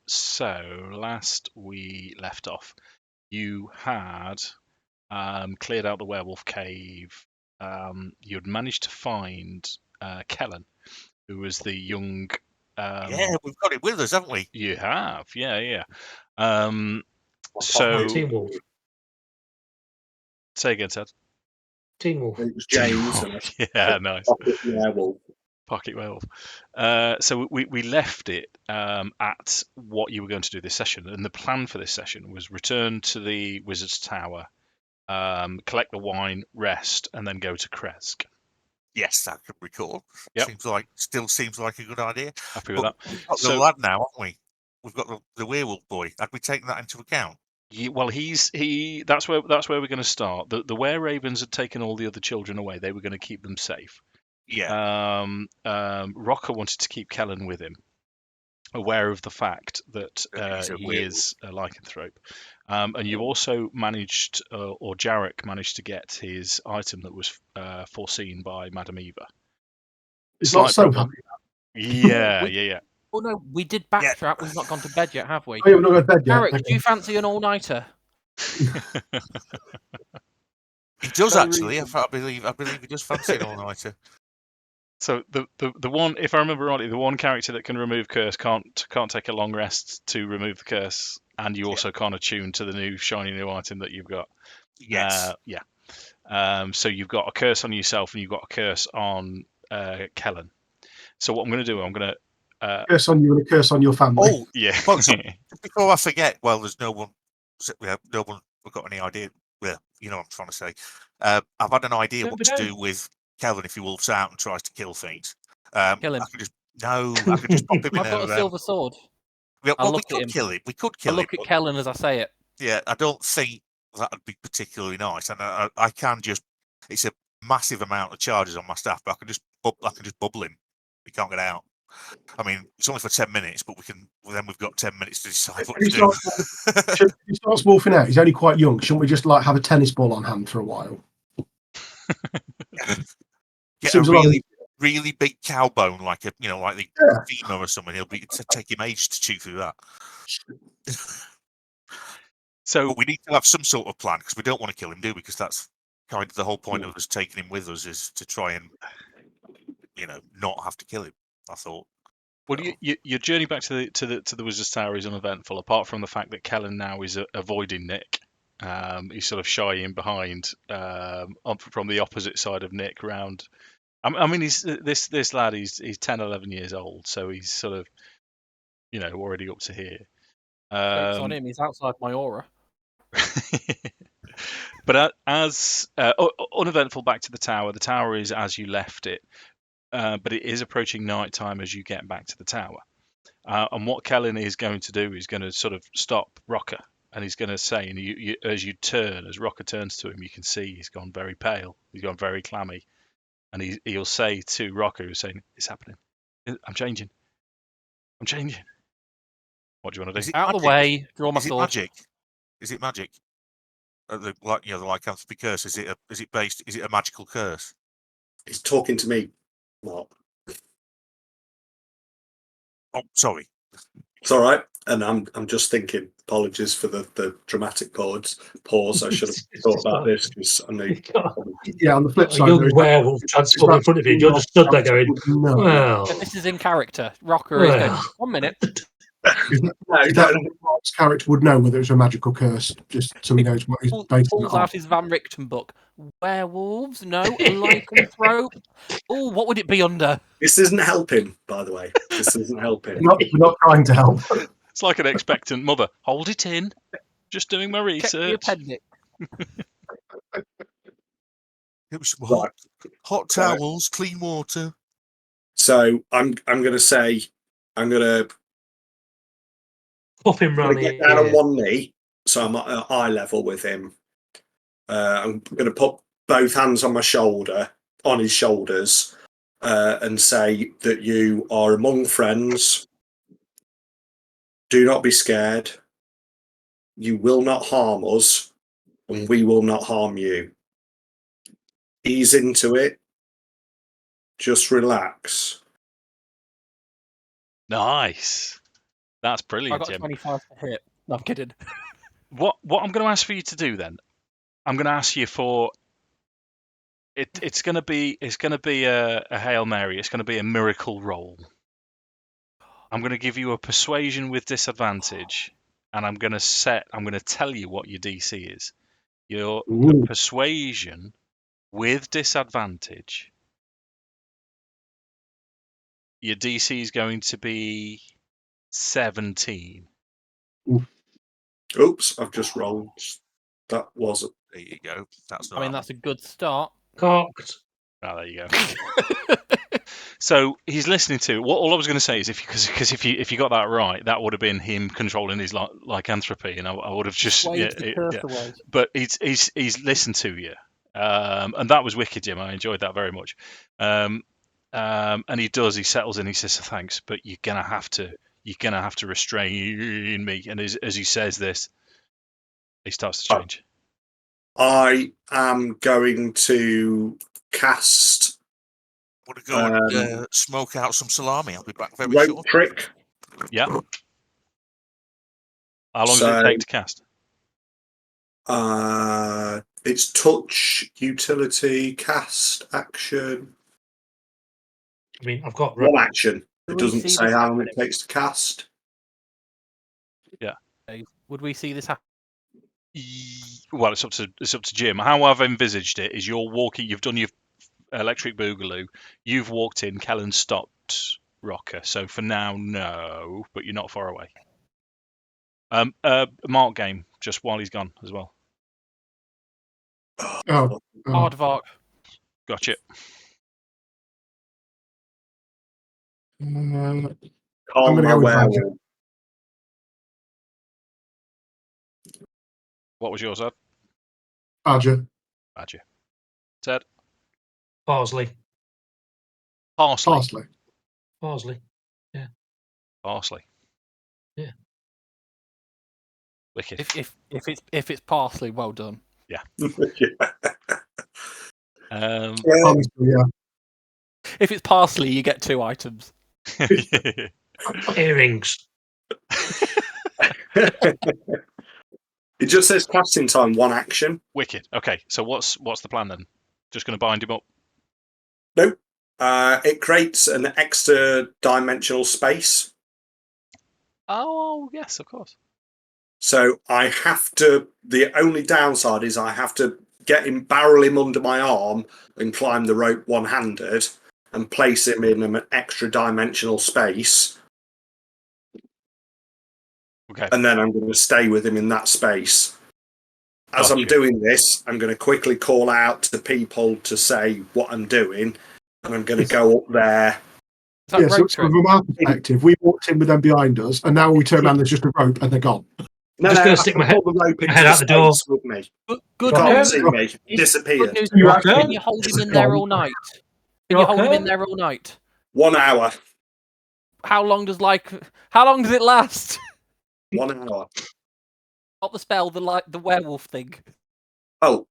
So last we left off, you had cleared out the werewolf cave. You'd managed to find Kellen, who was the young. Yeah, we've got it with us, haven't we? You have, yeah. Teen Wolf. Say again, Ted. Teen Wolf. It was James. Yeah, nice. Werewolf. Pocket werewolf. So we left it at what you were going to do this session, and the plan for this session was return to the Wizard's Tower, collect the wine, rest, and then go to Krezk. Yes, I can recall. Yep. Still seems like a good idea. Happy with that. We've got the lad now, haven't we? We've got the werewolf boy. Had we taken that into account? Well, that's where we're going to start. The were ravens had taken all the other children away. They were going to keep them safe. Yeah. Rokkr wanted to keep Kellen with him, aware of the fact that he is a lycanthrope. And you also managed, or Jarek managed to get his item that was foreseen by Madame Eva. It's not so happy. Yeah. Oh no, we did backtrack. We've not gone to bed yet, have we? Oh, yeah, we've not gone to bed yet. Jarek, do you fancy an all-nighter? He does actually. I believe he does fancy an all-nighter. So the one, if I remember rightly, the one character that can remove curse can't take a long rest to remove the curse, and you also can't attune to the new shiny new item that you've got. Yes. So you've got a curse on yourself, and you've got a curse on Kellen. So what I'm going to do, I'm going to curse on you and a curse on your family. Oh yeah. Well, so before I forget, there's no one. No one got any idea. Well, you know what I'm trying to say. I've had an idea what to do with Kellen if he wolfs out and tries to kill things. Kill him. I could just pop him in I've got a silver sword. We look could at him. kill him. We could kill I look him. at Kellen as I say it. Yeah, I don't think that would be particularly nice. And I can just. It's a massive amount of charges on my staff, but I can just bubble him. He can't get out. I mean, it's only for 10 minutes, but we've got 10 minutes to decide what to do. If he starts wolfing out, he's only quite young. Shouldn't we just have a tennis ball on hand for a while? Get a really big cow bone, like the femur or something. It'll take him age to chew through that. So but we need to have some sort of plan because we don't want to kill him, do we? Because that's kind of the whole point of us taking him with us is to try and not have to kill him. I thought. Well, your journey back to the Wizard's Tower is uneventful, apart from the fact that Kellen now is avoiding Nik. He's sort of shying behind from the opposite side of Nik round. I mean, he's this lad. He's 10, 11 years old, so he's sort of already up to here. It's on him. He's outside my aura. But as uneventful back to the tower. The tower is as you left it. But it is approaching night time as you get back to the tower. And what Kellen is going to do is going to sort of stop Rokkr, and he's going to say, and you as Rokkr turns to him, you can see he's gone very pale, he's gone very clammy, and he'll say to Rokkr, who's saying, "It's happening. I'm changing. What do you want to do?" Out of the way. Draw my sword. Is it magic? The lycanthropy curse. Is it a magical curse? He's talking to me. Mark. Oh, sorry. It's all right, and I'm just thinking. Apologies for the dramatic pause. I should have thought about this because I know. Yeah, on the flip side, a young werewolf transformed in front of you. You're just stood there going, no. "Well." This is in character. Rokkr is going. 1 minute. Mark's character would know whether it's a magical curse, just so he knows what he's based on. Pulls out his Van Richten book. Werewolves? No. Lycanthrope? Oh, what would it be under? This isn't helping, by the way. This isn't helping. We're not trying to help. It's like an expectant mother. Hold it in. Just doing my research. Check the appendix. It was hot towels, clean water. So I'm going to say I'm going to pop him round get down on one knee, so I'm at eye level with him. I'm going to put both hands on his shoulders, and say that you are among friends. Do not be scared. You will not harm us, and we will not harm you. Ease into it. Just relax. Nice. That's I brilliant, got Jim. 25 to hit. No, I'm kidding. What I'm going to ask for you to do then? I'm going to ask you for it. It's going to be a Hail Mary. It's going to be a miracle roll. I'm going to give you a persuasion with disadvantage, and I'm going to tell you what your DC is. Your Ooh. persuasion with disadvantage. Your DC is going to be 17. Oops, I've just rolled. That wasn't. There you go. That's the I mean, right that's a good start. Cocked. Oh, there you go. So he's listening to what. All I was going to say is because if you got that right, that would have been him controlling his lycanthropy, and I would have just Swayed the curse away. But he's listened to you, and that was wicked, Jim. I enjoyed that very much. And he settles in. He says thanks, but you're gonna have to restrain me. And as he says this, he starts to change. I am going to cast Want to go and smoke out some salami? I'll be back very rope shortly. trick. Yeah. How long does So- it take to cast? It's touch, utility, cast, action. I mean, I've got One action. Do It we doesn't see say this how long it happening? takes to cast. Would we see this happen? Well, it's up to Jim. How I've envisaged it is you're walking. You've done your electric boogaloo. You've walked in. Kellen stopped Rokkr. So for now, no, but you're not far away. Mark game just while he's gone as well. Oh, Aardvark. Gotcha. I'm Calm gonna my go with werewolf. Badger. What was yours, Ed? Badger. Badger. Ted. Parsley. Parsley. Parsley. Parsley. Parsley. Yeah. Wicked. If it's parsley, well done. Yeah. Honestly, yeah. If it's parsley, you get 2 items. Earrings. It just says casting time, one action. Wicked. Okay, so what's the plan then? Just going to bind him up. Nope. It creates an extra dimensional space. Oh yes, of course. So I have to. The only downside is I have to get him, barrel him under my arm, and climb the rope one-handed, and place him in an extra dimensional space. Okay. And then I'm going to stay with him in that space. As I'm Gotcha. doing this, I'm going to quickly call out to people to say what I'm doing, and I'm going to go up there. Is that Yeah, so rope from trick? our perspective, we walked in with them behind us, and now we turn around, there's just a rope, and they're gone. No, Just no, gonna I stick can my head- pull the rope into head out the door. space with me. Good You can't news. see me. Good Disappeared. news. You Rock, okay? can you hold him in there all night? Can you hold him in there all night? 1 hour. How long does it last? 1 hour. Not the spell, the werewolf thing. Oh,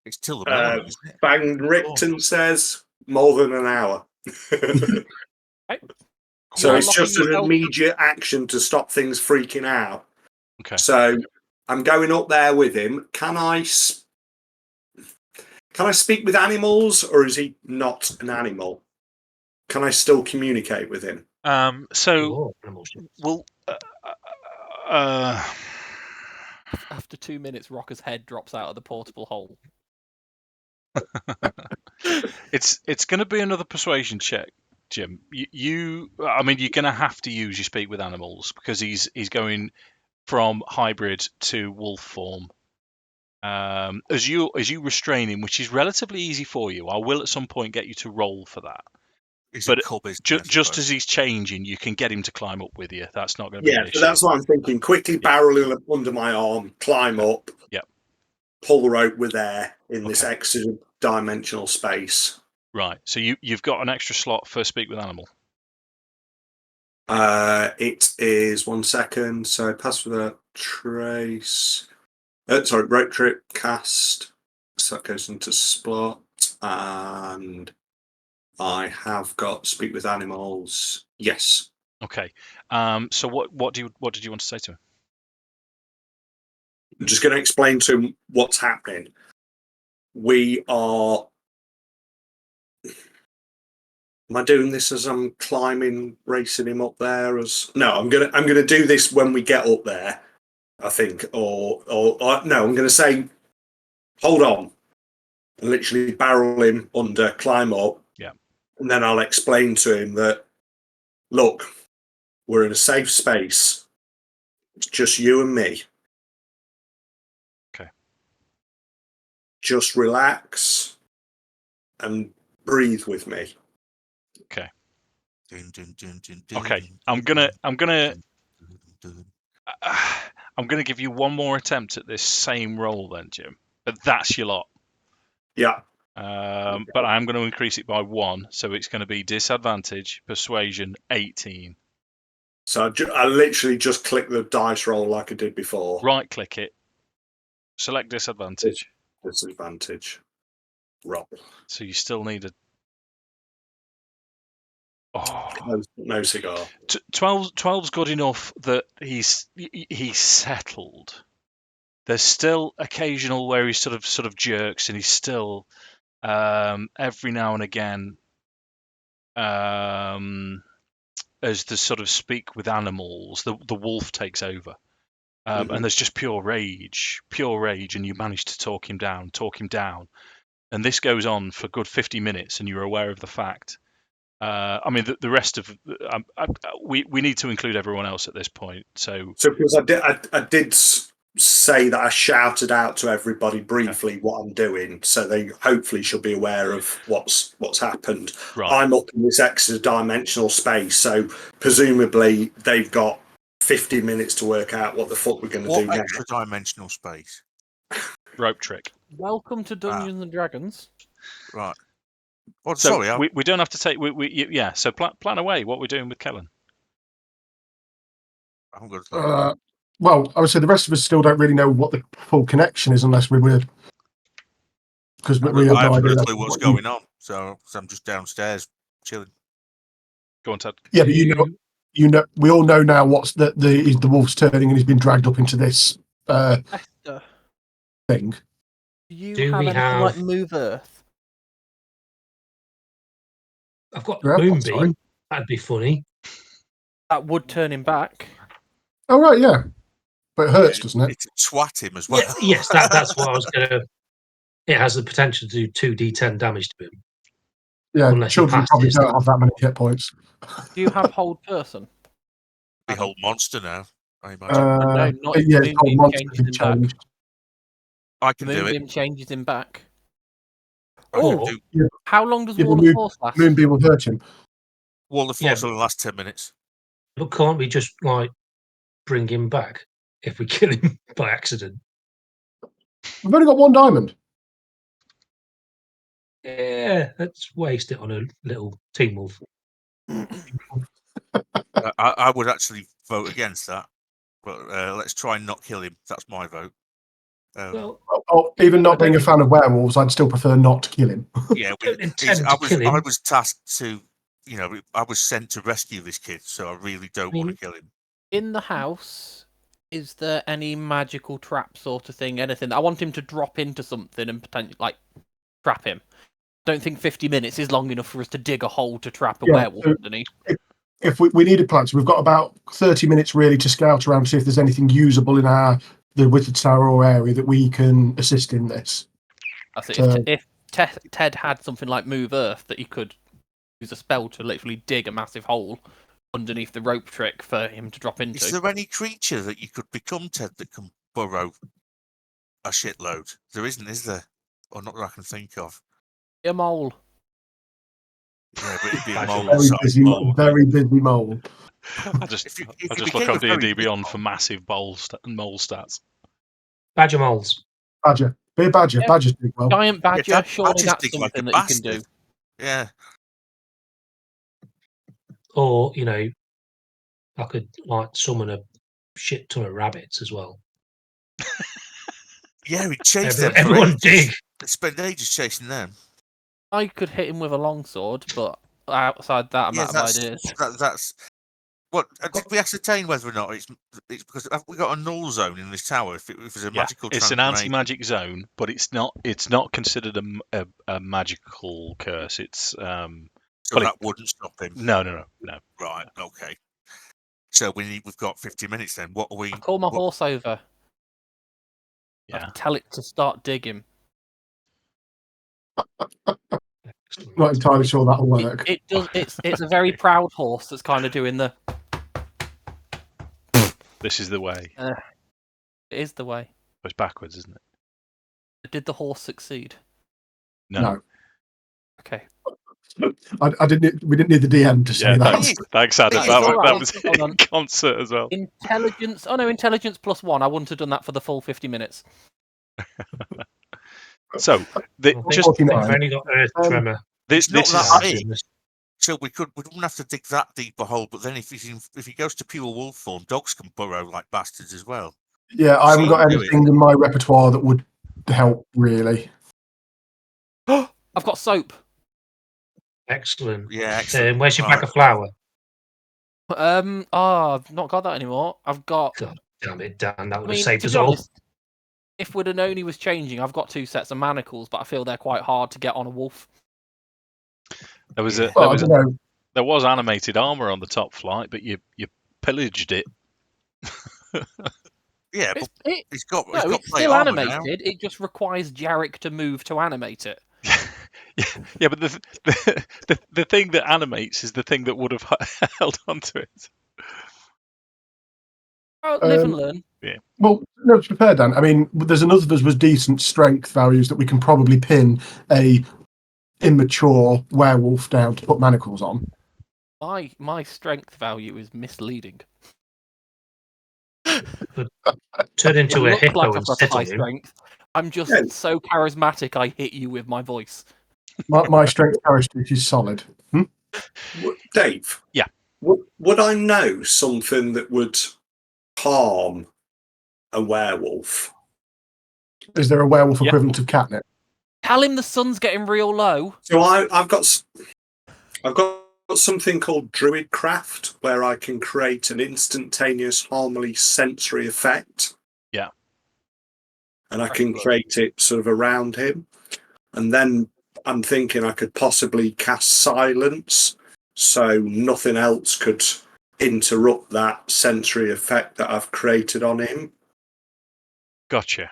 It's till the morning, isn't it? Bang Rickton says more than an hour. Right. So You're it's locking just an yourself- immediate action to stop things freaking out. Okay. So I'm going up there with him. Can I speak with animals, or is he not an animal? Can I still communicate with him? So Oh, we'll. After 2 minutes, Rocker's head drops out of the portable hole. It's going to be another persuasion check, Jim. I mean, you're going to have to use your speak with animals because he's going from hybrid to wolf form. As you restrain him, which is relatively easy for you. I will at some point get you to roll for that. Is But it cub, isn't it, I Just suppose? as he's changing, you can get him to climb up with you. That's not going to be Yeah, an so issue. that's what I'm thinking. Quickly barrel him up under my arm, climb up, pull the rope with air in this Okay. extra dimensional space. Right. So you've got an extra slot for speak with animal. It is 1 second. So pass without trace. Rope trick cast. So that goes into slot, and I have got speak with animals. Yes. Okay. So what did you want to say to him? I'm just going to explain to him what's happening. We are. Am I doing this as I'm climbing, racing him up there? No, I'm gonna do this when we get up there, I think. Or no, I'm gonna say, hold on, and literally barrel him under, climb up, Yeah. and then I'll explain to him that, look, we're in a safe space. It's just you and me. Okay. Just relax and breathe with me. Okay. Dun, dun, dun, dun, Okay. dun, I'm dun, gonna dun, dun. I'm gonna give you one more attempt at this same roll then, Jim. But that's your lot. Yeah. But I'm going to increase it by 1, so it's going to be disadvantage, persuasion, 18. So I literally just click the dice roll like I did before. Right click it, select disadvantage. Disadvantage. Roll. So you still need a. Oh. No cigar. 12's good enough that he's settled. There's still occasional where he sort of jerks, and he's still every now and again as the sort of speak with animals, the wolf takes over. And there's just pure rage, and you manage to talk him down, and this goes on for a good 50 minutes, and you're aware of the fact. I mean, the rest of we need to include everyone else at this point. So because I did say that I shouted out to everybody briefly what I'm doing, so they hopefully should be aware of what's happened. right, I'm up in this extra dimensional space, so presumably they've got 50 minutes to work out what the fuck we're going to do What now. extra dimensional space? rope trick. Welcome to Dungeons and Dragons. Right. Oh, So sorry. we don't have to take. Yeah. So plan away what we're doing with Kellen. I haven't got a clue. Well, I would say the rest of us still don't really know what the full connection is unless we were. Because we have I no haven't got idea a clue what's going on, so I'm just downstairs chilling. Go on, Ted. Yeah, but you know, we all know now what's the wolf's turning and he's been dragged up into this Esther, thing. do you Do have we anything like have- Move Earth? I've got Yeah, sorry. Moonbeam. That'd be funny. That would turn him back. Oh right, yeah, but it hurts, doesn't it? It'd swat him as well. Yeah, yes, that's what I was going to. It has the potential to do 2d10 damage to him. Yeah, Unless he children probably passes. don't have that many hit points. Do you have Hold Person? Behold monster now, I imagine. No, not if yeah, the it's called Moonbeam monster changes him back. changed. I can do it. Moonbeam changes him back. I can Or do how long does Yeah, Wall but of Force last? Moonbeam will hurt him. Wall of Yeah. Force only lasts 10 minutes. But can't we just like bring him back if we kill him by accident? We've only got 1 diamond. Yeah, let's waste it on a little team wolf. I would actually vote against that, but let's try and not kill him. That's my vote. Well, Even not I don't being a think- fan of werewolves, I'd still prefer not to kill him. yeah, don't intend to kill I him. was tasked to, I was sent to rescue this kid, so I really don't want to kill him. In the house, is there any magical trap sort of thing? Anything? I want him to drop into something and potentially like trap him. Don't think 50 minutes is long enough for us to dig a hole to trap a werewolf so underneath. If we needed plans, we've got about 30 minutes really to scout around to see if there's anything usable in the Wizard Tower or area that we can assist in this. I see. If Ted had something like Move Earth that he could use a spell to literally dig a massive hole underneath the rope trick for him to drop into. Is there any creature that you could become, Ted, that can burrow a shitload? There isn't, is there? Or not that I can think of. A mole. Yeah, but it'd be a Actually, mole-sized mole. Very busy mole. I just If you look became on a very D&D big Beyond mole- for massive mole stats. Badger moles. Badger. Be a badger. Yeah. Badgers do well. Giant badger, that surely badger's that's big like a something that you can do. bastard. Yeah. Or, I could like summon a shit ton of rabbits as well. Yeah, we'd chase them. Everyone dig. They'd spend ages chasing them. I could hit him with a longsword, but outside that, I'm out of ideas. That's What did we ascertain whether or not it's because we got a null zone in this tower? If it's a Yeah, magical, it's an transformation. anti-magic zone, but it's not considered a magical curse. It's So well, that wouldn't stop him. no. Right. Okay. So we've got 50 minutes then. What are we? I call my horse over. Yeah. I tell it to start digging. Excellent. Not entirely sure that'll work. It does. It's a very proud horse that's kind of doing the. This is the way. It is the way. It's backwards, isn't it? Did the horse succeed? No. Okay. I didn't. We didn't need the DM to say Yeah, that. thanks, Adam. It's That all right. was Hold in on. concert as well. Intelligence. Oh no, intelligence +1. I wouldn't have done that for the full 50 minutes. So just 49. I've only got Earth Tremor. this not is that Big. big. So we wouldn't have to dig that deep a hole. But then if he goes to pure wolf form, dogs can burrow like bastards as well. Yeah, I haven't So got do anything in my repertoire that would help really. I've got soap. Excellent. Yeah, excellent. Where's your All bag of flour? I've not got that anymore. I've got. God damn it, Dan. That I would have mean, saved to us be all. honest, if we'd have known he was changing, I've got 2 sets of manacles, but I feel they're quite hard to get on a wolf. there was Yeah. Well, I don't know. there was animated armor on the top flight, but you pillaged it. Yeah, It's, but it, he's got no, it's plate still armor now. animated. It just requires Jarek to move to animate it. Yeah, but the thing that animates is the thing that would have held onto it. Oh, live and learn. Well, no, to be fair, Dan. I mean, there's another of us with decent strength values that we can probably pin a immature werewolf down to put manacles on. My strength value is misleading. Turn It into a looks hippo like I've and got a high settle you. strength. I'm just Yeah. so charismatic. I hit you with my voice. My strength characteristic is solid. Dave. Yeah. Would I know something that would harm a werewolf? Is there a werewolf Yeah. equivalent of catnip? Tell him the sun's getting real low. So I've got something called Druid Craft, where I can create an instantaneous harmony sensory effect. Yeah. And I can create it sort of around him. And then I'm thinking I could possibly cast silence, so nothing else could interrupt that sensory effect that I've created on him. Gotcha.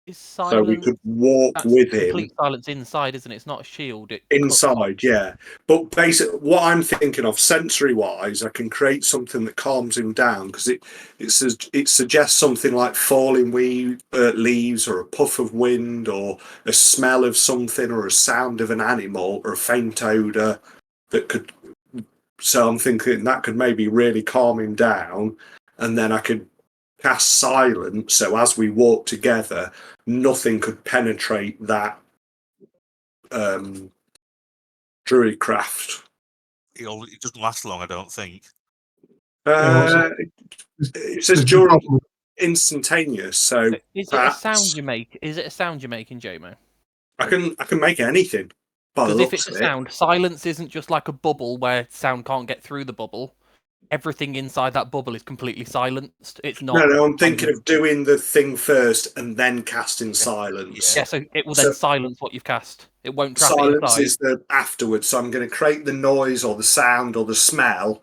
Is So silence? we could walk That's with him. complete silence inside, isn't it? It's not a shield. It Inside, yeah. But basically, what I'm thinking of sensory-wise, I can create something that calms him down, because it suggests something like falling leaves, or a puff of wind, or a smell of something, or a sound of an animal, or a faint odour that could. So I'm thinking that could maybe really calm him down, and then I could cast silence. So as we walk together, nothing could penetrate that. Druid Craft. It doesn't last long, I don't think. It says during instantaneous, so is perhaps it a sound you make? Is it a sound you're making, Jomo? I can make anything. By the Because if looks it's of a it. sound, silence isn't just like a bubble where sound can't get through the bubble. Everything inside that bubble is completely silenced. It's not. No, I'm thinking of doing the thing first and then casting silence. Yeah, so it will then silence what you've cast. It won't trap it Silence inside. is the afterwards. So I'm going to create the noise or the sound or the smell,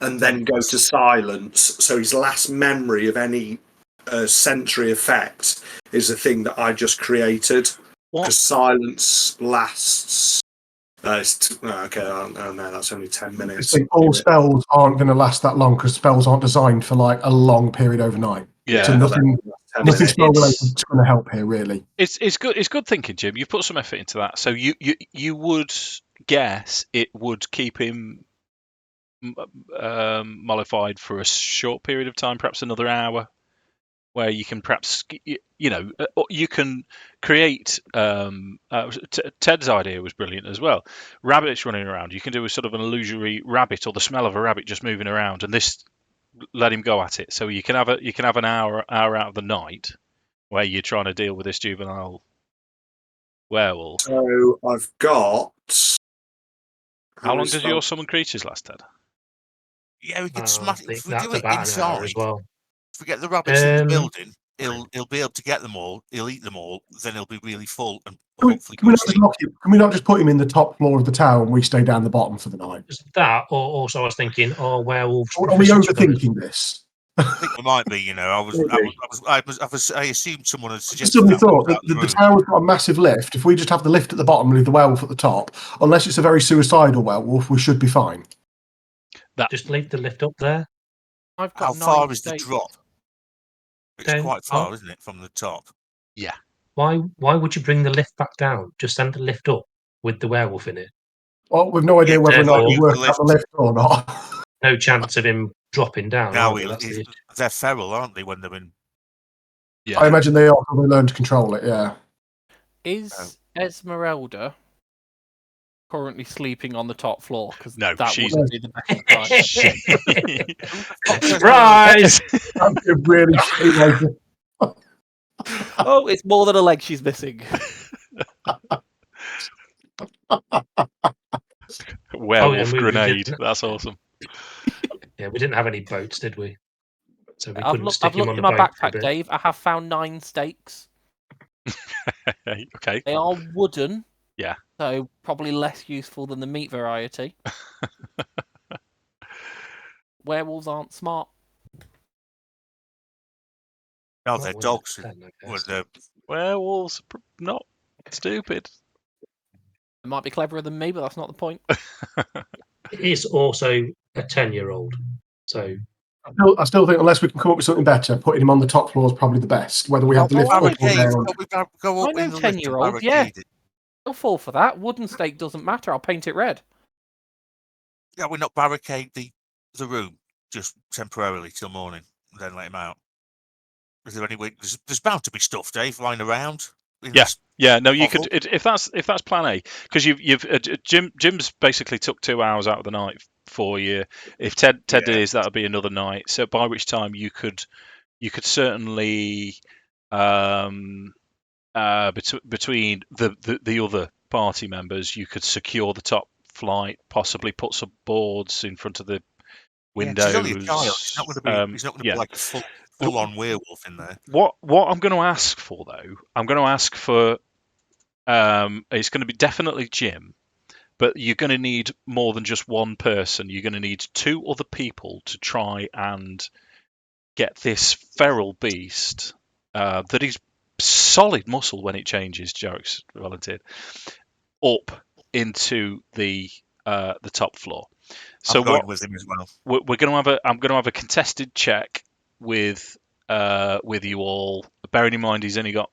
and then go to silence. So his last memory of any sensory effect is the thing that I just created. Because silence lasts. Okay, no, that's only 10 minutes. All spells aren't going to last that long, because spells aren't designed for like a long period overnight. Yeah. So nothing spell related is going to help here, really. It's good. It's good thinking, Jim. You put some effort into that. So you would guess it would keep him mollified for a short period of time, perhaps another hour, where you can perhaps you can create. Ted's idea was brilliant as well. Rabbits running around. You can do a sort of an illusory rabbit, or the smell of a rabbit just moving around, and this let him go at it. So you can have an hour out of the night where you're trying to deal with this juvenile werewolf. So I've got. How long does your summon creatures last, Ted? Yeah, we could I smash it. think If we that's do it about an hour inside, as well. if we get the rabbits in the Um, building, he'll be able to get them all. He'll eat them all. Then he'll be really full and Can we, hopefully can we go not to just sleep. lock him? Can we not just put him in the top floor of the tower and we stay down the bottom for the night? Just that, or also I was thinking, are werewolves Are we proficient with overthinking this? I think there might be. You know, Maybe. I assumed someone had I suggested suddenly that when I thought was that out in the the room. tower's got a massive lift. If we just have the lift at the bottom and leave the werewolf at the top, unless it's a very suicidal werewolf, we should be fine. Just leave the lift up there. I've got How 9 far is the stakes. drop? It's Then quite far, isn't it, from the top? why would you bring the lift back down? Just send the lift up with the werewolf in it. Well, we've no idea Yeah, whether or not therefore- we work out the lift or not. No chance of him dropping down. Now either, that's the issue. they're feral, aren't they? When they're in. Yeah. I imagine they are when they learn to control it, yeah. Is Esmeralda currently sleeping on the top floor? Because No, that she's- wouldn't be the best advice. Surprise! That'd be a really shitty way to- Oh, it's more than a leg she's missing. Werewolf we grenade. didn't- That's awesome. Yeah, we didn't have any boats, did we? So we I've couldn't looked stick him on in the my boat for a backpack, bit. Dave. I have found 9 stakes. Okay. They are wooden. Yeah. So probably less useful than the meat variety. Werewolves aren't smart. No, Not they're with dogs. a pen, I With guess. the Werewolves are not stupid. They might be cleverer than me, but that's not the point. It is also a 10-year-old. So I still think unless we can come up with something better, putting him on the top floor is probably the best. Whether we have the Oh, lift I up or barricade. down. Go I up know in the lift and 10-year-olds, yeah. barricade it. I'll fall for that. Wooden stake doesn't matter. I'll paint it red. Yeah, we not barricade the room just temporarily till morning, and then let him out. Is there any way? There's bound to be stuff, Dave, lying around. in Yeah. this Yeah, no, you Awful. could if that's plan A, because Jim's basically took 2 hours out of the night for you. If Ted did Yeah. his, that would be another night. So by which time you could certainly between the other party members, you could secure the top flight, possibly put some boards in front of the windows. He's only a child. He's not going to be. He's not going to yeah. be like a full-on werewolf in there. What I'm going to ask for though, I'm going to ask for it's going to be definitely Jim, but you're going to need more than just one person. You're going to need 2 other people to try and get this feral beast that is solid muscle when it changes. Jarek's volunteered up into the top floor. So I'm going with him as well. we're going to have I'm going to have a contested check with you all. Bearing in mind he's only got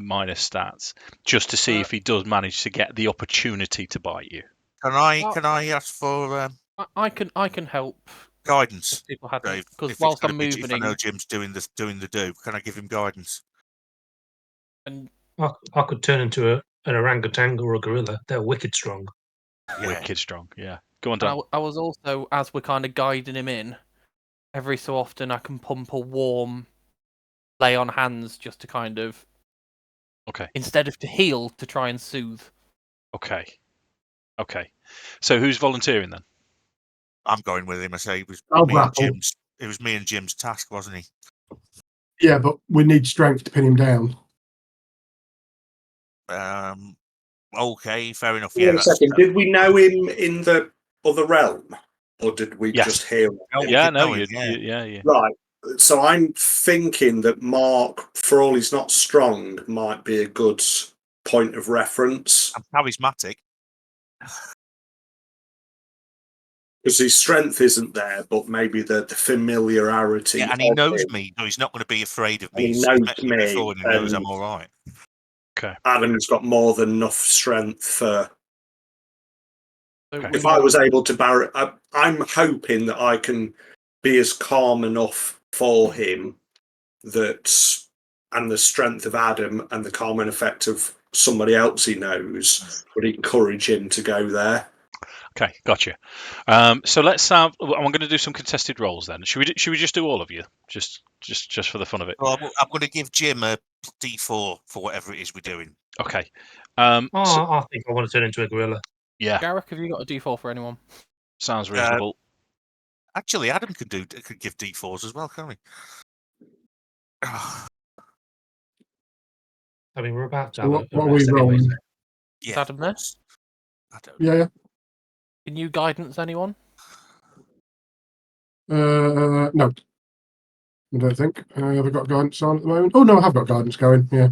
minus stats, just to see if he does manage to get the opportunity to bite you. Can I ask for I can help. guidance, People have Dave? because If it's whilst gonna I'm be- if I know moving, Jim's doing the do, can I give him guidance? and I could turn into an orangutan or a gorilla. They're wicked strong. Yeah. Wicked strong, yeah. Go on, And Dan. I was also, as we're kind of guiding him in, every so often I can pump a warm lay on hands just to kind of, Okay. instead of to heal, to try and soothe. Okay. So who's volunteering then? I'm going with him. I say it was I'll me and grapple. Jim's. It was me and Jim's task, wasn't he? Yeah, but we need strength to pin him down. Okay, fair enough. Hang Yeah, on a second. Did we know him in the other realm, or did we Yes. just hear? No, we Yeah, did no, know him, yeah. Right. So I'm thinking that Mark, for all he's not strong, might be a good point of reference I'm charismatic. because his strength isn't there, but maybe the familiarity. Yeah, and he of knows him. me, so he's not going to be afraid of And me. he He's knows met me me, before, and he knows I'm and- all right. Adam's got more than enough strength for. So Okay. If I was able to I'm hoping that I can be as calm enough for him and the strength of Adam and the calming effect of somebody else he knows would encourage him to go there. Okay, gotcha. So let's have. I'm going to do some contested rolls then. Should we just do all of you, just for the fun of it? Well, I'm going to give Jim a D4 for whatever it is we're doing. Okay. I think I want to turn into a gorilla. Yeah, Jarek, have you got a D4 for anyone? sounds reasonable. Actually, Adam could give D4s as well, can't he? I mean, we're about to So have what a are we rest anyway. rolling? So Is Adam there? I don't know. Yeah, Can you guidance anyone? yeah. No, I don't think. Have I got guidance on at the moment? Oh no, I have got guidance going. Yeah.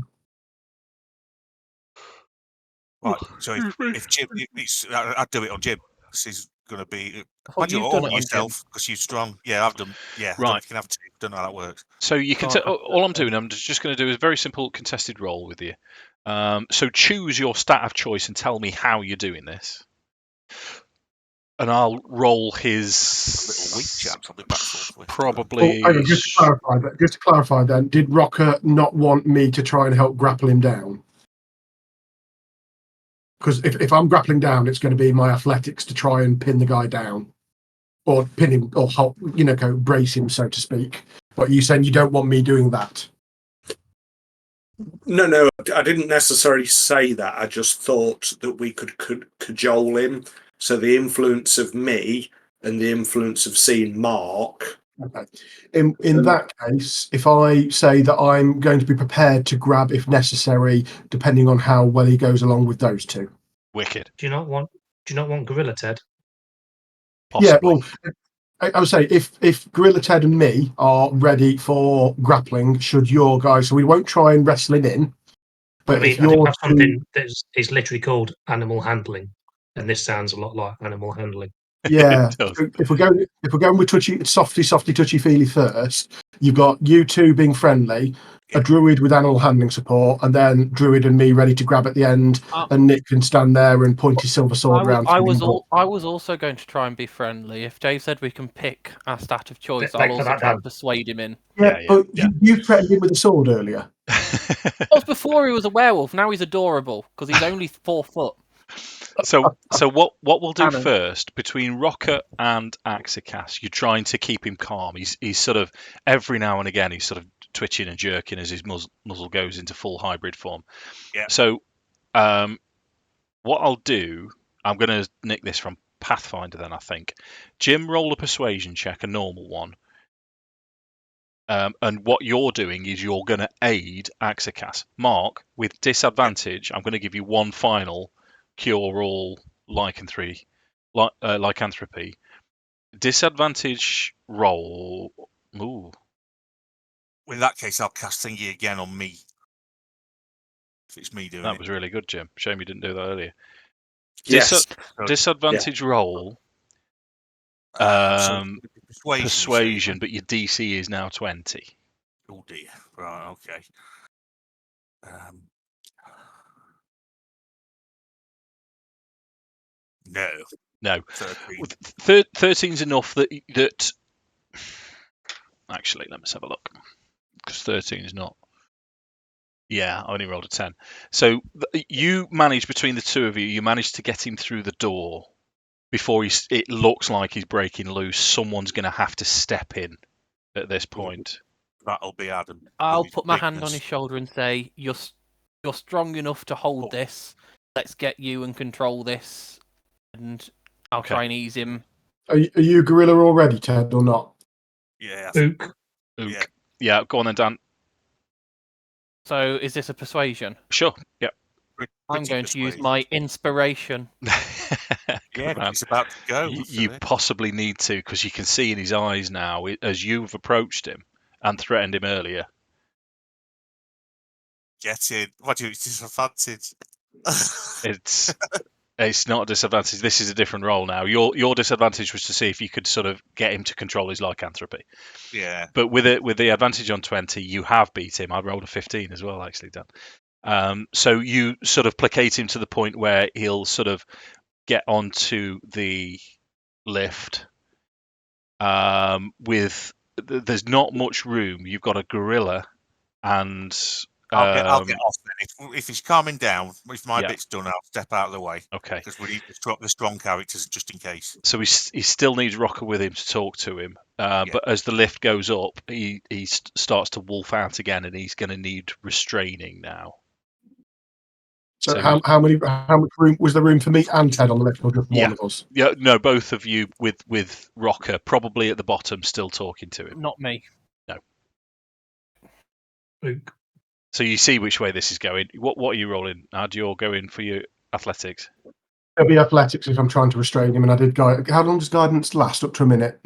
Right. So if Jim, I'd do it on Jim because he's going to be. I thought Imagine you've all done on it on Jim. yourself because you're strong. Yeah, I've done. Yeah, I don't know Right. if you can have two. Don't know how that works. So you can. Oh, All I'm doing, I'm just going to do a very simple contested roll with you. So choose your stat of choice and tell me how you're doing this, and I'll roll his Little weak chaps. I'll be back forth with. probably. Hang on, just to clarify then, did Rokkr not want me to try and help grapple him down? Because if I'm grappling down, it's going to be my athletics to try and pin the guy down, or pin him, or help, brace him, so to speak. But you saying you don't want me doing that? No, I didn't necessarily say that. I just thought that we could cajole him. So the influence of me and the influence of seeing Mark. Okay. In that case, if I say that I'm going to be prepared to grab if necessary, depending on how well he goes along with those two. Wicked. do you not want Gorilla Ted? Possibly. Yeah, well, I would say if Gorilla Ted and me are ready for grappling, should your guys, so we won't try and wrestle him in. But I mean, if I do you're have something that is literally called animal handling, and this sounds a lot like animal handling. yeah, It does. so if we're going with softly, touchy feely first, you've got you two being friendly, a druid with animal handling support, and then druid and me ready to grab at the end, and Nick can stand there and point his silver sword around. I was also going to try and be friendly. If Dave said we can pick our stat of choice, Thanks I'll for also that, try and Dan. persuade him in. Yeah, but you threatened him with a sword earlier. That was before he was a werewolf. Now he's adorable because he's only 4 foot. So what we'll do Cannon. first, between Rokkr and Akxikas, you're trying to keep him calm. He's sort of every now and again he's sort of twitching and jerking as his muzzle goes into full hybrid form. Yeah. So what I'll do, I'm going to nick this from Pathfinder then, I think. Jim, roll a persuasion check, a normal one. And what you're doing is you're going to aid Akxikas. Mark, with disadvantage, I'm going to give you one final cure all lycanthropy. Disadvantage roll. Ooh. In that case, I'll cast thingy again on me. If it's me doing That it. was really good, Jim. Shame you didn't do that earlier. Yes. Disadvantage roll. So Persuasion, but your DC is now 20. Oh dear. Right. Okay. No. 13. 13's enough that. Actually, let me have a look. Because 13 is not. Yeah, I only rolled a 10. So you managed, between the two of you, you managed to get him through the door before it looks like he's breaking loose. Someone's going to have to step in at this point. That'll be Adam. I'll put my hand on his shoulder and say, "You're strong enough to hold this. Let's get you and control this, and I'll try and ease him." Are you gorilla already, Ted, or not? Yeah. Ook. Yeah, go on then, Dan. So, is this a persuasion? Sure. Yep. I'm going to use my inspiration. Yeah, it's about to go. You possibly need to, because you can see in his eyes now, as you've approached him and threatened him earlier. Get in. What do you disadvantage? It's not a disadvantage. This is a different role now. Your disadvantage was to see if you could sort of get him to control his lycanthropy. Yeah. But with the advantage on 20, you have beat him. I rolled a 15 as well, actually, Dan. So you sort of placate him to the point where he'll sort of get onto the lift. There's not much room. You've got a gorilla, and I'll get off then. If he's calming down, if my bit's done, I'll step out of the way. Okay. Because we need to drop the strong characters just in case. So he still needs Rokkr with him to talk to him. But as the lift goes up, he starts to wolf out again, and he's going to need restraining now. So how much room was there room for me and Ted on the left, or just one of us? Yeah, no, both of you with Rokkr probably at the bottom, still talking to him. Not me. Luke. So you see which way this is going. What are you rolling? You're going for your athletics. It'll be athletics if I'm trying to restrain him, and I did guide. How long does guidance last? Up to a minute.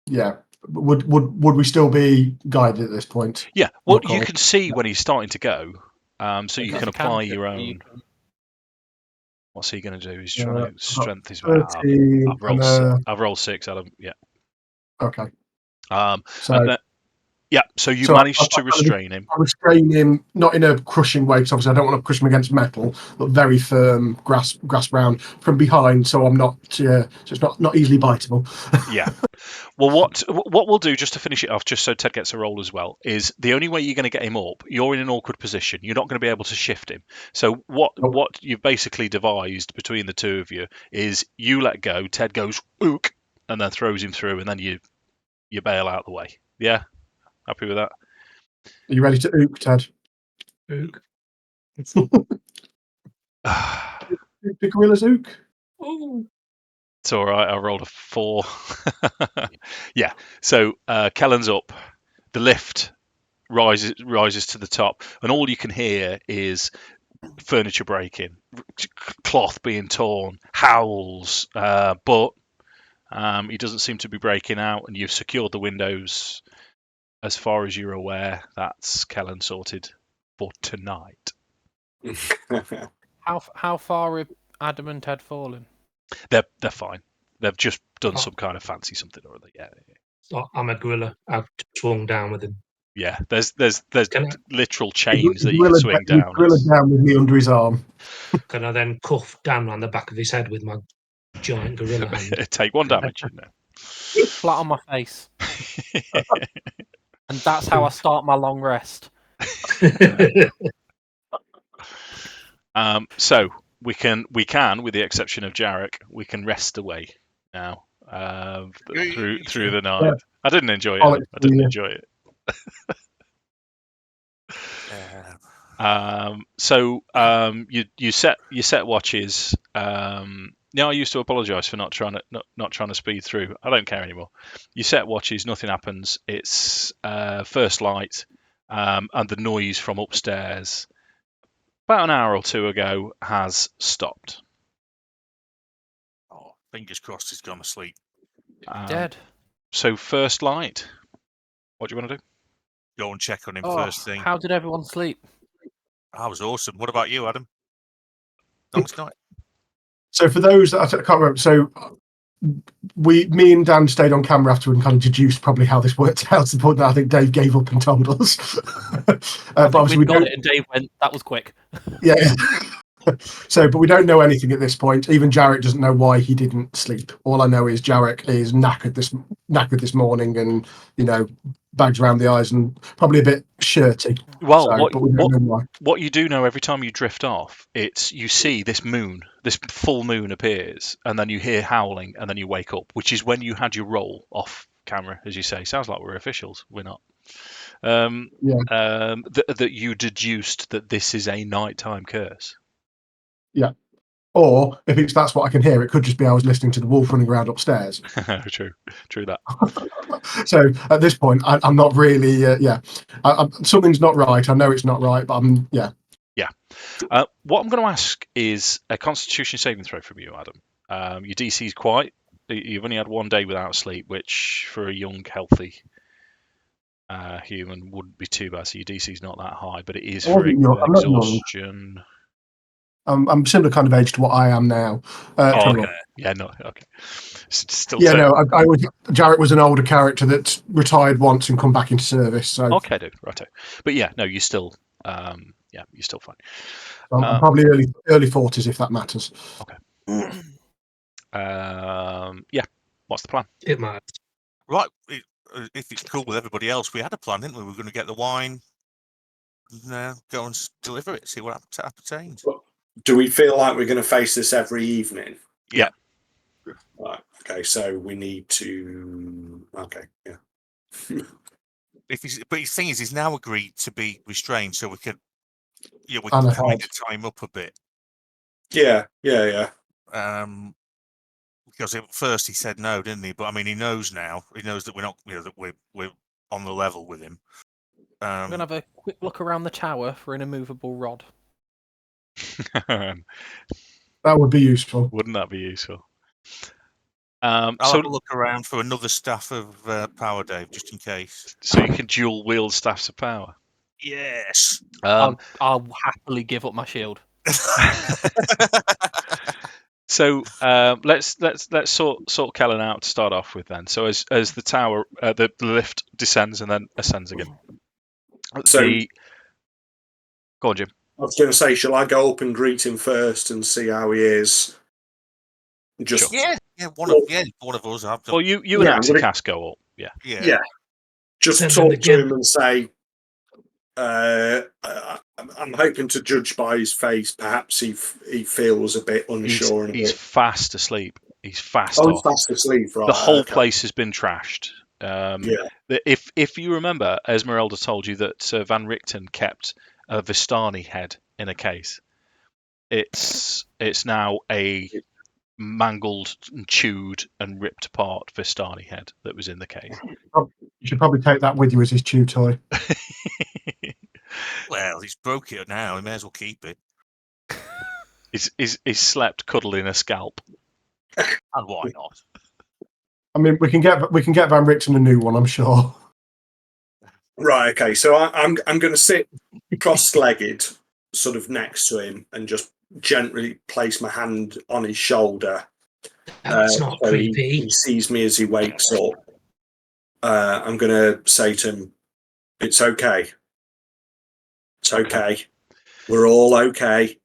Yeah. Would we still be guided at this point? Yeah. Well, Rokkr. you can see when he's starting to go, so you That's can a apply cantrip your that you own. can- What's he going to do? He's trying to strength his. 13 I've rolled. and, I've rolled 6, Adam. Yeah. okay. So And then, yeah. So you So managed to restrain him. I restrain him, not in a crushing way, because obviously I don't want to push him against metal, but very firm grasp round from behind, so I'm not, so it's not easily biteable. Yeah. Well, what we'll do, just to finish it off, just so Ted gets a roll as well, is the only way you're going to get him up, you're in an awkward position. You're not going to be able to shift him. So what you've basically devised between the two of you is you let go, Ted goes ook, and then throws him through, and then you bail out the way. Yeah, happy with that? Are you ready to ook, Ted? Luke. The gorilla's ook? Oh. It's all right. I rolled a 4. Yeah. So Kellen's up. The lift rises to the top, and all you can hear is furniture breaking, cloth being torn, howls. But he doesn't seem to be breaking out, and you've secured the windows. As far as you're aware, that's Kellen sorted for tonight. How far are Adam and Ted fallen? They're fine. They've just done some kind of fancy something or other. Yeah. So I'm a gorilla. I've swung down with him. Yeah. There's Can I, literal chains that you can swing down. Gorilla down with me under his arm. can I then cuff Dan on the back of his head with my giant gorilla hand? Take 1 damage. Flat on my face. And that's how I start my long rest. So we can, with the exception of Jarek, we can rest away now through the night. Yeah. I didn't enjoy it. Adam. I didn't enjoy it. So you set watches. Now I used to apologise for not trying to speed through. I don't care anymore. You set watches, nothing happens. It's first light, and the noise from upstairs about an hour or two ago has stopped. Oh, fingers crossed he's gone to sleep. Dead. So first light. What do you want to do? Go and check on him Oh, first thing. how did everyone sleep? I was awesome. What about you, Adam? Nice night. So for those that I can't remember, so me and Dan stayed on camera after and kind of deduced probably how this worked out to the point that I think Dave gave up and told us. But obviously we got don't. it, and Dave went, "That was quick." Yeah. So, but we don't know anything at this point. Even Jarek doesn't know why he didn't sleep. All I know is Jarek is knackered this morning, and bags around the eyes and probably a bit shirty. Well, but we don't know why. What you do know, every time you drift off, you see this full moon appears, and then you hear howling, and then you wake up, which is when you had your roll off camera, as you say. Sounds like we're officials. We're not. That you deduced that this is a nighttime curse. Yeah. Or if that's what I can hear, it could just be I was listening to the wolf running around upstairs. True that. So at this point, I'm not really. Something's not right. I know it's not right, but Yeah. What I'm going to ask is a Constitution saving throw from you, Adam. Your DC is quite. You've only had 1 day without sleep, which for a young, healthy human wouldn't be too bad. So your DC is not that high, but it is for I'm not young. exhaustion. I'm similar kind of age to what I am now. Okay. Yeah, no, okay. Still yeah, no, Jarek was an older character that retired once and come back into service. So okay, dude, righto. But yeah, no, you're still, you're still fine. I'm probably early 40s if that matters. Okay. Yeah. What's the plan? It might. Right. If it's cool with everybody else, we had a plan, didn't we? We were going to get the wine, go and deliver it, see what happens. Do we feel like we're going to face this every evening? Yeah. Right. Okay. So we need to. Okay. Yeah. But the thing is, he's now agreed to be restrained, so we could Yeah, we And can a kind head. of tie him up a bit. Yeah. Because at first he said no, didn't he? But I mean, he knows now. He knows that we're not, that we're on the level with him. I'm gonna have a quick look around the tower for an immovable rod. That would be useful. Wouldn't that be useful? I'll So have a look around for another staff of power, Dave, just in case. you can dual wield staffs of power. Yes. I'll happily give up my shield. So let's sort Kellen out to start off with then. So as the tower, the lift descends and then ascends again. So Go on, Jim. I was going to say, shall I go up and greet him first and see how he is? Just Yeah, one of us. Well, you Yeah, and I'm gonna- Akxikas go up. Yeah. yeah, just Send talk them to again. him and say, I'm hoping to judge by his face. Perhaps he feels a bit unsure. and a He's bit, fast asleep. He's fast he's off. fast asleep. Right, The whole okay. place has been trashed. Yeah. If you remember, Esmeralda told you that Van Richten kept a Vistani head in a case. It's now a mangled and chewed and ripped apart Vistani head that was in the case. You should probably take that with you as his chew toy. Well, he's broke it now. He may as well keep it. He's slept cuddling a scalp. And why not? I mean, we can get Van Richten a new one, I'm sure. Right. Okay. So I'm going to sit cross-legged, sort of next to him, and just gently place my hand on his shoulder. That's not so creepy. he sees me as he wakes up. I'm going to say to him, "It's okay. It's okay. We're all okay.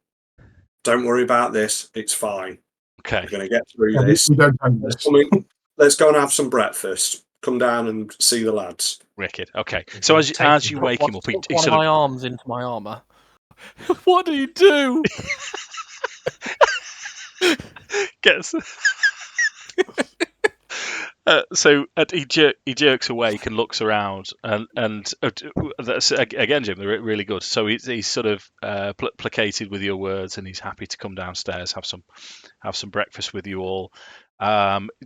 Don't worry about this. It's fine. Okay. We're going to get through Yeah, this. we don't own this. Let's go and have some breakfast. Come down and see the lads." Wicked. Okay. So as you wake him up, he One of sort my arms into my armor. What do you do? gets. He jerks awake and looks around, and that's again, Jim. They're really good. So he's sort of placated with your words, and he's happy to come downstairs, have some breakfast with you all.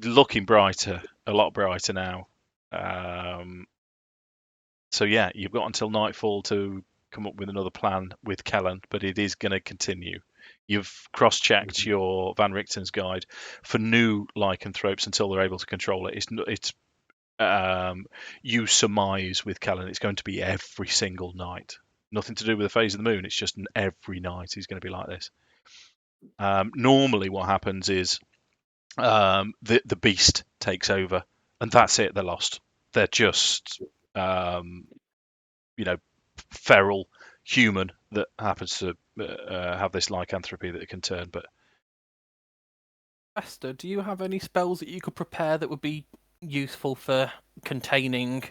Looking brighter, a lot brighter now. So yeah, you've got until nightfall to come up with another plan with Kellen, but it is going to continue. You've cross-checked your Van Richten's guide for new lycanthropes until they're able to control it. You surmise with Kellen it's going to be every single night. Nothing to do with the phase of the moon. It's just every night he's going to be like this. Normally, what happens is the beast takes over, and that's it. They're lost. They're just feral human that happens to have this lycanthropy that it can turn. But Esther, do you have any spells that you could prepare that would be useful for containing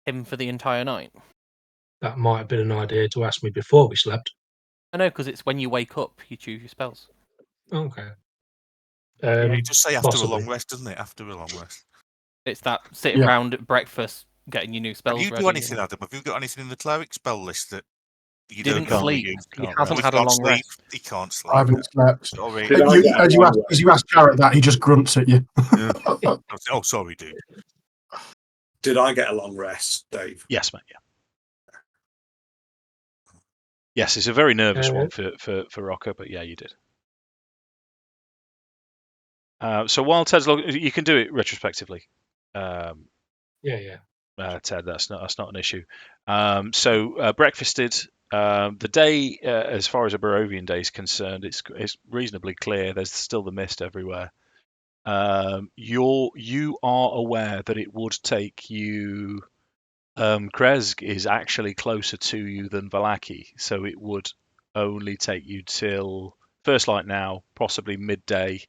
him for the entire night? That might have been an idea to ask me before we slept. I know, because it's when you wake up you choose your spells. Okay. You just say after possibly. a long rest, doesn't it? After a long rest. It's that sitting Yeah. round at breakfast getting your new spells Have you ready. do anything, Adam? Have you got anything in the cleric spell list that you Didn't don't sleep. use? He hasn't He had a can't long sleep. rest. He can't sleep. I haven't slept. Sorry. Did I get a As long you ask Jarek that, he just grunts at you. Oh, sorry, dude. Did I get a long rest, Dave? yes, mate. Yeah. Yes, it's a very nervous Uh, one for Rokkr, but yeah, you did. So while Ted's you can do it retrospectively. Yeah. Ted, that's not an issue. So breakfasted. The day, as far as a Barovian day is concerned, it's reasonably clear. There's still the mist everywhere. You are aware that it would take you. Krezk is actually closer to you than Vallaki, so it would only take you till first light now, possibly midday,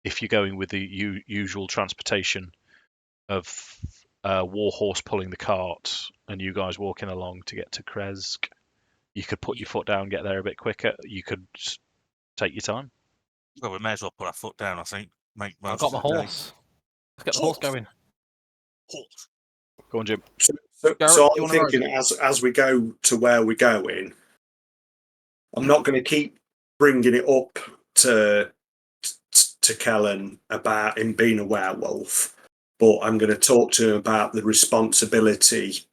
if you're going with the usual transportation of Warhorse pulling the cart and you guys walking along to get to Krezk. You could put your foot down, get there a bit quicker. You could just take your time. Well, we may as well put our foot down, I think. Make I've most got my of the day. horse. Let's get the horse going. Horse. Go on, Jim. So Jarek, do I'm you wanna thinking as we go to where we're going, I'm not going to keep bringing it up to Kellen about him being a werewolf, but I'm going to talk to him about the responsibility,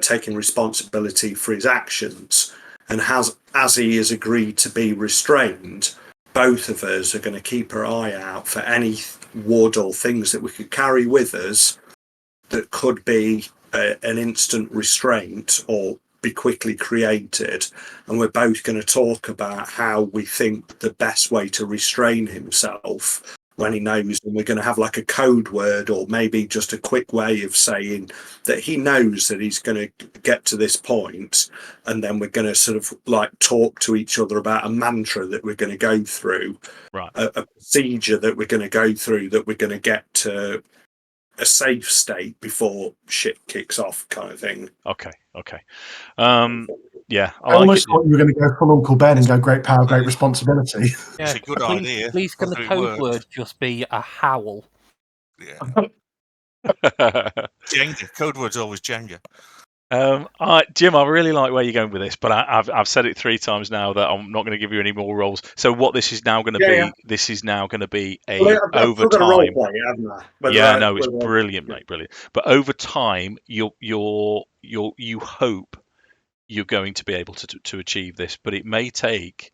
taking responsibility for his actions, and as he has agreed to be restrained, both of us are going to keep our eye out for any wood or things that we could carry with us that could be an instant restraint or be quickly created, and we're both going to talk about how we think the best way to restrain himself when he knows, and we're going to have like a code word or maybe just a quick way of saying that he knows that he's going to get to this point, and then we're going to sort of like talk to each other about a mantra that we're going to go through, Right. a procedure that we're going to go through, that we're going to get to a safe state before shit kicks off, kind of thing. Okay. Yeah, I I like almost it. thought you were going to go full Uncle Ben and go great power, great responsibility. Yeah, It's a good please, idea. Please, can the whether it code works. word just be a howl? Yeah. Jenga. Code word's always Jenga. Jim, I really like where you're going with this, but I've said it 3 times now that I'm not going to give you any more roles. So what this is now going to be, this is now going to be a I've over still got a role time. play, haven't I? It's brilliant, mate, brilliant. But over time, you hope you're going to be able to achieve this, but it may take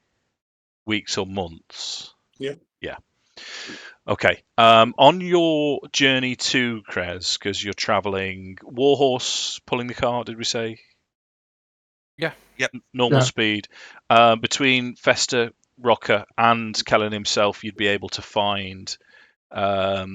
weeks or months. Yeah. Okay. On your journey to Krezk, because you're traveling warhorse, pulling the cart, did we say? Yeah. Yep. Normal Yeah. speed. Between Fester, Rokkr, and Kellen himself, you'd be able to find a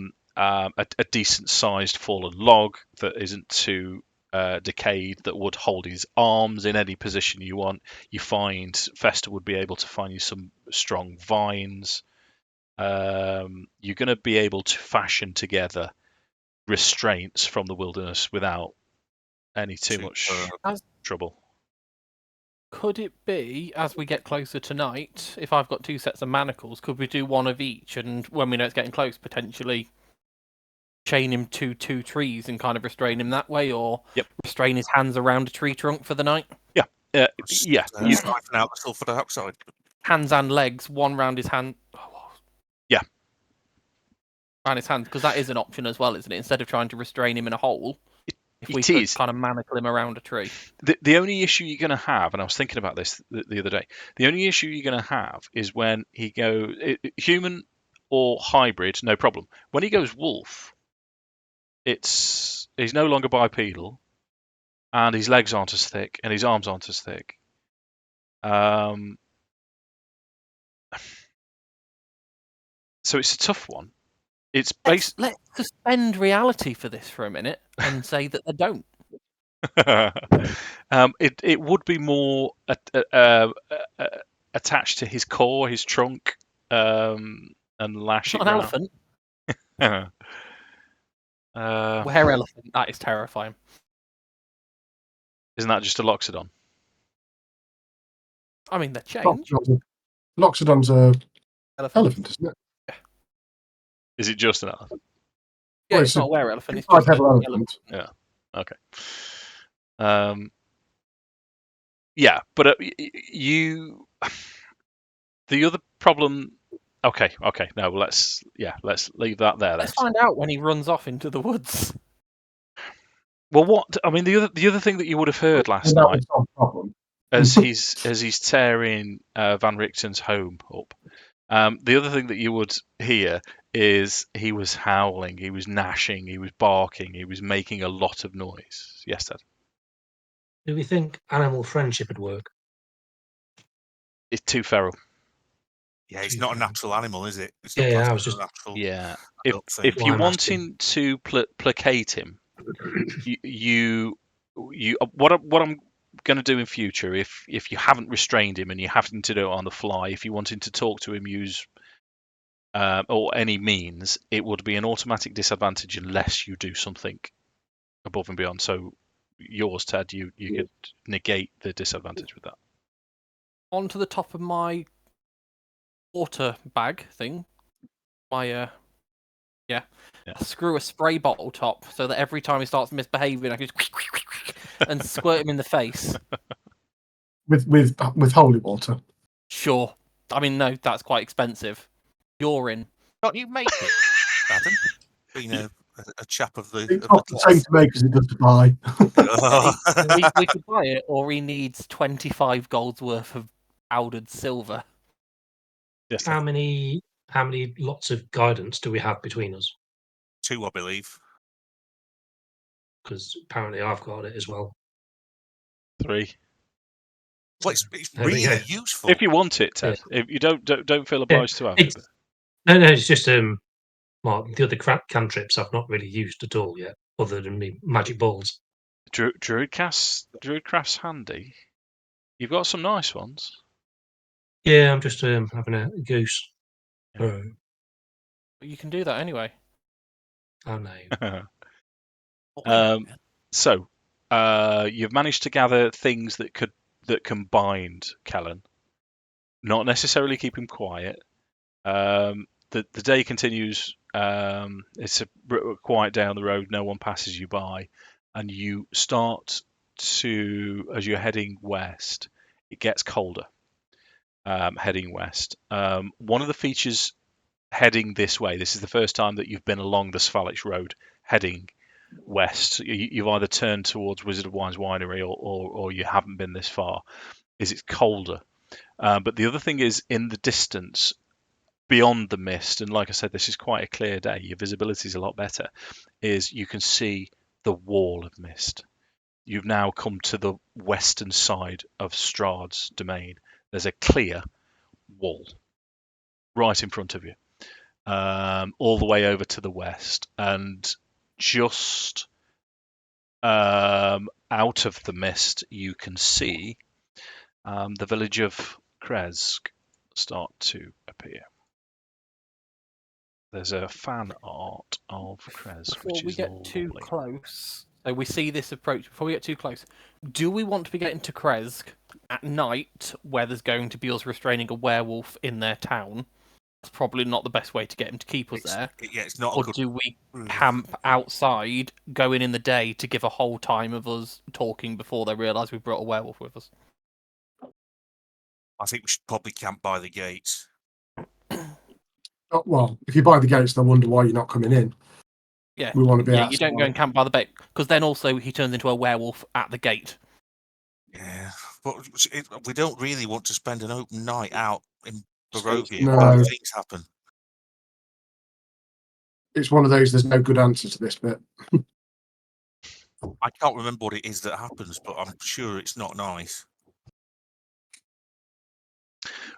decent-sized fallen log that isn't too decayed, that would hold his arms in any position you want. You find Fester would be able to find you some strong vines. You're going to be able to fashion together restraints from the wilderness without any too much trouble. Could it be, as we get closer tonight, if I've got 2 sets of manacles, could we do one of each, and when we know it's getting close, potentially chain him to 2 trees and kind of restrain him that way, or restrain his hands around a tree trunk for the night? Yeah. Siphon out the sulfur dioxide. Hands and legs, one round his hand. Yeah. Around his hands, because that is an option as well, isn't it? Instead of trying to restrain him in a hole, if we It could is. kind of manacle him around a tree. The only issue you're going to have, and I was thinking about this the other day, the only issue you're going to have is when he goes human or hybrid, no problem. When he goes wolf, he's no longer bipedal, and his legs aren't as thick, and his arms aren't as thick. So it's a tough one. It's based. Let's suspend reality for this for a minute and say that they don't. It would be more attached to his core, his trunk, and lash It's it not an round. elephant. Were elephant. That is terrifying. Isn't that just a Loxodon? I mean, they're changed. Loxodon's a elephant, isn't it? Is it just an elephant? Yeah, Well, it's not a were elephant. It's I've just had an an elephant. Yeah. Okay. Yeah, but you. The other problem. Okay. No, let's leave that there. Let's find out when he runs off into the woods. Well, what I mean, the other thing that you would have heard last night, as he's tearing Van Richten's home up, the other thing that you would hear is he was howling, he was gnashing, he was barking, he was making a lot of noise. Yes, Dad. Do we think animal friendship would work? It's too feral. Yeah, it's not a natural animal, is it? It's Yeah, not I was just natural. Yeah. I don't think. If you're wanting to placate him, you what I'm going to do in future, if you haven't restrained him and you're having to do it on the fly, if you wanted to talk to him, use or any means, it would be an automatic disadvantage unless you do something above and beyond. So yours, Ted, you could negate the disadvantage with that. Onto the top of my water bag thing, my Screw a spray bottle top so that every time he starts misbehaving, I can just and squirt him in the face. With holy water. Sure. I mean, no, that's quite expensive. Urine. Can't you make it, Adam? Being a chap of the. It's Of not the the same to make as it does to buy. We could buy it, or he needs 25 gold's worth of powdered silver. Yes, How many lots of guidance do we have between us? 2, I believe. Because apparently I've got it as well. 3. Well, it's There we really go. useful. If you want it, Ted. If you don't feel obliged to have it. It's, no, it's just well, the other cantrips I've not really used at all yet, other than me magic balls. Druidcraft's handy. You've got some nice ones. Yeah, I'm just having a goose. Yeah. You can do that anyway. Oh no. So, you've managed to gather things that can bind Kellen. Not necessarily keep him quiet. The day continues. It's quiet down the road. No one passes you by, and you start to, as you're heading west, it gets colder. Heading west. One of the features heading this way. This is the first time that you've been along the Svalich Road heading west. You've either turned towards Wizard of Wine's winery or you haven't been this far. Is it's colder. But the other thing is in the distance, beyond the mist, and like I said, this is quite a clear day. Your visibility is a lot better. Is you can see the wall of mist. You've now come to the western side of Strahd's domain. There's a clear wall right in front of you, all the way over to the west, and just out of the mist, you can see the village of Krezk start to appear. There's a fan art of Krezk, Before which we is get too lovely. close, so we see this approach. Before we get too close, do we want to be getting to Krezk at night, where there's going to be us restraining a werewolf in their town? That's probably not the best way to get him to keep us there. Yeah, it's not. Or A good... do we camp outside, go in the day to give a whole time of us talking before they realise we brought a werewolf with us? I think we should probably camp by the gates. Oh, well, if you buy the gates, they'll wonder why you're not coming in. Yeah, We want to be yeah. outside. You don't go and camp by the bait, because then also he turns into a werewolf at the gate. Yeah, but we don't really want to spend an open night out in Barovia. No. Bad things happen. It's one of those. There's no good answer to this bit. I can't remember what it is that happens, but I'm sure it's not nice.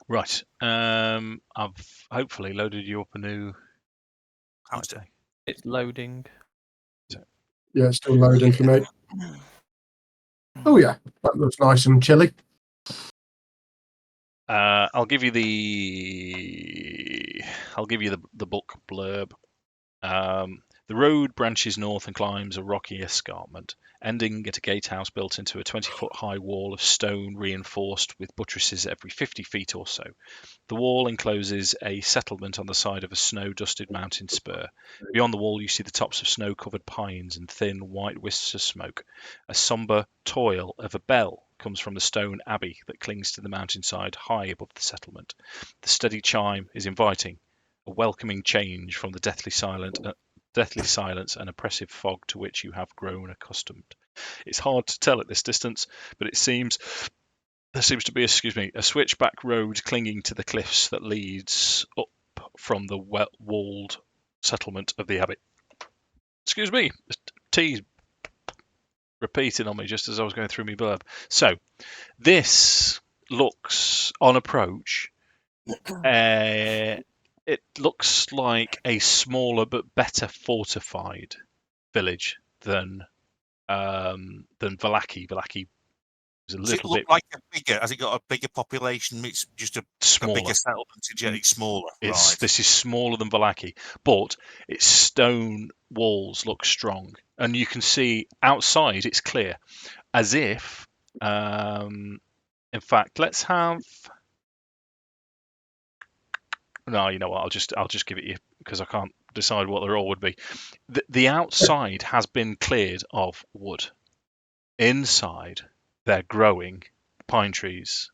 Right. I've hopefully loaded you up a new How's it? day. It's loading. Yeah, it's still loading for me. Oh yeah, that looks nice and chilly. I'll give you the book blurb. The road branches north and climbs a rocky escarpment, ending at a gatehouse built into a 20-foot high wall of stone reinforced with buttresses every 50 feet or so. The wall encloses a settlement on the side of a snow-dusted mountain spur. Beyond the wall you see the tops of snow-covered pines and thin white wisps of smoke. A sombre toil of a bell comes from the stone abbey that clings to the mountainside high above the settlement. The steady chime is inviting, a welcoming change from the deathly silence and oppressive fog to which you have grown accustomed. It's hard to tell at this distance, but there seems to be a switchback road clinging to the cliffs that leads up from the walled settlement of the abbey. Excuse me, T's repeating on me just as I was going through my blurb. So, this looks, on approach, it looks like a smaller but better fortified village than Vallaki. Vallaki is a Does it little look bit like a bigger? Has it got a bigger population? It's just a smaller. bigger settlement. It's smaller. Right. This is smaller than Vallaki, but its stone walls look strong, and you can see outside it's clear, as if. In fact, let's have. No, you know what? I'll just give it you because I can't decide what the roll would be. The outside has been cleared of wood. Inside, they're growing pine trees.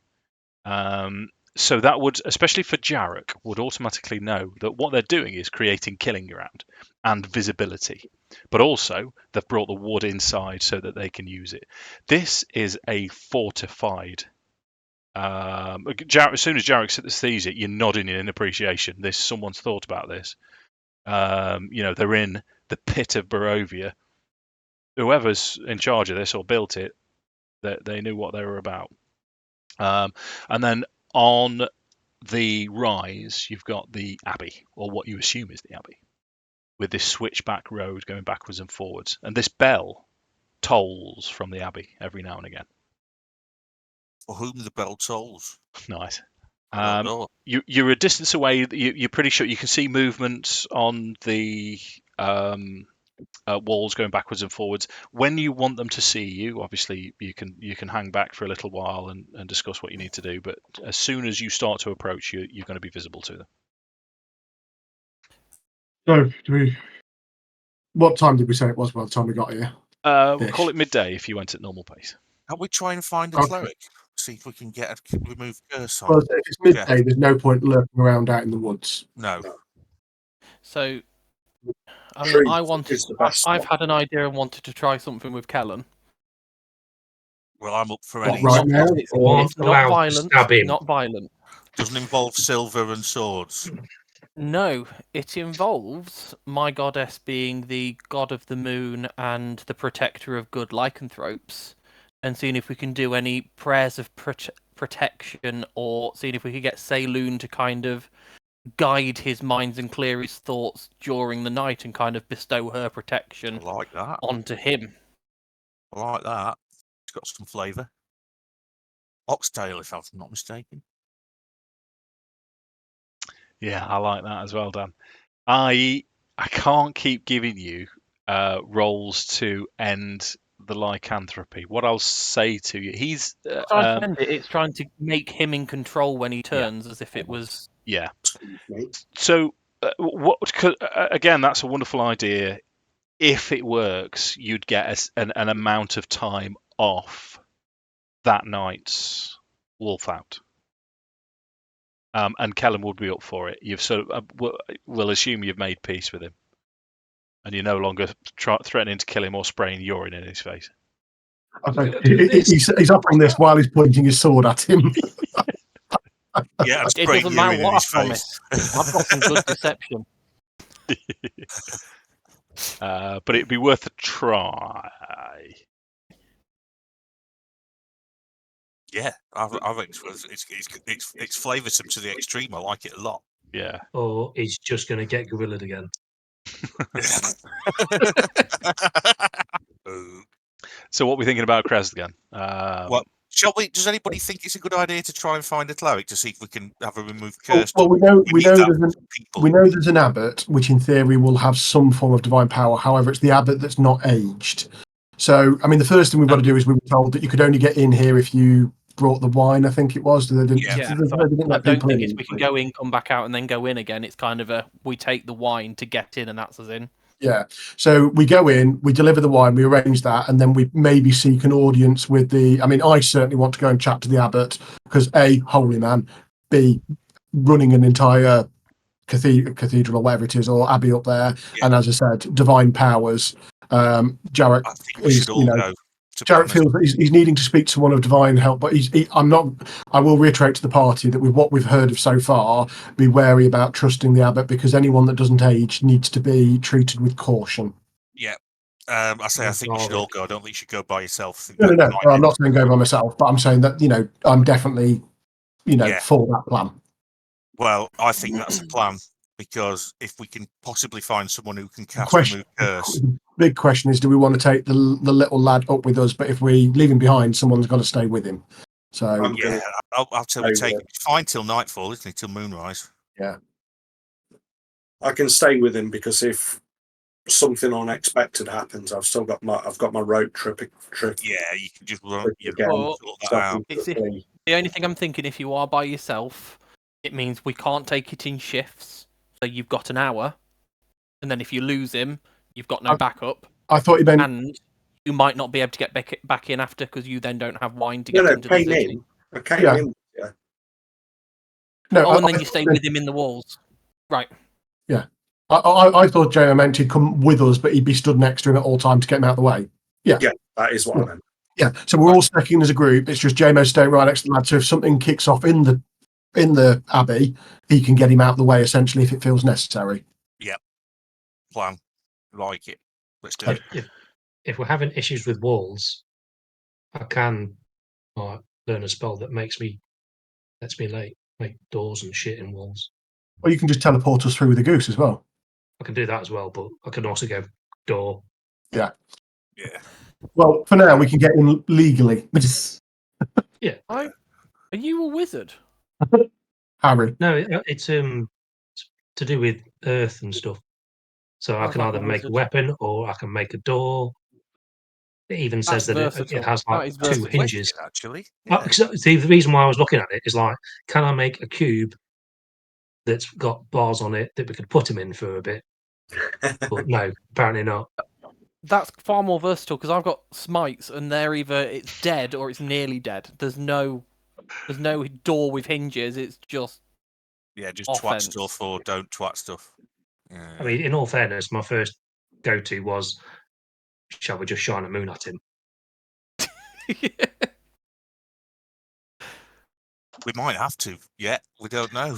So that would, especially for Jarek, would automatically know that what they're doing is creating killing ground and visibility. But also, they've brought the wood inside so that they can use it. This is a fortified. As soon as Jarek sees it, you're nodding in appreciation. Someone's thought about this. They're in the pit of Barovia. Whoever's in charge of this or built it, they knew what they were about. And then on the rise, you've got the Abbey, or what you assume is the Abbey, with this switchback road going backwards and forwards. And this bell tolls from the Abbey every now and again. For whom the bell tolls? Nice. I don't know. You're a distance away. You're pretty sure you can see movements on the walls going backwards and forwards. When you want them to see you, obviously you can hang back for a little while and discuss what you need to do. But as soon as you start to approach, you're going to be visible to them. So, what time did we say it was by the time we got here? We'll call it midday if you went at normal pace. Can we try and find a Okay. cleric? See if we can remove curse on. Well, if it's midday, there's no point lurking around out in the woods. No. So, I mean, Treat I wanted. is the best I've one. had an idea and wanted to try something with Kellen. Well, I'm up for What, any. right now? It's Or not allowed to violent. stab him. Not violent. Doesn't involve silver and swords. No, it involves my goddess being the god of the moon and the protector of good lycanthropes, and seeing if we can do any prayers of protection, or seeing if we could get Saloon to kind of guide his minds and clear his thoughts during the night and kind of bestow her protection I like that. onto him. I like that. It's got some flavour. Oxtail, if I'm not mistaken. Yeah, I like that as well, Dan. I can't keep giving you rolls to end the lycanthropy. What I'll say to you, he's It's trying to make him in control when he turns, as if it was. yeah. Mate. So again, that's a wonderful idea. If it works, you'd get an amount of time off that night's wolf out. And Kellen would be up for it. You've sort of we'll assume you've made peace with him, and you're no longer threatening to kill him or spraying urine in his face. He's offering this while he's pointing his sword at him. Yeah, and It spraying doesn't matter urine in what I his face. promise. I've got some good deception. But it'd be worth a try. Yeah, I think it's flavoursome to the extreme. I like it a lot. Yeah. Or he's just going to get gorillaed again. So what are we thinking about Krezk again? Well, shall we? Does anybody think it's a good idea to try and find a cleric to see if we can have a remove curse? Well, we know there's an abbot, which in theory will have some form of divine power. However, it's the abbot that's not aged. So, I mean, the first thing we've got to do is we were told that you could only get in here if you brought the wine, I think it was. I don't think it's we can go in, come back out, and then go in again. It's kind of we take the wine to get in, and that's us in. Yeah. So we go in, we deliver the wine, we arrange that, and then we maybe seek an audience with the. I mean, I certainly want to go and chat to the abbot because A, holy man, B, running an entire cathedral or whatever it is, or abbey up there, and as I said, divine powers. Jarek I think we should all go. Jarek feels that he's needing to speak to someone of divine help, but I'm not. I will reiterate to the party that with what we've heard of so far, be wary about trusting the abbot because anyone that doesn't age needs to be treated with caution. Yeah, I think you should all go. I don't think you should go by yourself. No. Well, I'm not saying go by myself, but I'm saying that I'm definitely for that plan. Well, I think that's the plan because if we can possibly find someone who can cast remove curse. Big question is, do we want to take the little lad up with us? But if we leave him behind, someone's got to stay with him. So yeah, I'll tell you, it's fine till nightfall, isn't it? Till moonrise. Yeah, I can stay with him because if something unexpected happens, I've got my rope trip. Yeah, you can just run. The only thing I'm thinking, if you are by yourself, it means we can't take it in shifts. So you've got an hour. and then if you lose him, you've got no backup, I thought you meant and you might not be able to get back in after because you then don't have wine to No, get no, into the came city. in. I came Yeah. in. Yeah. no. Oh, and then I you stay with him in the walls. Right. I thought JMO meant he'd come with us, but he'd be stood next to him at all times to get him out of the way. Yeah, that is what I meant. Yeah, so we're all stacking as a group. It's just JMO staying right next to the lad. So if something kicks off in the abbey, he can get him out of the way essentially if it feels necessary. Plan. Like it. Let's do it. If we're having issues with walls, I can learn a spell that lets me make doors and shit in walls. Or you can just teleport us through with a goose as well. I can do that as well, but I can also go door. Yeah. Well, for now we can get in legally. Are you a wizard? Harry. No, it's to do with earth and stuff. So I Sounds can like either a make a wizard. weapon or I can make a door. It even says that it versatile. has That like is 2 versatile. hinges. Actually. See, the reason why I was looking at it is like, can I make a cube that's got bars on it that we could put him in for a bit? But no, apparently not. That's far more versatile because I've got smites and they're either it's dead or it's nearly dead. There's no door with hinges. It's just Just offense. twat stuff or don't twat stuff. Yeah. I mean, in all fairness, my first go-to was, shall we just shine a moon at him? We might have to. Yeah, we don't know.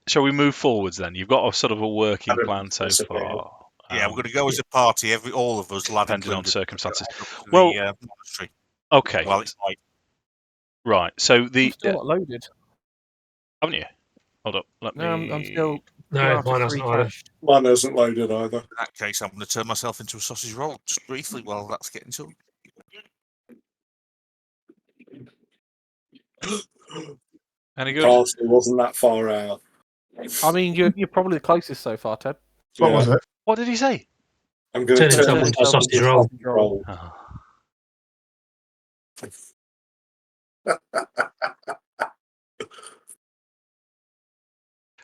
Shall we move forwards then? You've got a sort of a working I don't plan so disagree. far. Yeah, we're going to go as a party. All of us, lad depending on included, circumstances. go up to Well, the monastery. Okay, Well, it's like right. So I'm the still not loaded. haven't you? Hold up. Let No, me. I'm still No, 2 mine out of 3 hasn't either. cached. Mine hasn't loaded either. in that case, I'm going to turn myself into a sausage roll just briefly while that's getting to. Any good? Castle wasn't that far out. I mean, you're probably the closest so far, Ted. What was it? What did he say? I'm going to Turn turn yourself into a myself sausage roll. roll. Oh.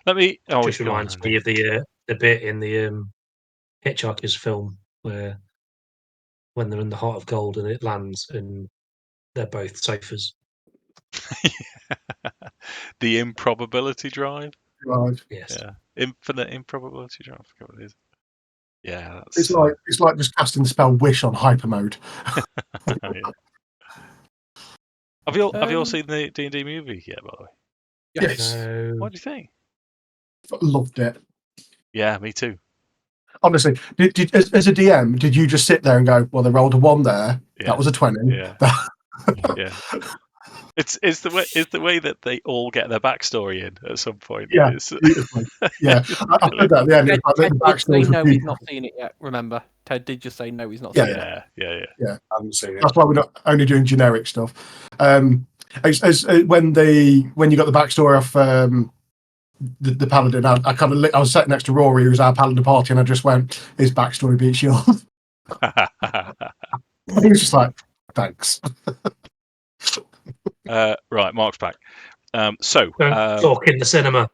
Let me. Oh, Just it's gone. reminds me of the bit in the Hitchhiker's film where when they're in the heart of gold and it lands and they're both sofas. The improbability drive. Right. Yes. Yeah, infinite improbability drive. I forget what it is. Yeah, that's. It's like just casting the spell Wish on hyper mode. Yeah. Have you all seen the D&D movie yet? By the way, Yes. No. what do you think? Loved it. Yeah, me too. Honestly, as a DM, did you just sit there and go, "Well, they rolled a 1 there. Yeah. That was a 20." Yeah. Yeah. It's the way that they all get their backstory in at some point. Yeah, It's, beautifully. Yeah, I said that at the end. Ted, It's like Ted the did say backstory for no, he's people. not seen it yet. Remember, Ted did just say no, he's not Yeah, seen it. yeah. I haven't seen it. That's why we're not only doing generic stuff. When you got the backstory of the paladin, I kind of I was sat next to Rory, who was our paladin party, and I just went, "His backstory beats yours." He was just like, "Thanks." Right, Mark's back. So Don't talk in the cinema.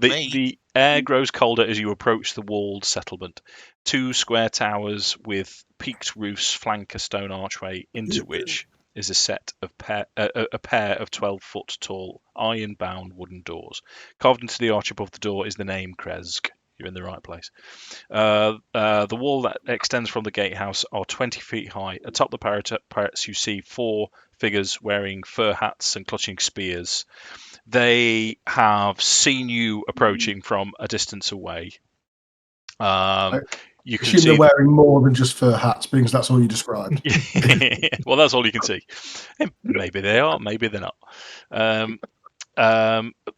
the air grows colder as you approach the walled settlement. 2 square towers with peaked roofs flank a stone archway, into which is a set of a pair of 12-foot tall iron-bound wooden doors. Carved into the arch above the door is the name Krezk. You're in the right place. The wall that extends from the gatehouse are 20 feet high. Atop the parapets, you see 4 figures wearing fur hats and clutching spears. They have seen you approaching from a distance away. You can Assume see they're wearing more than just fur hats, because that's all you described. well, that's all you can see. Maybe they are, maybe they're not.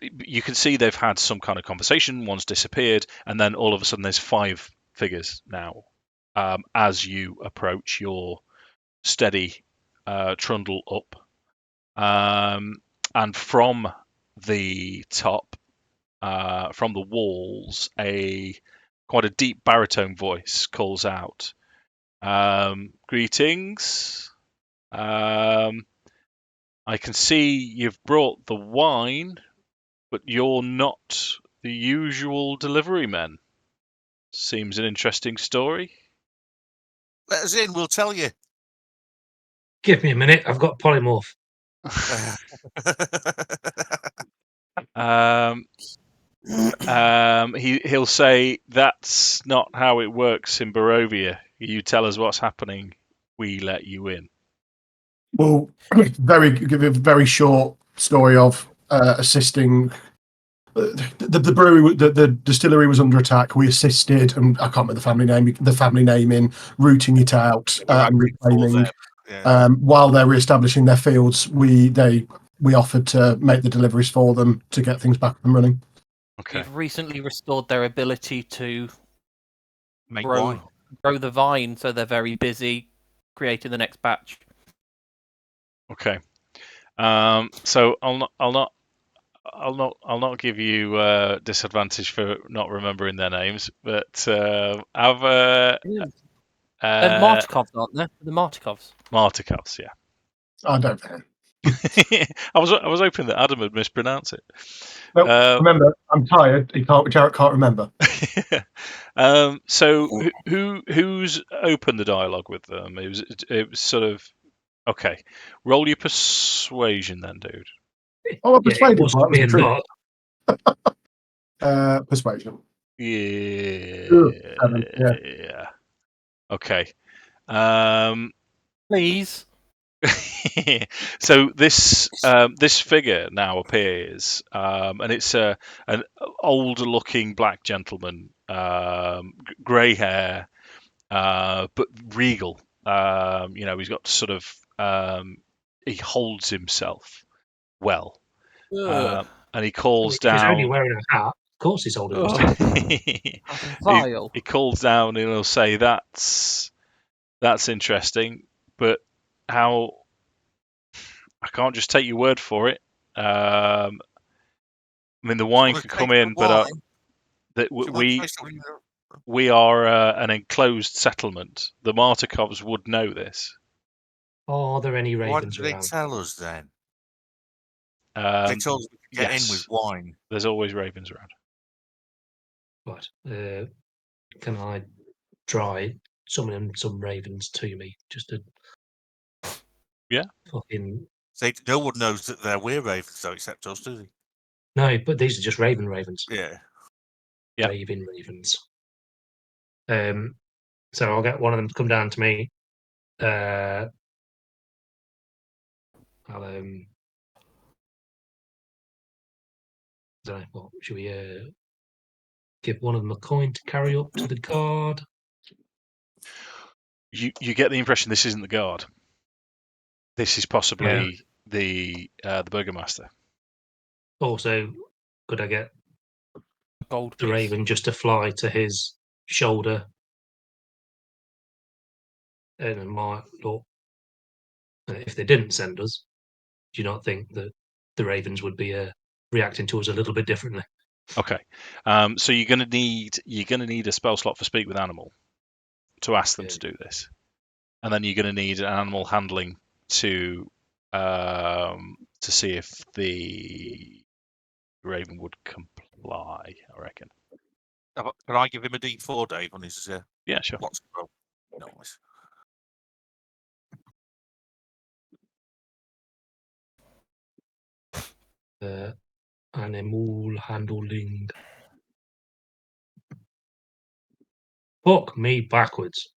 You can see they've had some kind of conversation. One's disappeared, and then all of a sudden there's 5 figures now. As you approach your steady trundle up, and from the top, from the walls, quite a deep baritone voice calls out, "Greetings. I can see you've brought the wine, but you're not the usual delivery men. Seems an interesting story. Let us in, we'll tell you. Give me a minute. I've got polymorph. He'll say that's not how it works in Barovia. You tell us what's happening, we let you in. Well, give a very short story of assisting. The brewery, the distillery was under attack. We assisted, and I can't remember the family name in rooting it out and reclaiming. Yeah. While they're re-establishing their fields, we offered to make the deliveries for them to get things back up and running. Okay. We've recently restored their ability to Make wine. grow the vine, so they're very busy creating the next batch. Okay. So I'll not give you disadvantage for not remembering their names, but have They're Martikovs, aren't they? The Martikovs. Martikovs, yeah. I don't know. I was hoping that Adam would mispronounce it. Nope. Remember, I'm tired. Jarek can't remember. So who's opened the dialogue with them? It was sort of okay. Roll your persuasion then, dude. Oh, Yeah, persuasion. it wasn't me and Mark. Persuasion. Yeah. 7, yeah. Yeah. Okay. Please. So this figure now appears, and it's an older-looking black gentleman, grey hair, but regal. He's got sort of he holds himself well, and he calls He's only down. wearing a hat. Of course, he's holding Ugh. himself. Vile. He calls down and he'll say, "That's interesting, but how?" I can't just take your word for it. I mean, the wine could come in, but we are an enclosed settlement. The Martikovs would know this. Are there any Why ravens did they around? tell us then? They told us we could get in with wine. There's always ravens around. Right. Can I try summoning some ravens to me? Just to. Yeah. Fucking. No one knows that we're ravens, though, except us, do they? No, but these are just ravens. Yeah. Yeah. Ravens. So I'll get one of them to come down to me. I'll don't know, what should we give one of them a coin to carry up to the guard? You get the impression this isn't the guard. This is possibly the burgomaster. Also, could I get Gold the piece. raven just to fly to his shoulder? And it might look. If they didn't send us, do you not think that the ravens would be reacting to us a little bit differently? Okay. So you're gonna need a spell slot for speak with animal to ask them to do this, and then you're gonna need an animal handling to see if the raven would comply. I reckon. Can I give him a D4, Dave, on his Yeah, sure. what's the roll? Nice. Animal handling. Fuck me backwards.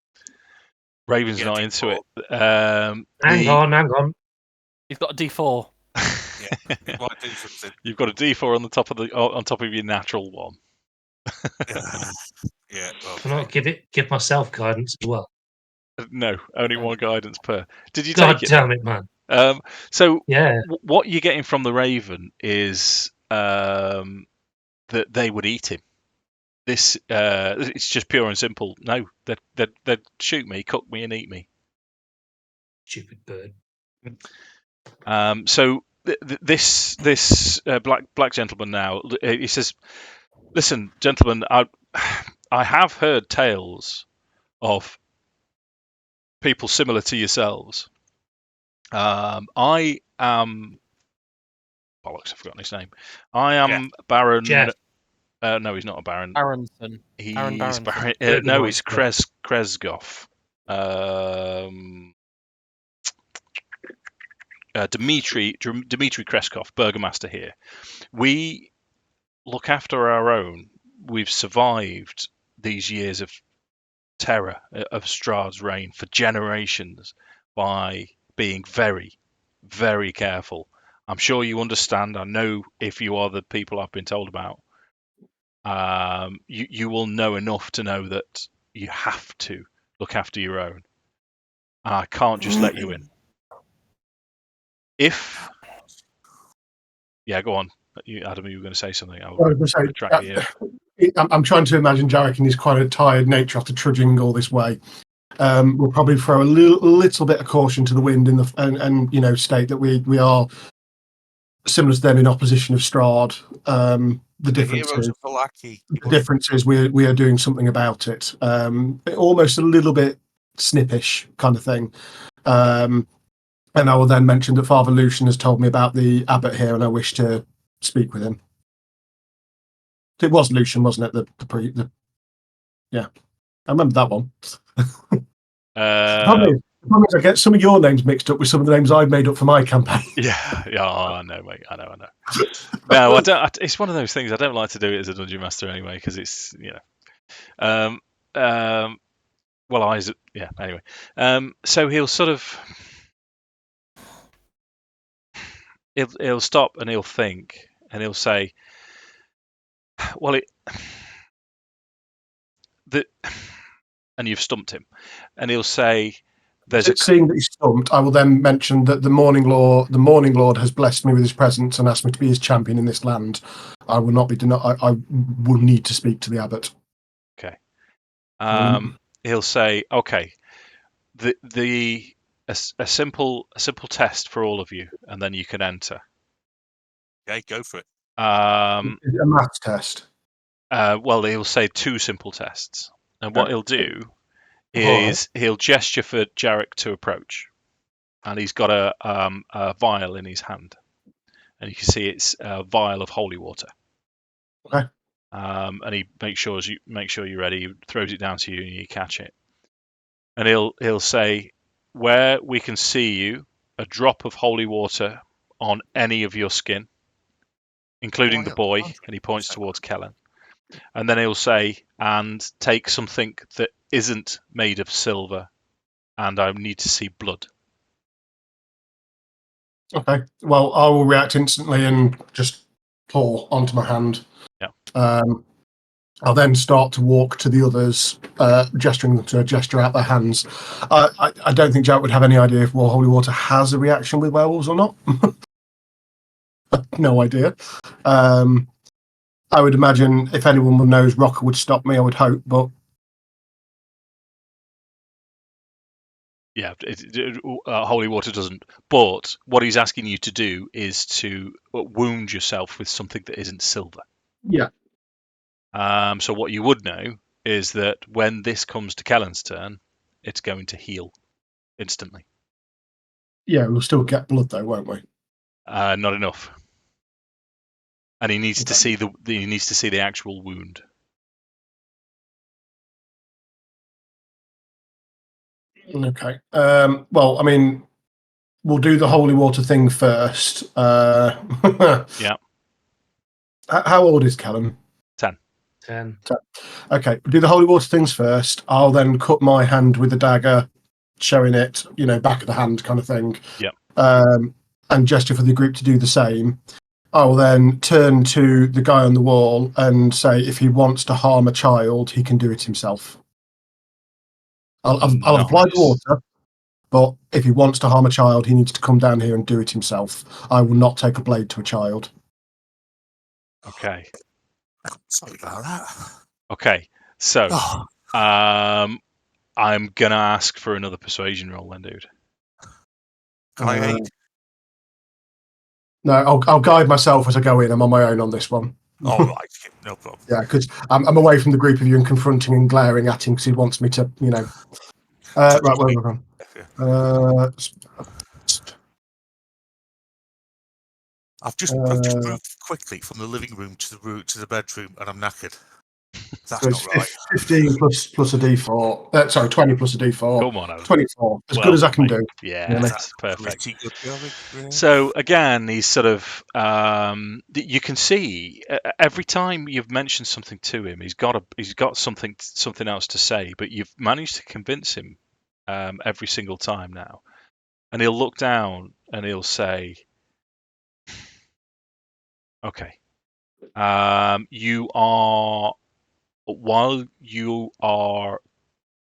Raven's not into it. Hang on. He's got a D4. Yeah, he might do something. You've got a D4 on top of your natural one. Yeah. Okay. Can I give myself guidance as well? No, only one guidance per. Did you God take it? damn it, man. So yeah, what you're getting from the raven is that they would eat him. This it's just pure and simple. No, they'd shoot me, cook me, and eat me. Stupid bird. So this black gentleman now, he says, "Listen, gentlemen, I have heard tales of people similar to yourselves. I am bollocks. I've forgotten his name. I am Baron. Jeff. No, he's not a baron. Aronson. He's Aaron Baronson. baron. Yeah, No, right, it's yeah. Krezkov. Dmitry Kreskov, Burgomaster here. We look after our own. We've survived these years of terror of Strahd's reign for generations by being very, very careful. I'm sure you understand. I know if you are the people I've been told about, you will know enough to know that you have to look after your own. I can't just let you in. Yeah, go on. Adam, you were going to say something. I'm trying to imagine Jarek in his quite a tired nature after trudging all this way. We'll probably throw a little bit of caution to the wind and state that we are similar to them in opposition of Strahd. The difference is we are doing something about it. Almost a little bit snippish kind of thing. And I will then mention that Father Lucian has told me about the abbot here, and I wish to speak with him. It was Lucian, wasn't it? Yeah, I remember that one. The problem is I get some of your names mixed up with some of the names I've made up for my campaign. Yeah, I know, mate. I know. No, I don't. It's one of those things. I don't like to do it as a dungeon master anyway, because it's Anyway, so he'll sort of he'll stop and he'll think and he'll say, "Well, and you've stumped him," and he'll say, Seeing that he's stumped, I will then mention that the Morning Lord has blessed me with his presence and asked me to be his champion in this land. I will not be denied. I will need to speak to the abbot. Okay. He'll say, "Okay, a simple test for all of you, and then you can enter." Okay, go for it. A maths test. Well, he'll say 2 simple tests, and what he'll do is he'll gesture for Jarek to approach, and he's got a vial in his hand, and you can see it's a vial of holy water. Okay. And he makes sure you're ready. He throws it down to you, and you catch it. And he'll say, "Where we can see you, a drop of holy water on any of your skin, including the boy," and he points towards Kellen. And then he'll say, "And take something that isn't made of silver, and I need to see blood." Okay. Well, I will react instantly and just pour onto my hand. Yeah. I'll then start to walk to the others, gesturing them to gesture out their hands. I don't think Jack would have any idea if holy water has a reaction with werewolves or not. No idea. I would imagine if anyone knows, Rokkr would stop me. I would hope, but yeah, holy water doesn't. But what he's asking you to do is to wound yourself with something that isn't silver. Yeah. So what you would know is that when this comes to Kellen's turn, it's going to heal instantly. Yeah, we'll still get blood though, won't we? Not enough. And he needs to see the actual wound. Okay. Well, I mean, we'll do the holy water thing first. Yeah. How old is Kellen? 10. Okay, we'll do the holy water things first. I'll then cut my hand with the dagger, showing it, back of the hand kind of thing. Yeah. And gesture for the group to do the same. I will then turn to the guy on the wall and say, if he wants to harm a child, he can do it himself. I'll apply the water, but if he wants to harm a child, he needs to come down here and do it himself. I will not take a blade to a child. Okay. Sorry about that. Okay. So, I'm gonna ask for another persuasion roll, then, dude. Can I aid? No, I'll guide myself as I go in. I'm on my own on this one. All right, no problem. Yeah, because I'm away from the group of you and confronting and glaring at him because he wants me to, right, where we're going. I've just moved quickly from the living room to the bedroom, and I'm knackered. That's So not right. 15 plus a D4. Sorry, 20 plus a D4. Come on, Alan. 24. As Well good as I done, can mate. do. Yeah, Really. that's perfect. Pretty good going, yeah. So again, he's sort of you can see every time you've mentioned something to him, he's got something else to say, but you've managed to convince him every single time now, and he'll look down and he'll say, "Okay, while you are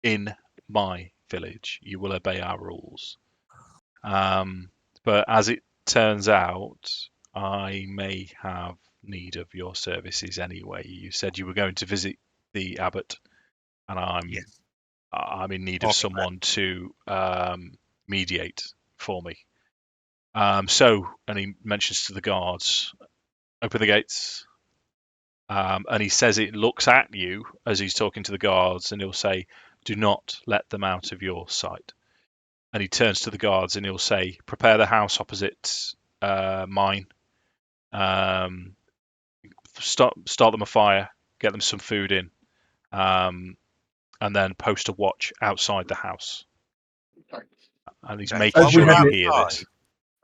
in my village, you will obey our rules. But as it turns out, I may have need of your services anyway. You said you were going to visit the abbot, and I'm in need of someone to mediate for me. And he mentions to the guards, open the gates. And he says it looks at you as he's talking to the guards, and he'll say, do not let them out of your sight. And he turns to the guards and he'll say, prepare the house opposite mine. Start them a fire, get them some food in, and then post a watch outside the house. And he's making sure you hear this.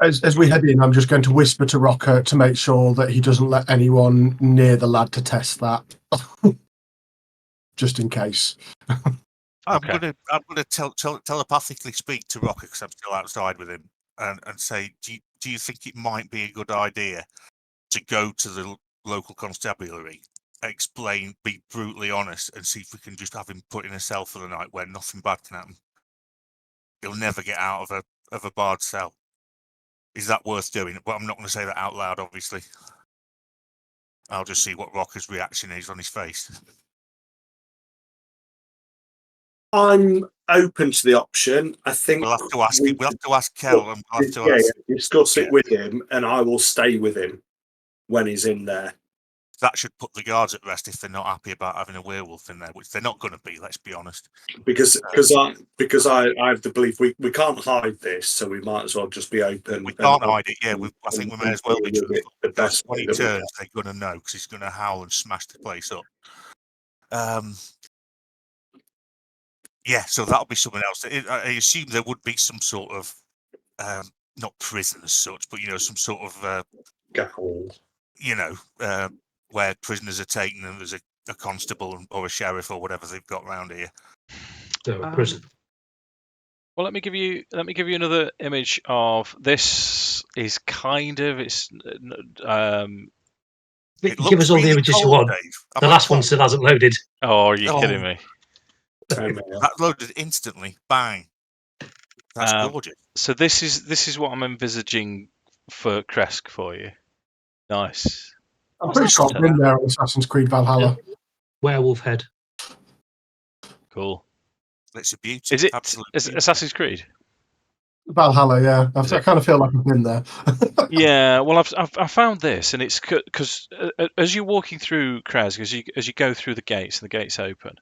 As we head in, I'm just going to whisper to Rokkr to make sure that he doesn't let anyone near the lad to test that, just in case. I'm gonna telepathically speak to Rokkr because I'm still outside with him, and say, do you think it might be a good idea to go to the local constabulary, explain, be brutally honest, and see if we can just have him put in a cell for the night where nothing bad can happen? He'll never get out of a barred cell. Is that worth doing? But I'm not going to say that out loud, obviously. I'll just see what Rokkr's reaction is on his face. I'm open to the option. I think we'll have to ask Kel, and we'll have to discuss it with him, and I will stay with him when he's in there. That should put the guards at rest if they're not happy about having a werewolf in there, which they're not going to be. Let's be honest. Because I have the belief we can't hide this, so we might as well just be open. We can't hide it. Yeah, I think we may as well be truthful. The best when he turns, they're going to know because he's going to howl and smash the place up. Yeah, so that'll be something else. I assume there would be some sort of not prison as such, but some sort of where prisoners are taken and there's a constable or a sheriff or whatever they've got around here. Prison. Well, let me give you another image of this. Is kind of give us all the images you want. The last one still hasn't loaded. Oh, are you kidding me? That loaded instantly. Bang. That's gorgeous. So this is what I'm envisaging for Krezk for you. Nice. I'm pretty sure I've been there on Assassin's Creed Valhalla. Werewolf head. Cool. It's a beauty. Is it Assassin's Creed? Valhalla, yeah. I kind of feel like I've been there. Yeah, well, I've found this, and it's because as you're walking through Krezk, as you go through the gates, and the gates open,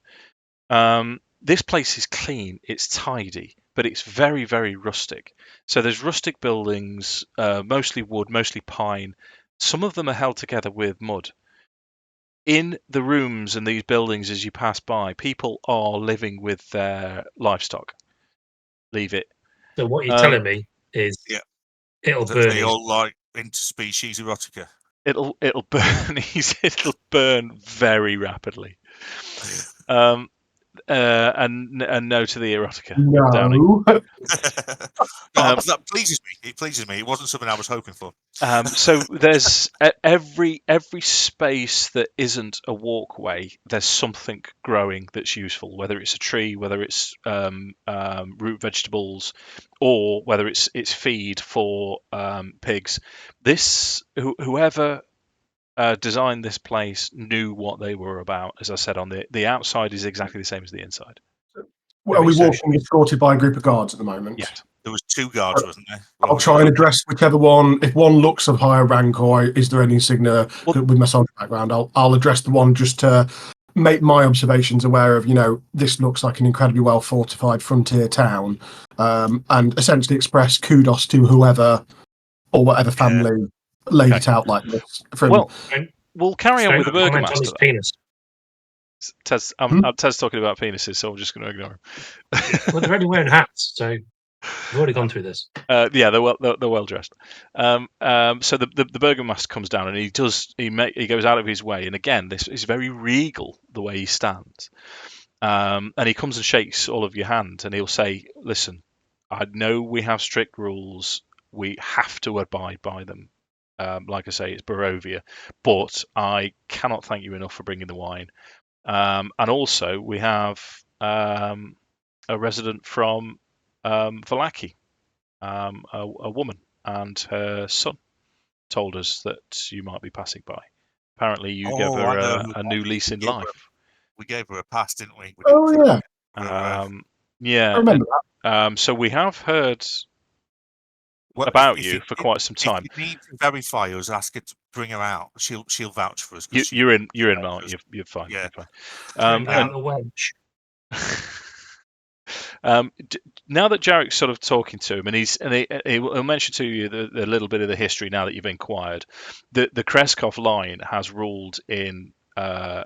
this place is clean, it's tidy, but it's very, very rustic. So there's rustic buildings, mostly wood, mostly pine. Some of them are held together with mud. In the rooms and these buildings, as you pass by, people are living with their livestock. Leave it. So what you're telling me is, it'll burn. They all like interspecies erotica. It'll burn. It'll burn very rapidly. And no to the erotica. No. That pleases me. It pleases me. It wasn't something I was hoping for. So there's every space that isn't a walkway, there's something growing that's useful, whether it's a tree, whether it's root vegetables, or whether it's feed for pigs. Whoever designed this place knew what they were about. As I said, on the outside is exactly the same as the inside. Well, are we walking escorted by a group of guards at the moment? Yeah. There was 2 guards, wasn't there? I'll try and address whichever one. If one looks of higher rank, or is there any signature with my soldier background, I'll address the one just to make my observations aware of, this looks like an incredibly well fortified frontier town, and essentially express kudos to whoever or whatever family laid Okay. it out like this. From Well, we'll carry on Don't with the comment on Burgomaster. his penis. Tez, Hmm? Tez talking about penises, so I'm just going to ignore him. Well, they're already wearing hats, so we've already gone through this. Yeah, they're well dressed. So the Burgomaster comes down and he goes out of his way, and again, this is very regal the way he stands. And he comes and shakes all of your hand, and he'll say, "Listen, I know we have strict rules. We have to abide by them. Like I say, it's Barovia, but I cannot thank you enough for bringing the wine. And also, we have a resident from Vallaki, a woman, and her son told us that you might be passing by. Apparently, you gave I know her who a new lease in gave her- life. We gave her a pass, didn't we? We Oh didn't yeah, Yeah, I remember that. so we have heard Well, about you for if- quite some time. If you need to verify us, ask her to bring her out. She'll vouch for us. 'Cause You're in, she Mark. vouches. You're fine. Yeah. You're fine. Bring out And the wench. now that Jarek's sort of talking to him, and he'll mention to you the little bit of the history now that you've inquired. The Krezk line has ruled in Krezk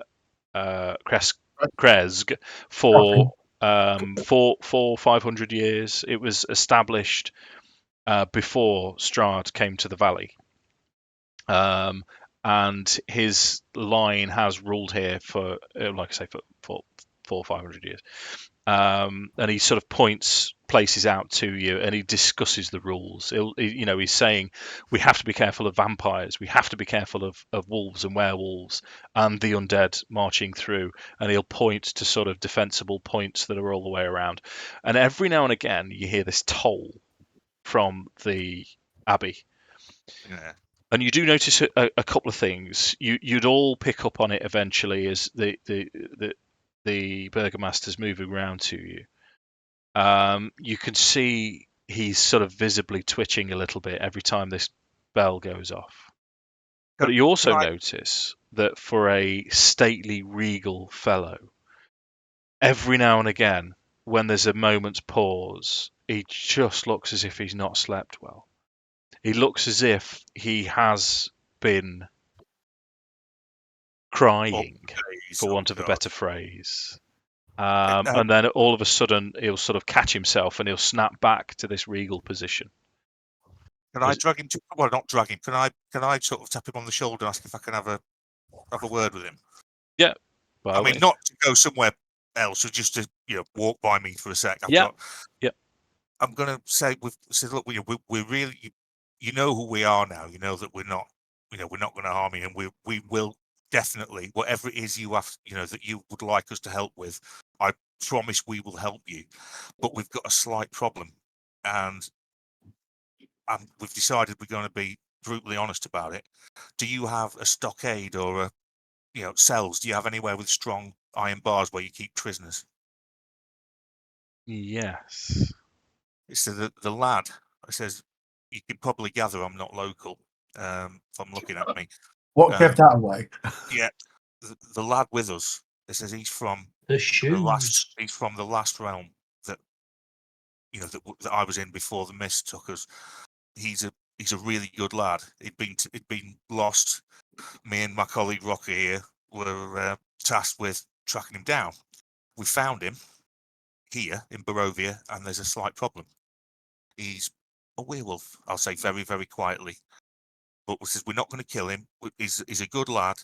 for 500 years. It was established before Strahd came to the valley, and his line has ruled here for, like I say, for 400 or 500 years. And he sort of points places out to you, and he discusses the rules. He's saying we have to be careful of vampires, we have to be careful of wolves and werewolves and the undead marching through, and he'll point to sort of defensible points that are all the way around. And every now and again you hear this toll from the abbey. Yeah. And you do notice a couple of things. You'd all pick up on it eventually as the Burgomaster's moving around to you. You can see he's sort of visibly twitching a little bit every time this bell goes off. But you also notice that for a stately, regal fellow, every now and again, when there's a moment's pause, he just looks as if he's not slept well. He looks as if he has been crying, for want of a better phrase. And then all of a sudden, he'll sort of catch himself and he'll snap back to this regal position. Can I drag him to? Well, not drag him. Can I sort of tap him on the shoulder and ask if I can have a word with him? Yeah. I mean, not to go somewhere else, or just to walk by me for a sec. I'm going to say we've said, look, we're really, you know who we are now. You know that we're not going to harm you, and we will definitely, whatever it is you have, that you would like us to help with, I promise we will help you. But we've got a slight problem, and we've decided we're going to be brutally honest about it. Do you have a stockade or cells? Do you have anywhere with strong iron bars where you keep prisoners? Yes. So the lad, it says, you can probably gather I'm not local. From looking at me. What gave that away? Yeah, the lad with us. It says he's from The shoes. He's from the last realm that that I was in before the mist took us. He's a really good lad. He'd been lost. Me and my colleague Rokkr here were tasked with tracking him down. We found him here in Barovia, and there's a slight problem. He's a werewolf, I'll say very, very quietly. But we says we're not going to kill him. He's a good lad.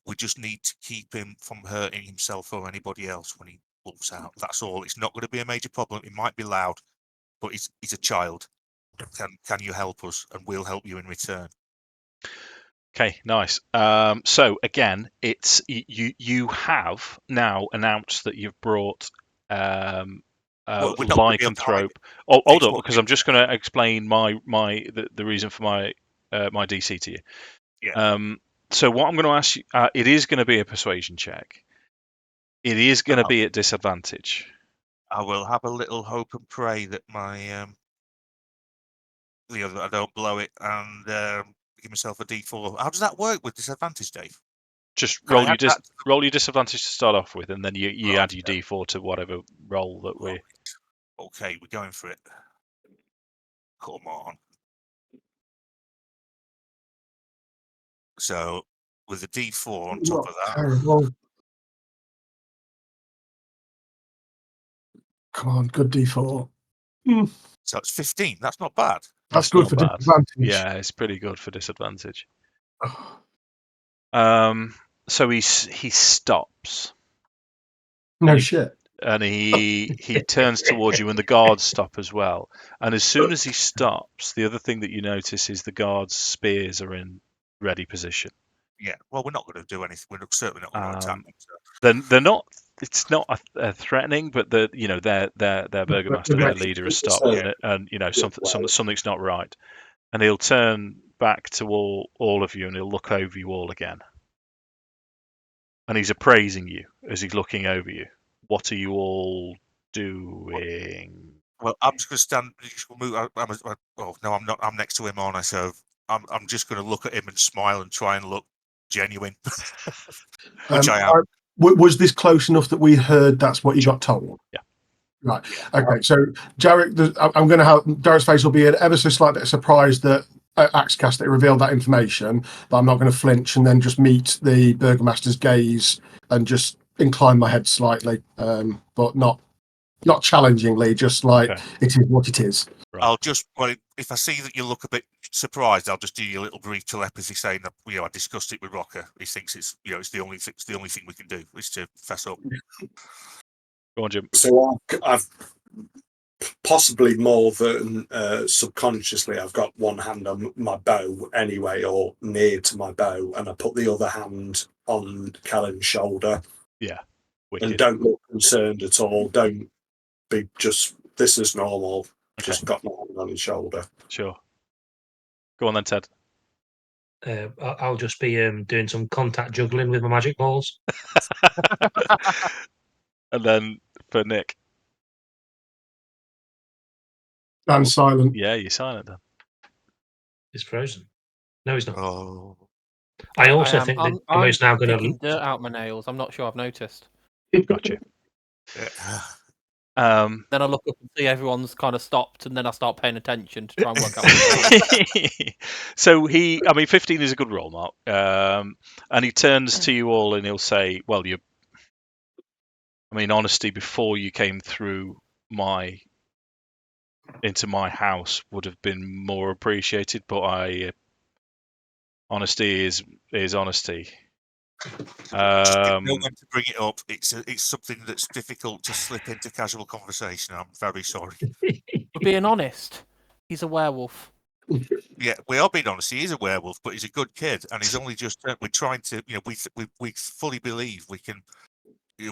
We just need to keep him from hurting himself or anybody else when he wolfs out. That's all. It's not going to be a major problem. It might be loud, but he's a child. Can you help us? And we'll help you in return. Okay, nice. So again, it's you have now announced that you've brought lycanthrope. Oh, hold up, because I'm just going to explain the reason for my DC to you. Yeah. So what I'm going to ask you, it is going to be a persuasion check. It is going to be at disadvantage. I will have a little hope and pray that my I don't blow it and give myself a D4. How does that work with disadvantage, Dave? Just roll your disadvantage to start off with, and then you add your D4 to whatever roll that we're. Okay, we're going for it. Come on. So with a D4 on top of that, Terrible. Come on, good D4. so it's 15. That's not bad. That's It's good not for bad. disadvantage. Yeah, it's pretty good for disadvantage. Oh, So he stops no You- shit. and he turns towards you, and the guards stop as well. And as soon as he stops, the other thing that you notice is the guards' spears are in ready position. Yeah. Well, we're not going to do anything. We're certainly not going to attack them. So. They're not. It's not threatening, but their burgomaster, their leader, has stopped, and something's not right. And he'll turn back to all of you, and he'll look over you all again. And he's appraising you as he's looking over you. What are you all doing? Well, I'm just going to stand. No, I'm not. I'm next to him, aren't I? So I'm just going to look at him and smile and try and look genuine, which I am. Was this close enough that we heard that's what you got told? Yeah. Right. Okay. So, Jarek, I'm going to have Jarek's face will be an ever so slight bit surprised that Akxikas that revealed that information, but I'm not going to flinch and then just meet the burgomaster's gaze and just incline my head slightly, but not challengingly, just like it is what it is. Right. I'll just if I see that you look a bit surprised, I'll just do you a little brief telepathy saying that I discussed it with Rokkr. He thinks it's it's the only thing we can do is to fess up. Go on, Jim. So I've possibly more than subconsciously, I've got one hand on my bow anyway, or near to my bow, and I put the other hand on Kellen's shoulder. Yeah. And Wicked. don't look concerned at all. Don't be just, this is normal. Okay. Just got my hand on his shoulder. Sure. Go on then, Ted. I'll just be doing some contact juggling with my magic balls. And then for Nick. I'm silent. Yeah, you're silent then. He's frozen. No, he's not. Oh. I also think that Emo's now going picking to dirt out my nails. I'm not sure I've noticed. Gotcha. Yeah. Then I look up and see everyone's kind of stopped, and then I start paying attention to try and work out what's going on. So 15 is a good roll, Mark. And he turns to you all and he'll say, well, honesty before you came through into my house would have been more appreciated, but honesty is honesty. Know when to bring it up. It's something that's difficult to slip into casual conversation. I'm very sorry. We're being honest. He's a werewolf. Yeah, we are being honest. He is a werewolf, but he's a good kid, and he's only just. We're trying to. We fully believe we can.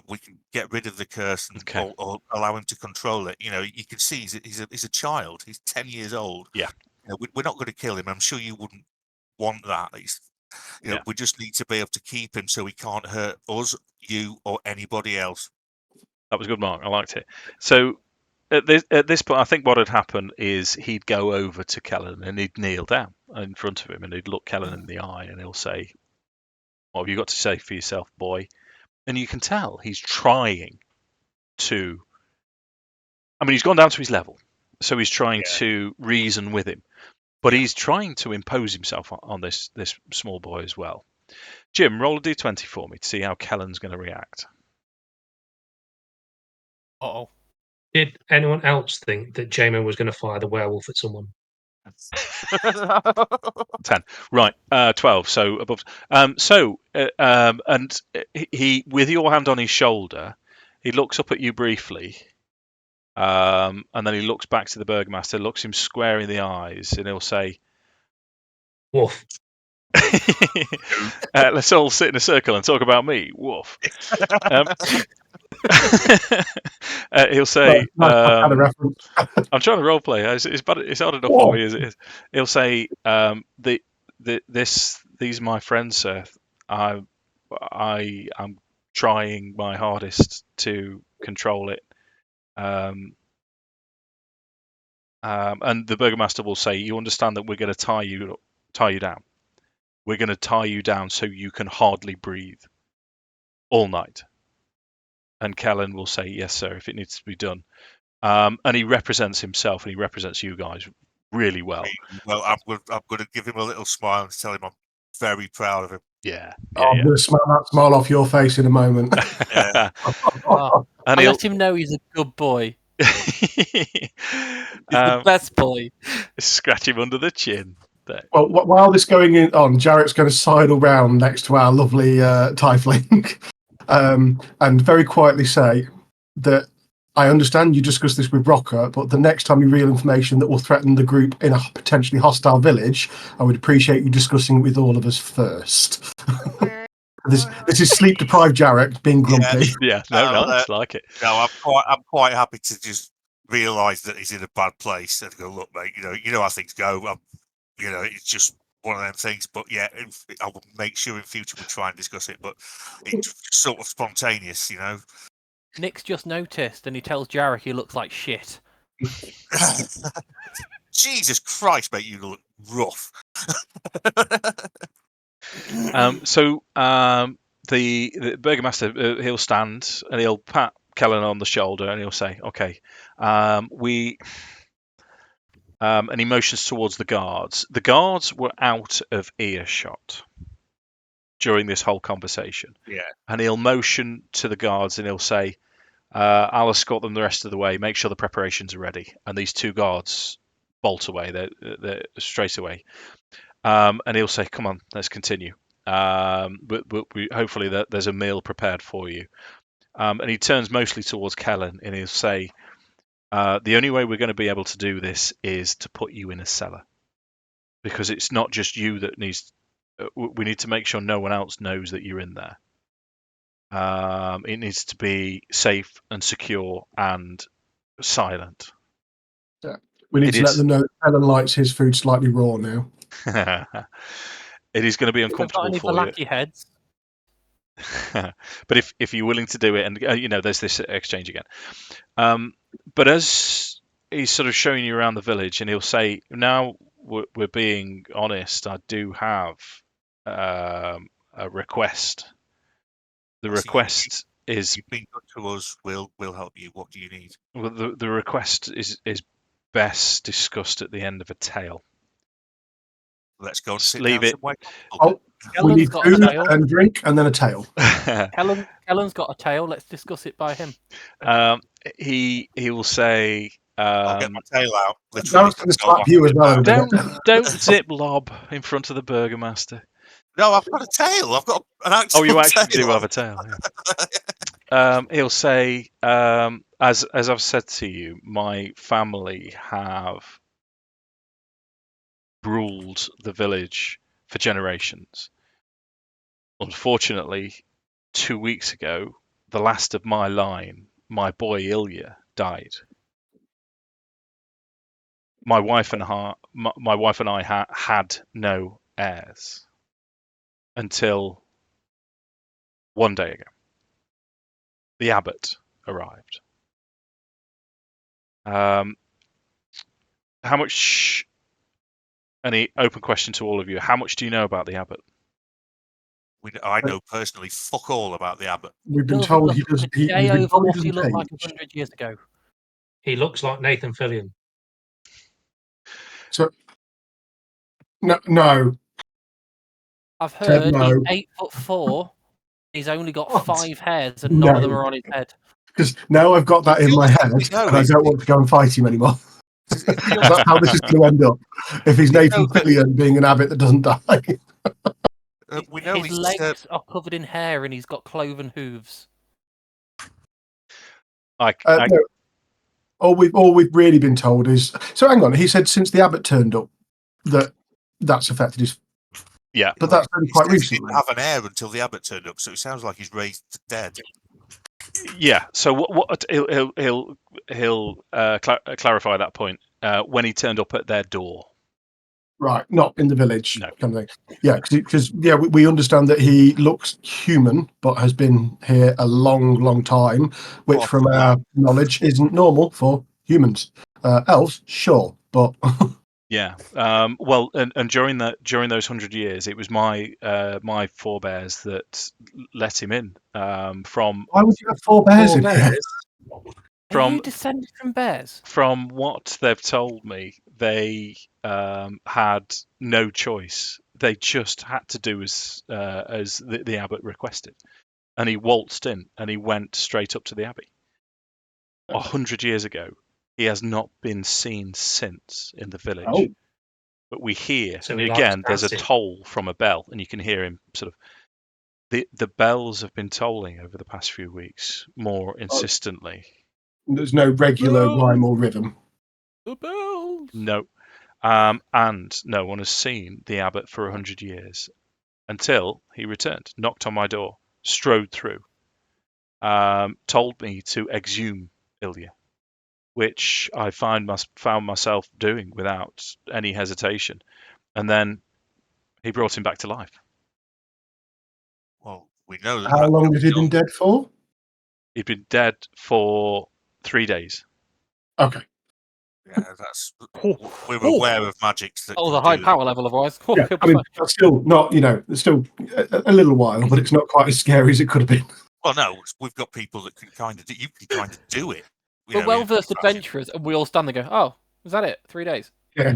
We can get rid of the curse and or allow him to control it. You can see he's a child. He's 10 years old. Yeah. We're not going to kill him. I'm sure you wouldn't want that. We just need to be able to keep him so he can't hurt us, you, or anybody else. That was good, Mark. I liked it. So at this point, I think what had happened is he'd go over to Kellen and he'd kneel down in front of him and he'd look Kellen in the eye and he'll say, "What have you got to say for yourself, boy?" And you can tell he's trying to. He's gone down to his level, so he's trying to reason with him, but he's trying to impose himself on this small boy as well. Jim, roll a d20 for me to see how Kellen's going to react. Uh-oh. Did anyone else think that Jamin was going to fire the werewolf at someone? 10. Right, 12. So above. And he, with your hand on his shoulder, he looks up at you briefly, and then he looks back to the Burgomaster, looks him square in the eyes, and he'll say, "Woof." Let's all sit in a circle and talk about me. Woof. He'll say, I'm trying to roleplay. It's hard enough for me as it is. He'll say, these are my friends, sir. I am trying my hardest to control it. And the Burgomaster will say, you understand that we're going to tie you down. We're going to tie you down so you can hardly breathe all night. And Kellen will say, yes, sir, if it needs to be done. And he represents himself and he represents you guys really well. Well, I'm going to give him a little smile and tell him I'm very proud of him. Yeah. I'm going to smell that smile off your face in a moment. Yeah. Oh, And I he'll let him know he's a good boy. He's the um, best boy. scratch him under the chin. There. Well, while this going on, Jarek's going to sidle round next to our lovely tiefling and very quietly say that I understand you discussed this with Rokkr, but the next time you reveal information that will threaten the group in a potentially hostile village, I would appreciate you discussing it with all of us first. This is sleep-deprived Jarek being grumpy. Yeah, no, it's like it. No, I'm quite happy to just realise that he's in a bad place and go, look, mate, you know how things go. It's just one of them things. But yeah, I will make sure in future we try and discuss it. But it's sort of spontaneous, Nick's just noticed, and he tells Jarek he looks like shit. Jesus Christ, mate, you look rough. The Burgomaster, he'll stand and he'll pat Kellen on the shoulder and he'll say, "Okay, and he motions towards the guards. The guards were out of earshot during this whole conversation. Yeah. And he'll motion to the guards and he'll say, I'll escort them the rest of the way. Make sure the preparations are ready." And these two guards bolt away. They're straight away. And he'll say, "Come on, let's continue. But hopefully there's a meal prepared for you." And he turns mostly towards Kellen and he'll say, "The only way we're going to be able to do this is to put you in a cellar, because it's not just you that needs. We need to make sure no one else knows that you're in there. It needs to be safe and secure and silent." We need to let them know that Helen likes his food slightly raw now. It is going to be If they've got uncomfortable any for you. Valaki heads, But if you're willing to do it, and there's this exchange again. But as he's sort of showing you around the village, and he'll say, "Now we're being honest. I do have a request. The request is You've been good to us. We'll help you. What do you need?" well, the request is best discussed at the end of a tale. Let's go and Just sit leave down it. somewhere. Oh, we Kellen's need got a food tail. and drink and then a tail. Kellen's got a tail. Let's discuss it by him. He will say, I'll get my tail out. I Literally. was going to slap you as well. Don't zip lob in front of the Burgomaster. No, I've got a tail. I've got an actual Oh, you actually tail. do have a tail. Yeah. He'll say, as I've said to you, my family have ruled the village for generations. Unfortunately, 2 weeks ago, the last of my line, my boy Ilya, died. My wife and I had no heirs until one day ago. The abbot arrived. How much? Any open question to all of you? How much do you know about the abbot? I know personally fuck all about the abbot. We've been told he does. He's Day been over told what he he doesn't looked like age. 100 years ago. He looks like Nathan Fillion. So no. I've heard no. he's 8'4". He's only got What? 5 hairs, and none of them No. are on his head. Because now I've got that in my head, No, and I don't want to go and fight him anymore. That's how this is going to end up. If he's Nathan Fillion being an abbot that doesn't die. We know His legs are covered in hair, and he's got cloven hooves. No. All we've really been told is. So hang on. He said since the abbot turned up, that's affected his. Yeah, but that's only quite He recently. didn't have an heir until the abbot turned up, so it sounds like he's raised dead. Yeah. So what he'll clarify that point when he turned up at their door. Right, not in the village, No. kind of thing. Yeah, because we understand that he looks human, but has been here a long time, which, from our knowledge, isn't normal for humans. Elves, sure, but Yeah. Well, and during those 100 years, it was my forebears that let him in. From why would you have four bears in here? Are you descended from bears? From what they've told me, they had no choice. they just had to do as the abbot requested, and he waltzed in and he went straight up to the abbey. 100 years ago, he has not been seen since in the village. Oh. But we hear, So and he likes again, there's a dancing. toll from a bell, and you can hear him sort of. The bells have been tolling over the past few weeks more insistently. There's no regular Bells. rhyme or rhythm. The bells. No. And no one has seen the abbot for 100 years until he returned, knocked on my door, strode through, told me to exhume Ilya, which I found myself doing without any hesitation. And then he brought him back to life. Well, we know that. How long has he been dead for? He'd been dead for 3 days. Okay. Yeah, that's. Oh, We're oh. aware of magics that. Oh, can the high do power level otherwise. Oh, Yeah, he'll I be mean, fine. that's still not, it's still a little while, but it's not quite as scary as it could have been. Well, no, we've got people that can kind of. You can kind of do it. We're well-versed adventurers, and we all stand there and go, "Oh, was that it? 3 days?" Yeah.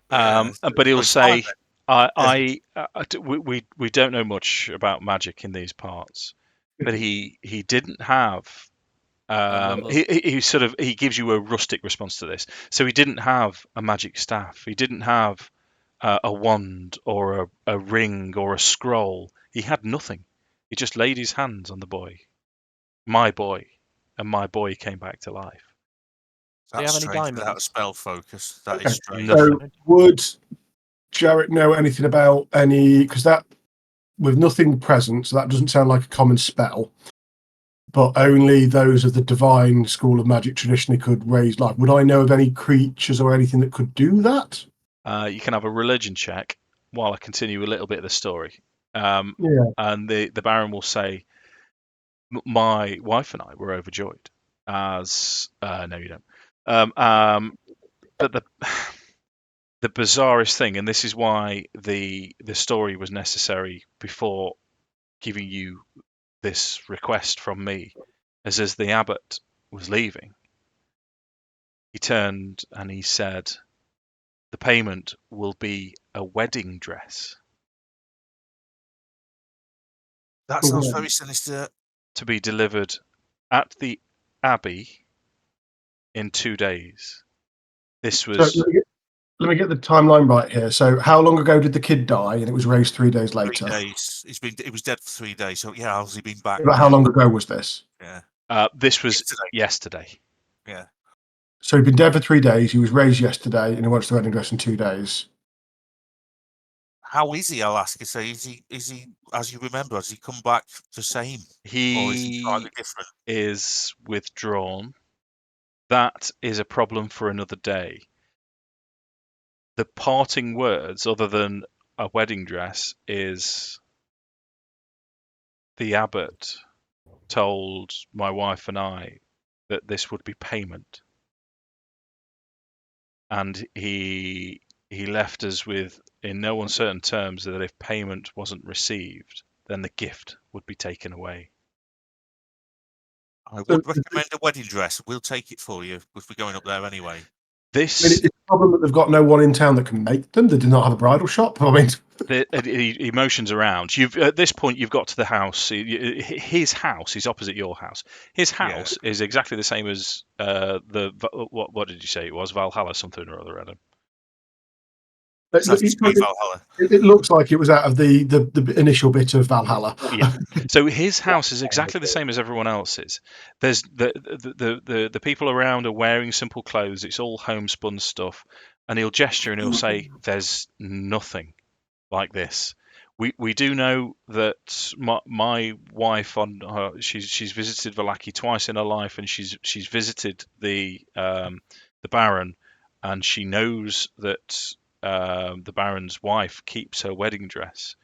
But he'll it's fine say, then. we don't know much about magic in these parts, but he didn't have. He gives you a rustic response to this. So he didn't have a magic staff. He didn't have a wand or a ring or a scroll. He had nothing. He just laid his hands on the boy, my boy, and my boy came back to life. Do you That's have any strange without diamonds? spell focus. That Okay. is strange. No. So would Jarek know anything about any, because that, with nothing present, so that doesn't sound like a common spell, but only those of the divine school of magic traditionally could raise life. Would I know of any creatures or anything that could do that? You can have a religion check while I continue a little bit of the story. Yeah. And the Baron will say, my wife and I were overjoyed as no, you don't. But the bizarrest thing, and this is why the story was necessary before giving you this request from me, is as the abbot was leaving, he turned and he said, the payment will be a wedding dress. That sounds very sinister. To be delivered at the Abbey in 2 days. This was So let me get the timeline right here. So how long ago did the kid die and it was raised 3 days 3 later? days. He was dead for 3 days. So yeah, how's he been back? But how long ago was this? Yeah. this was yesterday. Yeah. So he'd been dead for 3 days, he was raised yesterday, and he wants the wedding dress in 2 days. How is he? I'll ask you. So is he? As you remember? Has he come back the same? Or is he slightly different? Is withdrawn. That is a problem for another day. The parting words, other than a wedding dress, is the abbot told my wife and I that this would be payment. And he left us with, in no uncertain terms, that if payment wasn't received, then the gift would be taken away. I would recommend a wedding dress. We'll take it for you if we're going up there anyway. This it's a problem that they've got no one in town that can make them. They do not have a bridal shop. I mean, the emotions around. You've at this point you've got to the house. His house is opposite your house. His house is exactly the same as what did you say it was? Valhalla something or other, Adam. it looks like it was out of the initial bit of Valhalla. Yeah. So his house is exactly the same as everyone else's. There's the people around are wearing simple clothes. It's all homespun stuff, and he'll gesture and he'll say, "There's nothing like this." We do know that my wife she's visited Vallaki twice in her life, and she's visited the Baron, and she knows that the Baron's wife keeps her wedding dress.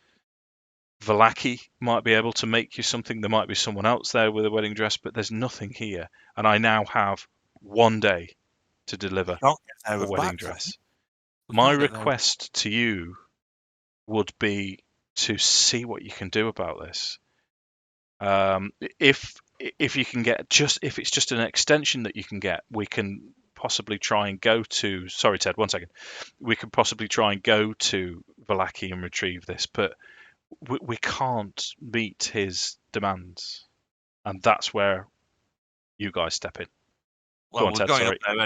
Vallaki might be able to make you something. There might be someone else there with a wedding dress, but there's nothing here. And I now have 1 day to deliver a wedding dress. My request to you would be to see what you can do about this. If you can get if it's just an extension that you can get, we can possibly try and go to. Sorry, Ted. 1 second. We could possibly try and go to Vallaki and retrieve this, but we can't meet his demands, and that's where you guys step in. Well, on, we're Ted, going sorry. up there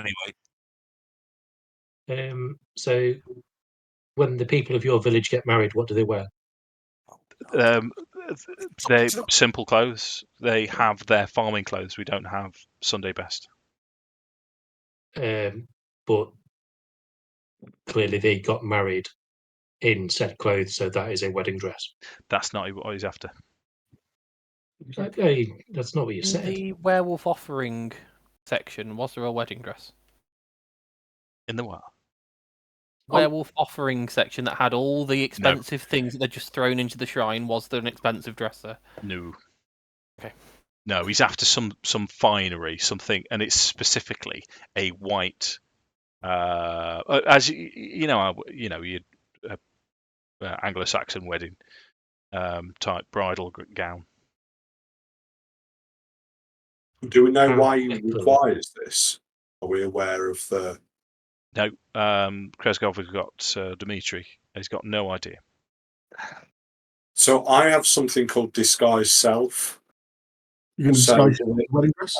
anyway. So, when the people of your village get married, what do they wear? They're simple clothes. They have their farming clothes. We don't have Sunday best. But clearly they got married in said clothes, so that is a wedding dress. That's not what he's after. Okay, that's not what you In said. the werewolf offering section, was there a wedding dress? In the what? Werewolf offering section that had all the expensive things that they're just thrown into the shrine. Was there an expensive dress there? No. Okay. No, he's after some finery, something, and it's specifically a white. As you know, Anglo-Saxon wedding type bridal gown. Do we know why he requires this? Are we aware of the? No, Krezk has got Dimitri. He's got no idea. So I have something called disguise self. You're going to disguise your wedding dress?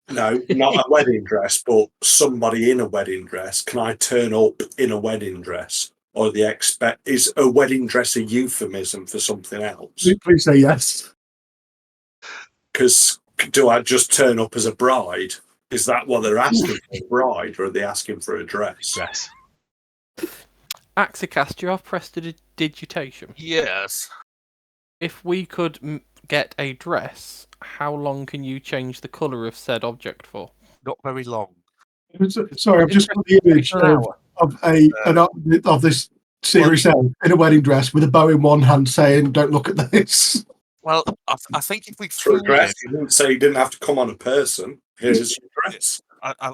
No, not a wedding dress, but somebody in a wedding dress. Can I turn up in a wedding dress? Or is a wedding dress a euphemism for something else? Please say yes. Because do I just turn up as a bride? Is that what they're asking for, a bride, or are they asking for a dress? Yes. Akxikas, do you have prestidigitation? Yes. If we could get a dress, how long can you change the colour of said object for? Not very long. Sorry, I've just got the image of this Series L in a wedding dress with a bow in one hand saying, "Don't look at this." Well, I think if we For a threw dress, it, you didn't say you didn't have to come on a person. Here's your dress. I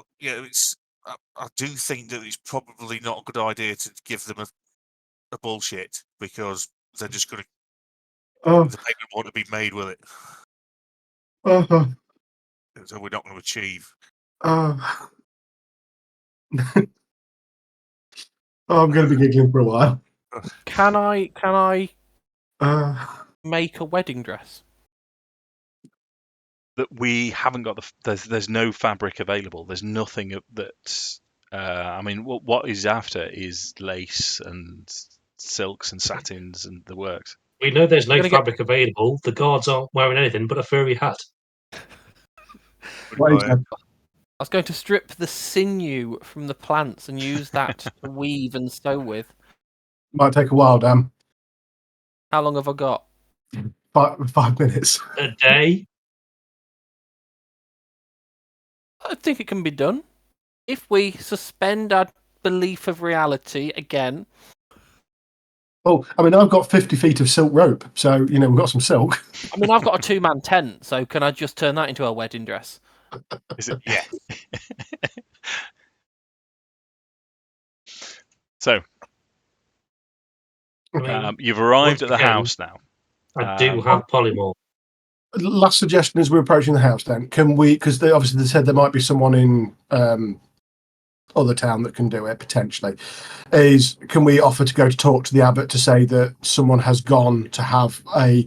do think that it's probably not a good idea to give them a bullshit, because they're just going to. The payment want to be made with it, so we're not going to achieve. I'm going to be giggling for a while. Can I make a wedding dress? That we haven't got there's no fabric available. There's nothing that. I mean, what he's after is lace and silks and satins and the works. We know there's no fabric available. The guards aren't wearing anything but a furry hat. I was going to strip the sinew from the plants and use that to weave and sew with. Might take a while, Dan. How long have I got? 5 minutes. A day? I think it can be done. If we suspend our belief of reality again. Oh, I mean, I've got 50 feet of silk rope, so, we've got some silk. I mean, I've got a 2-man tent, so can I just turn that into a wedding dress? Is it? Yeah. So, you've arrived at the house now. I do have polymorph. Last suggestion as we're approaching the house, then, can we, because obviously they said there might be someone in other town that can do it, potentially, can we offer to go to talk to the abbot to say that someone has gone to have a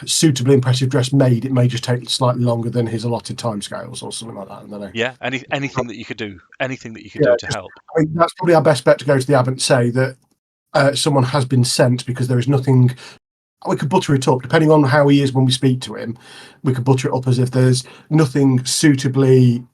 suitably impressive dress made? It may just take slightly longer than his allotted timescales or something like that. I don't know. Yeah, anything that you could do, do to help. I mean, that's probably our best bet, to go to the abbot and say that someone has been sent, because there is nothing. We could butter it up, depending on how he is when we speak to him. We could butter it up as if there's nothing suitably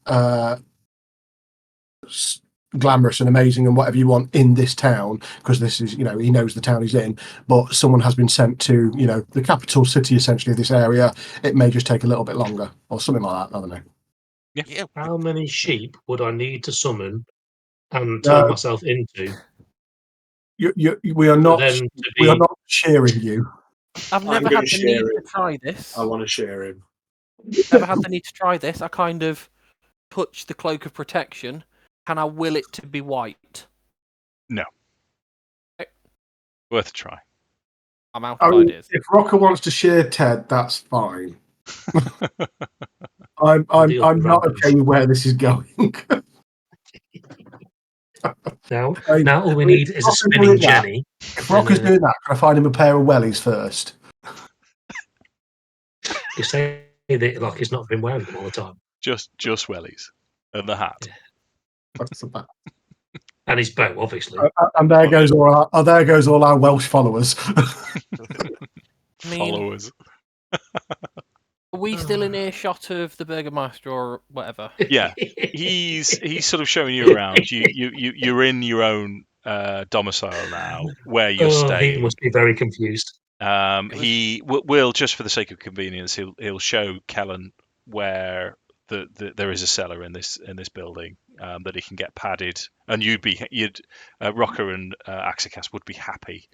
glamorous and amazing and whatever you want in this town, because this is, he knows the town he's in, but someone has been sent to, the capital city essentially of this area. It may just take a little bit longer or something like that. I don't know. Yeah. How many sheep would I need to summon and turn myself into? We are not sharing you. I've never had the need to try this. I want to share him. Never had the need to try this. I kind of touch the cloak of protection. Can I will it to be white? No. Okay. Worth a try. I'm out of ideas. If Rokkr wants to share Ted, that's fine. I'm not okay with where this is going. Now all we need is a spinning Jenny. If Rocker's doing that, can I find him a pair of wellies first? You say that like he's not been wearing them all the time. Just wellies and the hat. Yeah. And his bow, obviously. And there goes all our Welsh followers. Followers. Are we still in earshot of the Burgomaster or whatever? Yeah, he's sort of showing you around. You're in your own domicile now, where you're staying. He must be very confused. He will, just for the sake of convenience, he'll show Kellen where there is a cellar in this building that he can get padded, and Rokkr and Akxikas would be happy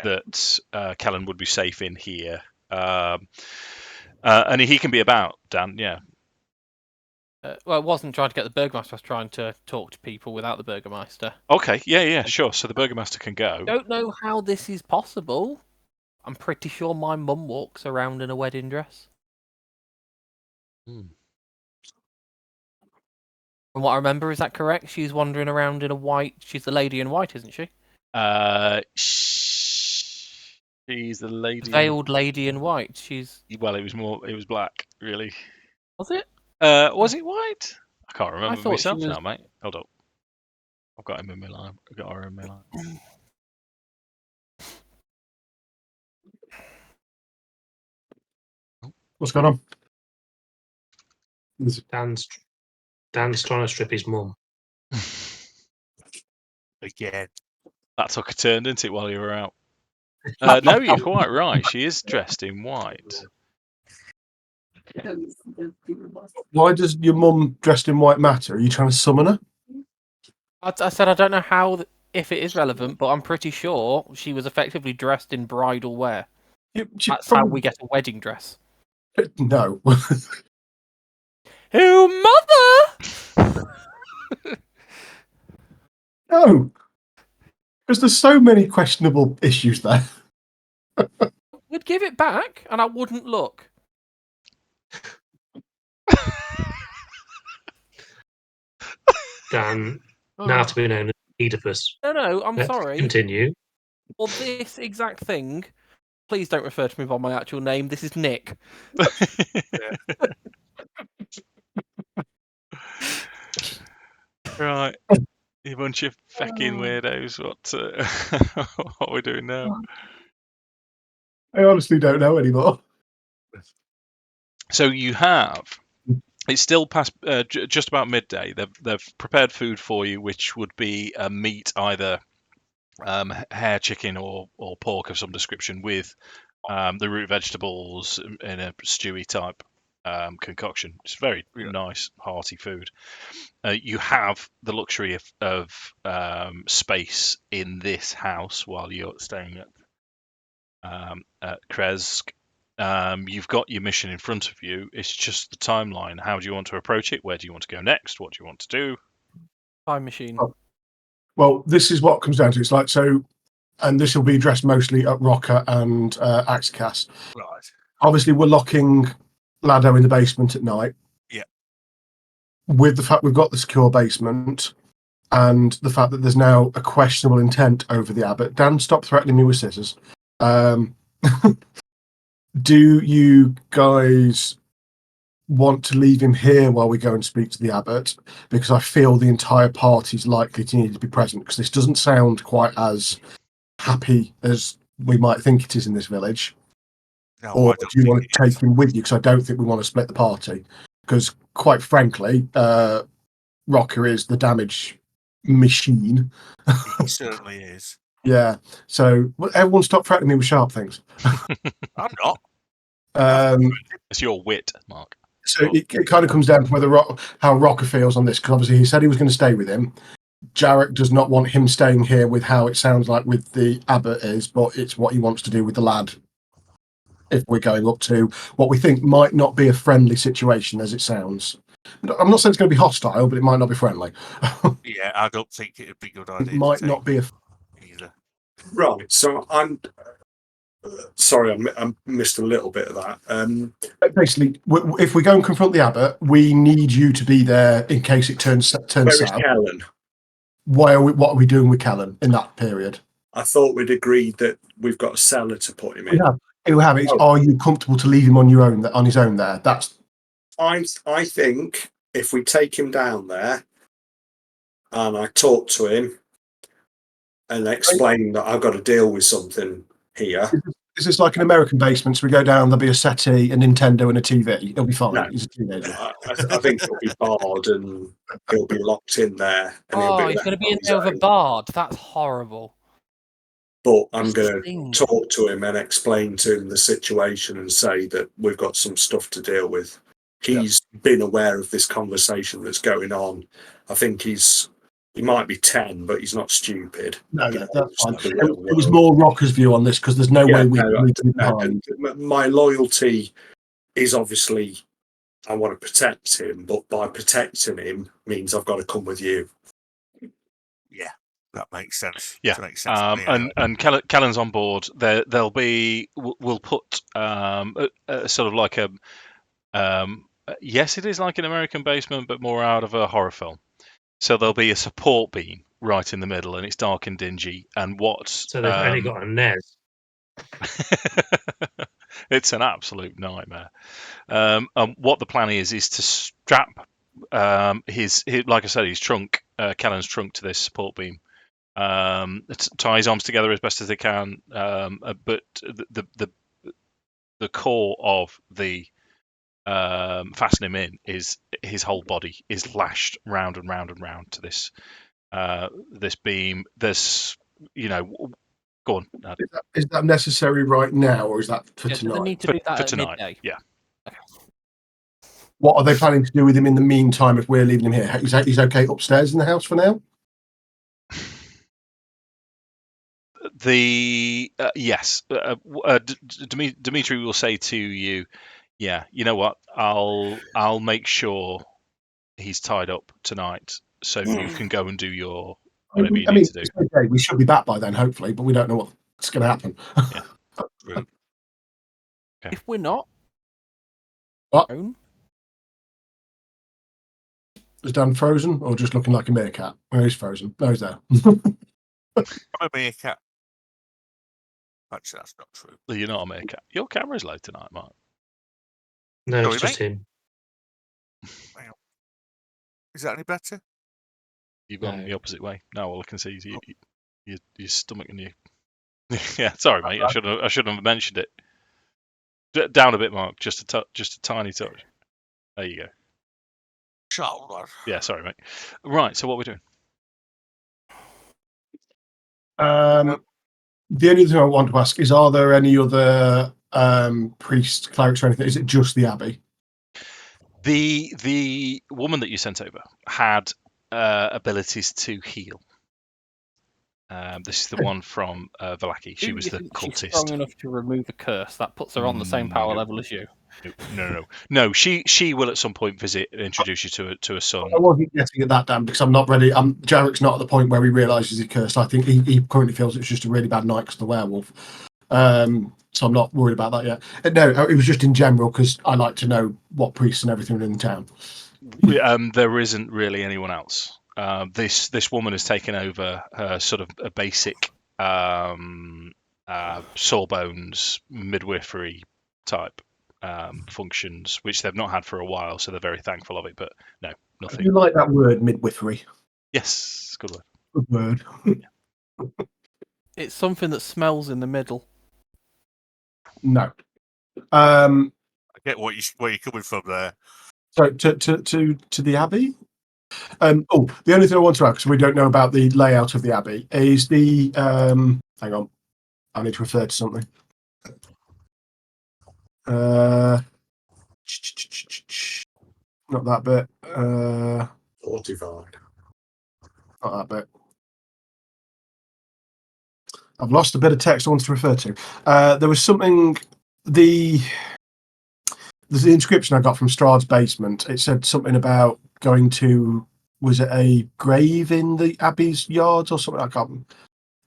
that Kellen would be safe in here, and he can be about, Dan. Yeah. Well, I wasn't trying to get the Burgomaster. I was trying to talk to people without the Burgomaster. Okay. Yeah. Sure. So the Burgomaster can go. I don't know how this is possible. I'm pretty sure my mum walks around in a wedding dress. From what I remember, is that correct? She's wandering around in a white. She's the lady in white, isn't she? She's the lady. Veiled lady in white. She's. Well, it was black, really. Was it? Was it white? I can't remember thought myself she was- now, mate. Hold up. I've got him in my line. I've got her in my line. What's going on? Dan's trying to strip his mum. Again. That took a turn, didn't it, while you were out? No, you're quite right. She is dressed in white. Why does your mum dressed in white matter? Are you trying to summon her? I said I don't know how if it is relevant, but I'm pretty sure she was effectively dressed in bridal wear. That's how we get a wedding dress. No. Oh, mother! No. Because there's so many questionable issues there. We'd give it back, and I wouldn't look. Dan, now to be known as Oedipus. No, I'm Let's sorry. Continue. For this exact thing, please don't refer to me by my actual name. This is Nick. Right. You bunch of fucking weirdos. What are we doing now? I honestly don't know anymore. So you have. It's still past just about midday. They've prepared food for you, which would be meat, either hare, chicken, or pork of some description, with the root vegetables in a stewy type concoction. It's very nice, hearty food. You have the luxury of space in this house while you're staying at Krezk. You've got your mission in front of you. It's just the timeline. How do you want to approach it? Where do you want to go next? What do you want to do? Time machine. Well, this is what comes down to. It's like, so, and this will be addressed mostly at Rokkr and Akxikas. Right. Obviously, we're locking Lado in the basement at night. Yeah. With the fact we've got the secure basement and the fact that there's now a questionable intent over the abbot. Dan, stop threatening me with scissors. Do you guys want to leave him here while we go and speak to the abbot? Because I feel the entire party's likely to need to be present, because this doesn't sound quite as happy as we might think it is in this village. No, Or I don't do you think want it to is. take him with you? Because I don't think we want to split the party. Because quite frankly, Rokkr is the damage machine. He certainly is. Yeah. So everyone stop threatening me with sharp things. I'm not. It's your wit, Mark. So it kind of comes down to how Rokkr feels on this, because obviously he said he was going to stay with him. Jarek does not want him staying here with how it sounds like with the abbot is, but it's what he wants to do with the lad. If we're going up to what we think might not be a friendly situation as it sounds. I'm not saying it's going to be hostile, but it might not be friendly. Yeah, I don't think it would be a good idea. It might to not take be a... either. Right. So I'm sorry, I missed a little bit of that. Basically, if we go and confront the abbot, we need you to be there in case it turns Where is south. Kellen? What are we doing with Kellen in that period? I thought we'd agreed that we've got a cellar to put him in. We have. It's, Oh. are you comfortable to leave him on your own, on his own there? That's. I think if we take him down there and I talk to him and explain that I've got to deal with something here. Is this like an American basement? So we go down, there'll be a settee, a Nintendo, and a TV. It'll be fine. No. He's a teenager. I think he'll be barred and he'll be locked in there. And He's going to be in there with a bard. That's horrible. But I'm going to talk to him and explain to him the situation and say that we've got some stuff to deal with. He's been aware of this conversation that's going on. I think he might be 10, but he's not stupid. No, that's fine. It was more Rokkr's view on this because there's no way we can leave him behind. My loyalty is obviously I want to protect him, but by protecting him means I've got to come with you. Yeah. That makes sense. Yeah, That makes sense and Kellen's on board. There'll be. We'll put sort of like a. Yes, it is like an American basement, but more out of a horror film. So there'll be a support beam right in the middle, and it's dark and dingy. And what? So they've only got a NES. It's an absolute nightmare. And what the plan is to strap his like I said, his trunk, Kellen's trunk, to this support beam. Tie his arms together as best as they can, but the core of the fasten him in is his whole body is lashed round and round and round to this this beam. There's go on. Is that necessary right now, or is that for tonight? Does it need to do that for at tonight? midday? Yeah. Okay. What are they planning to do with him in the meantime if we're leaving him here? He's okay upstairs in the house for now? Yes, Dimitri will say to you, yeah, you know what, I'll make sure he's tied up tonight so you can go and do your whatever you need to do. It's okay. We should be back by then, hopefully, but we don't know what's going to happen. Okay. If we're not, What? Is Dan frozen or just looking like a meerkat? Where he's frozen? No, he's there. I'm a meerkat. Actually, that's not true. You're not a meerkat. Your camera's low tonight, Mark. No, Sorry, it's just mate? him. Is that any better? You've gone No. the opposite way. No, all I can see is your stomach and you. Yeah, sorry, mate. I shouldn't have mentioned it. Down a bit, Mark. Just a tiny touch. There you go. Shoulder. Yeah, sorry, mate. Right. So what we're doing? The only thing I want to ask is: are there any other priests, clerics, or anything? Is it just the abbey? The woman that you sent over had abilities to heal. This is the one from Vallaki. She was the She's cultist. strong enough to remove a curse. That puts her on the same power level as you. No. She will at some point visit and introduce you to a son. I wasn't getting at that, Dan, because I'm not ready. Jarek's not at the point where he realises he's cursed. I think he currently feels it's just a really bad night because of the werewolf. So I'm not worried about that yet. No, it was just in general because I like to know what priests and everything are in the town. There isn't really anyone else. This woman has taken over her sort of a basic sawbones midwifery type functions, which they've not had for a while, so they're very thankful of it. But no, nothing. You like that word, midwifery? Yes, good word. Good word. It's something that smells in the middle. No. I get where you're coming from there. So to the abbey. The only thing I want to ask, because we don't know about the layout of the abbey, is the hang on, I need to refer to something. Not that bit. Fortified. Not that bit. I've lost a bit of text I wanted to refer to. There was something. There's the inscription I got from Strahd's basement. It said something about going to. Was it a grave in the abbey's yards or something? I can't.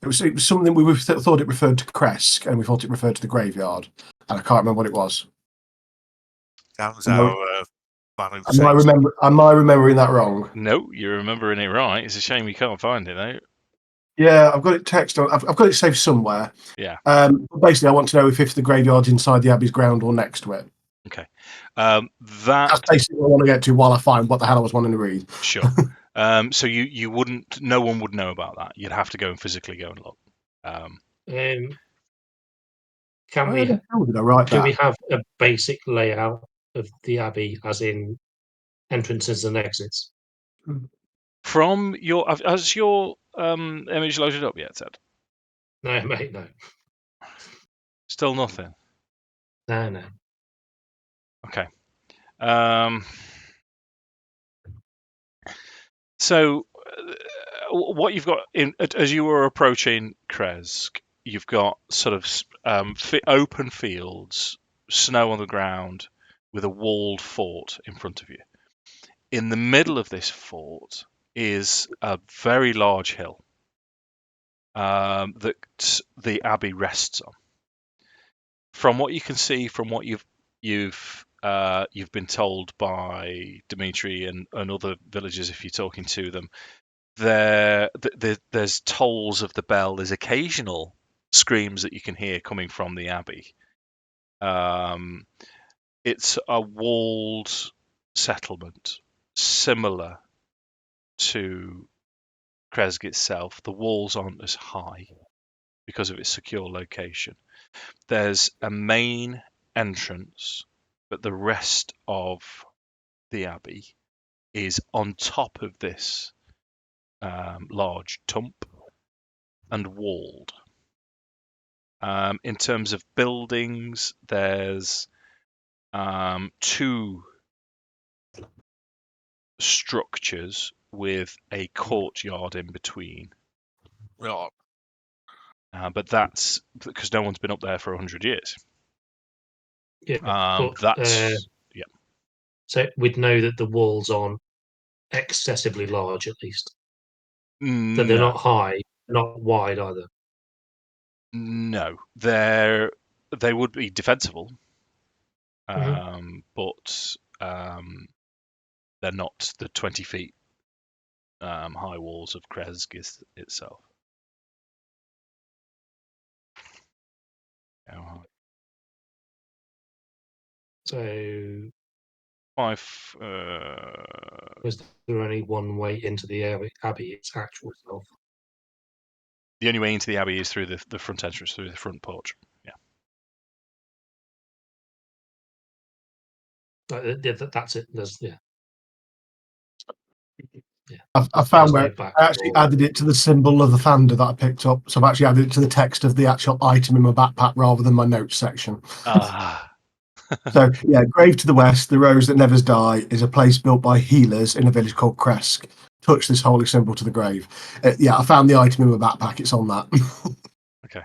It was something we thought it referred to Krezk, and we thought it referred to the graveyard, and I can't remember what it was. Dan's Am man who Am I remembering that wrong? No, you're remembering it right. It's a shame you can't find it, though. Yeah, I've got it text on. I've got it saved somewhere. Yeah. Basically, I want to know if the graveyard's inside the Abbey's ground or next to it. Okay. That's That basically what I want to get to while I find what the hell I was wanting to read. sure. So you wouldn't. No one would know about that. You'd have to go and physically go and look. Can we? How did I write Do that? we have a basic layout of the Abbey, as in entrances and exits? From your has your image loaded up yet, Ted? No, mate, no. Still nothing. No. Okay. So what you've got as you were approaching Krezk, you've got sort of open fields, snow on the ground, with a walled fort in front of you. In the middle of this fort is a very large hill that the abbey rests on. From what you can see, from what you've been told by Dimitri and other villagers, if you're talking to them, there's tolls of the bell. There's occasional screams that you can hear coming from the abbey. It's a walled settlement, similar to Krezk itself. The walls aren't as high because of its secure location. There's a main entrance, but the rest of the abbey is on top of this large tump and walled. In terms of buildings, there's 2 structures with a courtyard in between. Right. But that's because no one's been up there for 100 years. Yeah, That's yeah. So we'd know that the walls aren't excessively large, at least. That they're No, not high, not wide either. no, they would be defensible, but they're not the 20 feet high walls of Krezk itself. So Five. was there only one way into the Abbey, its actual self? The only way into the abbey is through the front entrance, through the front porch. Yeah. That's it. I found There's where no back I actually door. added it to the symbol of the thunder that I picked up. So I've actually added it to the text of the actual item in my backpack rather than my notes section. So yeah, grave to the west, the rose that nevers die, is a place built by healers in a village called Krezk. Touch this holy symbol to the grave. Yeah, I found the item in my backpack. It's on that. Okay.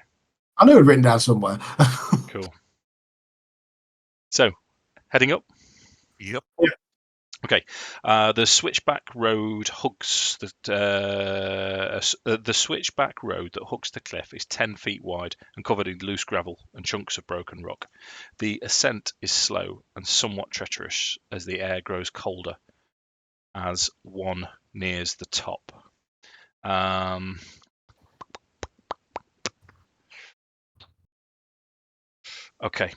I knew it written down somewhere. Cool. So, heading up. Yep. Okay. The switchback road hugs the switchback road that hugs the cliff is 10 feet wide and covered in loose gravel and chunks of broken rock. The ascent is slow and somewhat treacherous as the air grows colder as one nears the top. Okay.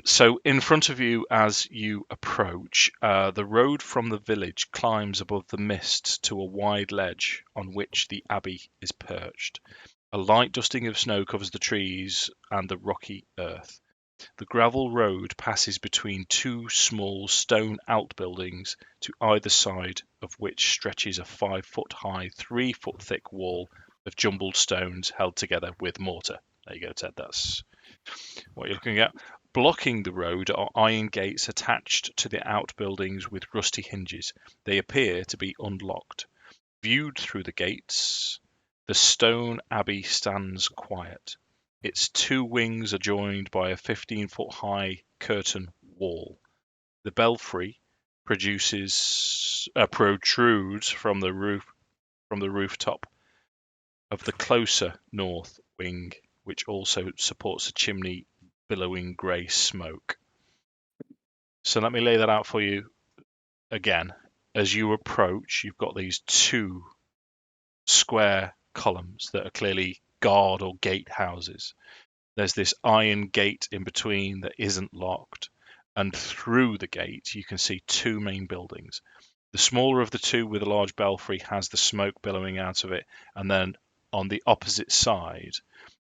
So in front of you as you approach, the road from the village climbs above the mist to a wide ledge on which the abbey is perched. A light dusting of snow covers the trees and the rocky earth. The gravel road passes between 2 small stone outbuildings to either side of which stretches a 5-foot high, 3-foot thick wall of jumbled stones held together with mortar. There you go, Ted. That's what you're looking at. Blocking the road are iron gates attached to the outbuildings with rusty hinges. They appear to be unlocked. Viewed through the gates, the stone abbey stands quiet. Its 2 wings are joined by a 15-foot high curtain wall. The belfry protrudes from the rooftop of the closer north wing, which also supports a chimney billowing grey smoke. So let me lay that out for you again. As you approach, you've got these 2 square columns that are clearly guard or gate houses. There's this iron gate in between that isn't locked, and through the gate you can see two main buildings. The smaller of the two with a large belfry has the smoke billowing out of it, and then on the opposite side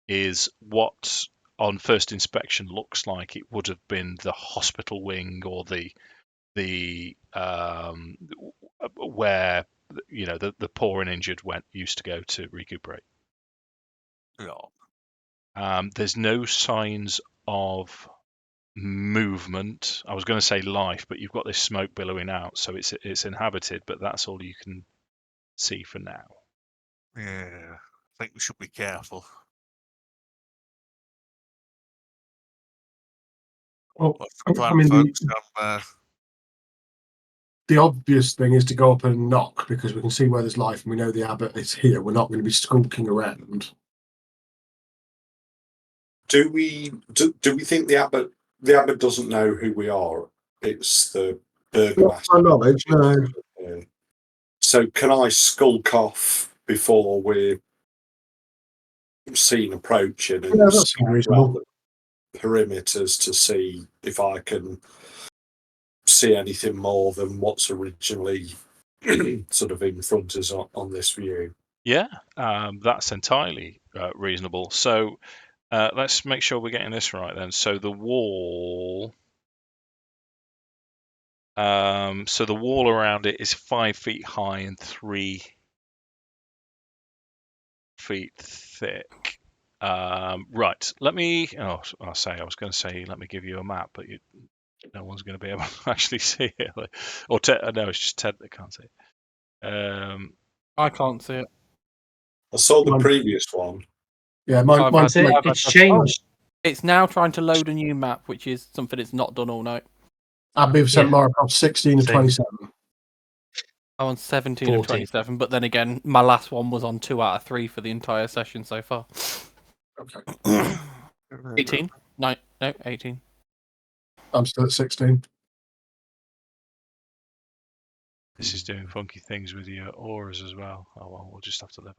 is what on first inspection looks like it would have been the hospital wing or the where the poor and injured used to go to recuperate. Yeah. There's no signs of movement. I was going to say life, but you've got this smoke billowing out, so it's inhabited, but that's all you can see for now. Yeah. I think we should be careful. Well, What's the plan, I mean, folks? the obvious thing is to go up and knock because we can see where there's life and we know the abbot is here. We're not going to be skulking around. Do we think the abbot doesn't know who we are? It's the burgomaster. Not my knowledge, no. So can I skulk off before we're seen approaching and that's scout reasonable. around the perimeters to see if I can see anything more than what's originally sort of in front of us on this view? Yeah, that's entirely reasonable. So let's make sure we're getting this right then. So the wall. So the wall around it is 5 feet high and 3 feet thick. Right. Let me. Oh, I was going to say let me give you a map, but no one's going to be able to actually see it. Or no, it's just Ted that can't see it. I can't see it. I saw the Mine- previous one. Yeah, I've mine's had- like, I've had It's to- changed. It's now trying to load a new map, which is something it's not done all night. Abby sent Yeah. Mark off 16 of Same. 27. I'm on 17 of 14. 27, but then again, my last one was on 2 out of 3 for the entire session so far. Okay. 18? No, 18. I'm still at 16. This is doing funky things with your auras as well. Oh well, we'll just have to live.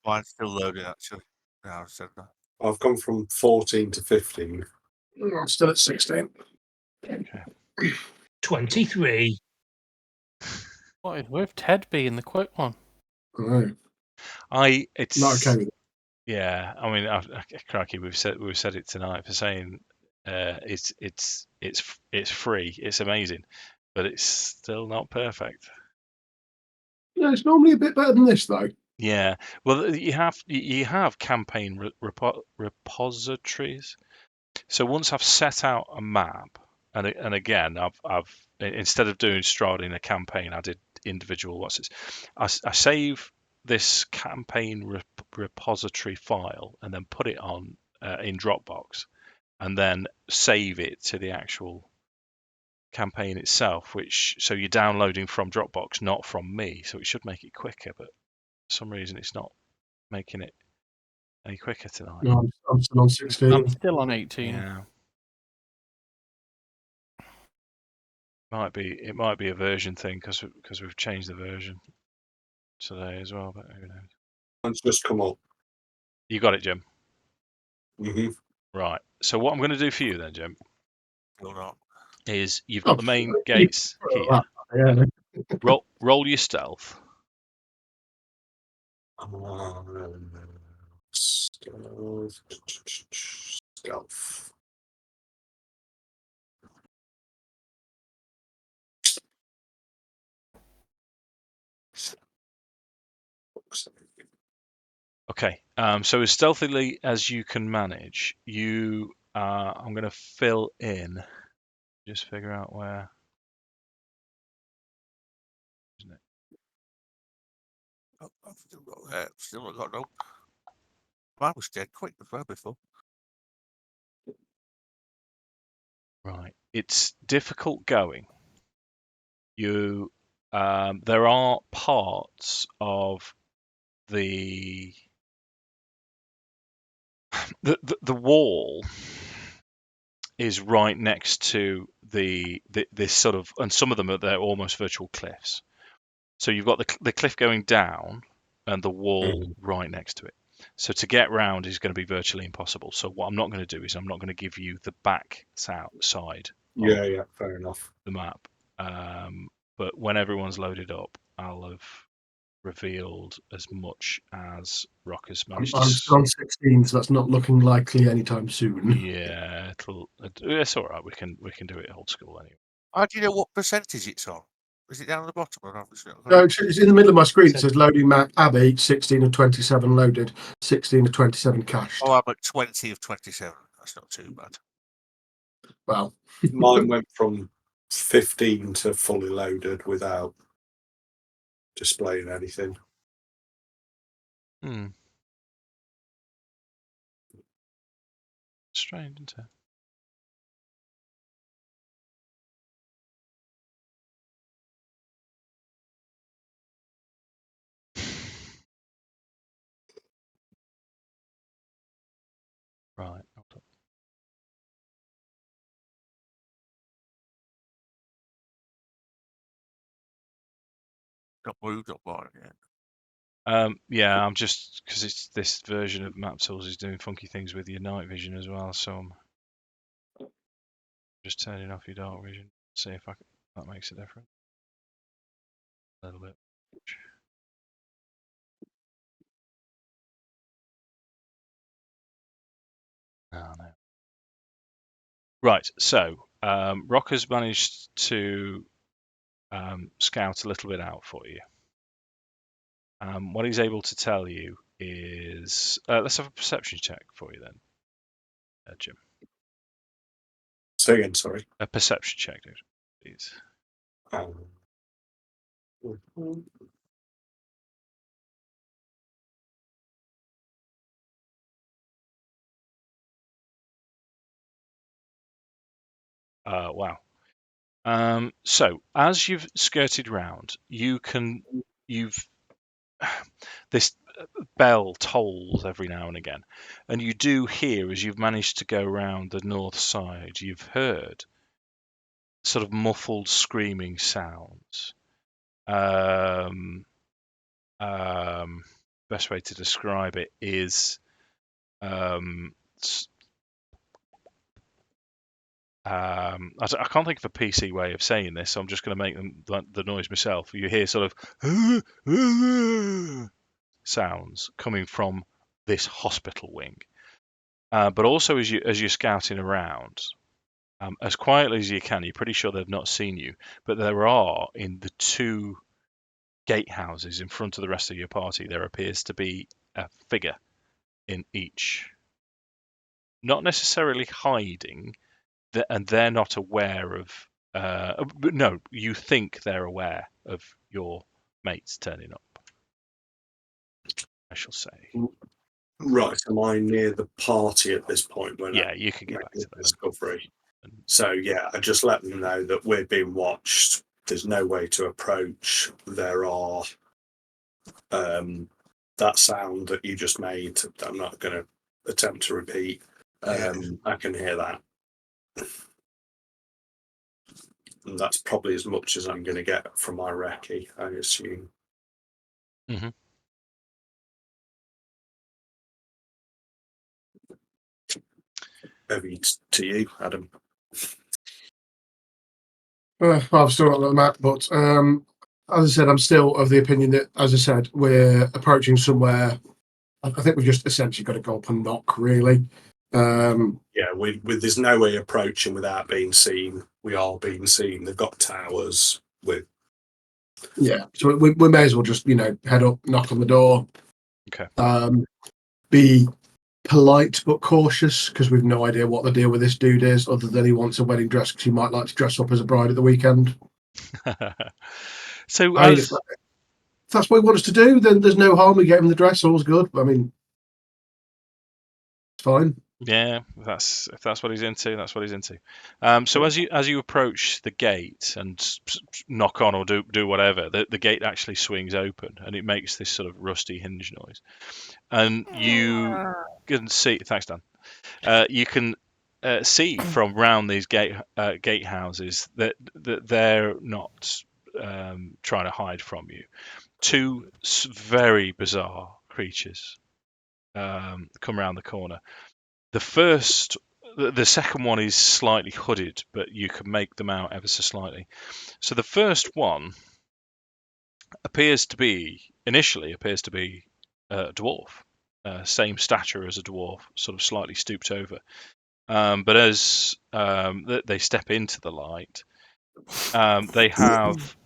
Mine's still loading, actually. Yeah, I said that. I've gone from 14 to 15. I'm still at 16. Okay. 23. What is with Ted being the quick one? Right. It's Not okay with it. Yeah, I mean, crikey, we've said it tonight for saying it's free, it's amazing, but it's still not perfect. Yeah, it's normally a bit better than this, though. Yeah, well, you have campaign repositories. So once I've set out a map, and again, I've instead of doing Strahd in a campaign, I did individual I save this campaign repository file and then put it on in Dropbox, and then save it to the actual campaign itself. So you're downloading from Dropbox, not from me. So it should make it quicker, but for some reason it's not making it any quicker tonight. No, I'm still on 16. I'm still on 18. Yeah. It might be a version thing because we've changed the version today as well, but who knows? Mine's just come up. You got it, Jim. Mm-hmm. Right. So what I'm going to do for you then, Jim, Still not. is you've got the main Oh, gates here. Yeah. Roll your stealth. Stealth. Okay. So as stealthily as you can manage, I'm going to fill in. Just figure out where. Isn't it? Oh, I've still not got no. Mine was dead quick as well before. Right. It's difficult going. There are parts of the wall is right next to this sort of, and some of them they're almost virtual cliffs. So you've got the cliff going down, and the wall right next to it. So to get round is going to be virtually impossible. So what I'm not going to do is I'm not going to give you the back side Yeah, fair enough. the map. But when everyone's loaded up, I'll have revealed as much as Rokkr's managed I'm still on 16, so that's not looking likely anytime soon. Yeah, it's all right. We can do it old school anyway. How do you know what percentage it's on? Is it down at the bottom? Or not? No, it's in the middle of my screen. It says loading map Abbey, 16 of 27 loaded, 16 of 27 cached. Oh, I'm at 20 of 27. That's not too bad. Well, Mine went from 15 to fully loaded without displaying anything. Strange, isn't it? Right. Not moved up by it yet. Yeah, I'm just because it's this version of Map Tools is doing funky things with your night vision as well. So I'm just turning off your dark vision. See if that makes a difference. A little bit. Oh, no. Right. So Rokkr's managed to scout a little bit out for you. What he's able to tell you is let's have a perception check for you then, Jim. Say again, sorry. A perception check, dude, please. Wow. So as you've skirted round, this bell tolls every now and again, and you do hear as you've managed to go round the north side, you've heard sort of muffled screaming sounds. Best way to describe it is I can't think of a PC way of saying this, so I'm just going to make the noise myself. You hear sort of sounds coming from this hospital wing, but also as you're scouting around, as quietly as you can, you're pretty sure they've not seen you, but there are in the two gatehouses in front of the rest of your party, there appears to be a figure in each, not necessarily hiding, and they're not aware of. But no, you think they're aware of your mates turning up. I shall say. Right, am I near the party at this point? Yeah, you can get back to them. Discovery. So yeah, I just let them know that we're being watched. There's no way to approach. There are that sound that you just made that I'm not going to attempt to repeat. I can hear that. And that's probably as much as I'm going to get from my recce, I assume. Mm-hmm. Over to you, Adam. I've still not got the map, but as I said, I'm still of the opinion that, as I said, we're approaching somewhere. I think we've just essentially got to go up and knock, really. Yeah, there's no way approaching without being seen. We are being seen. They've got towers with. Yeah, so we may as well just head up, knock on the door. Okay. Be polite but cautious because we've no idea what the deal with this dude is, other than he wants a wedding dress because he might like to dress up as a bride at the weekend. So if that's what he wants to do, then there's no harm. We get him the dress, all's good. I mean, it's fine. Yeah, if that's what he's into, that's what he's into. So as you approach the gate and knock on or do whatever, the gate actually swings open and it makes this sort of rusty hinge noise, and you can see. Thanks, Dan. You can see from round these gatehouses that they're not trying to hide from you. two very bizarre creatures come around the corner. The second one is slightly hooded, but you can make them out ever so slightly. So the first one initially appears to be a dwarf, same stature as a dwarf, sort of slightly stooped over. But as they step into the light, they have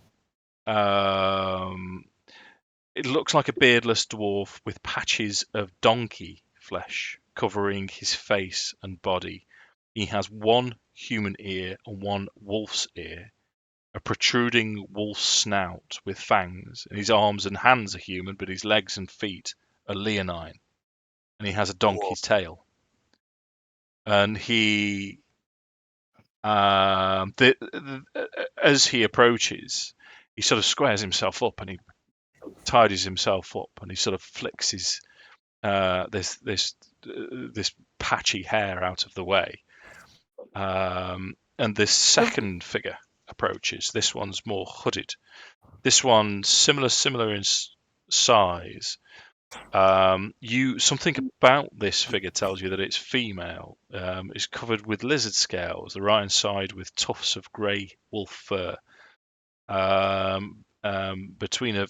it looks like a beardless dwarf with patches of donkey flesh covering his face and body. He has one human ear and one wolf's ear, a protruding wolf's snout with fangs, and his arms and hands are human, but his legs and feet are leonine, and he has a donkey's tail. And he, as he approaches, he sort of squares himself up and he tidies himself up, and he sort of flicks his this patchy hair out of the way. And this second figure approaches. This one's more hooded. This one's similar in size. Something about this figure tells you that it's female. It's covered with lizard scales, the right hand side with tufts of grey wolf fur. Between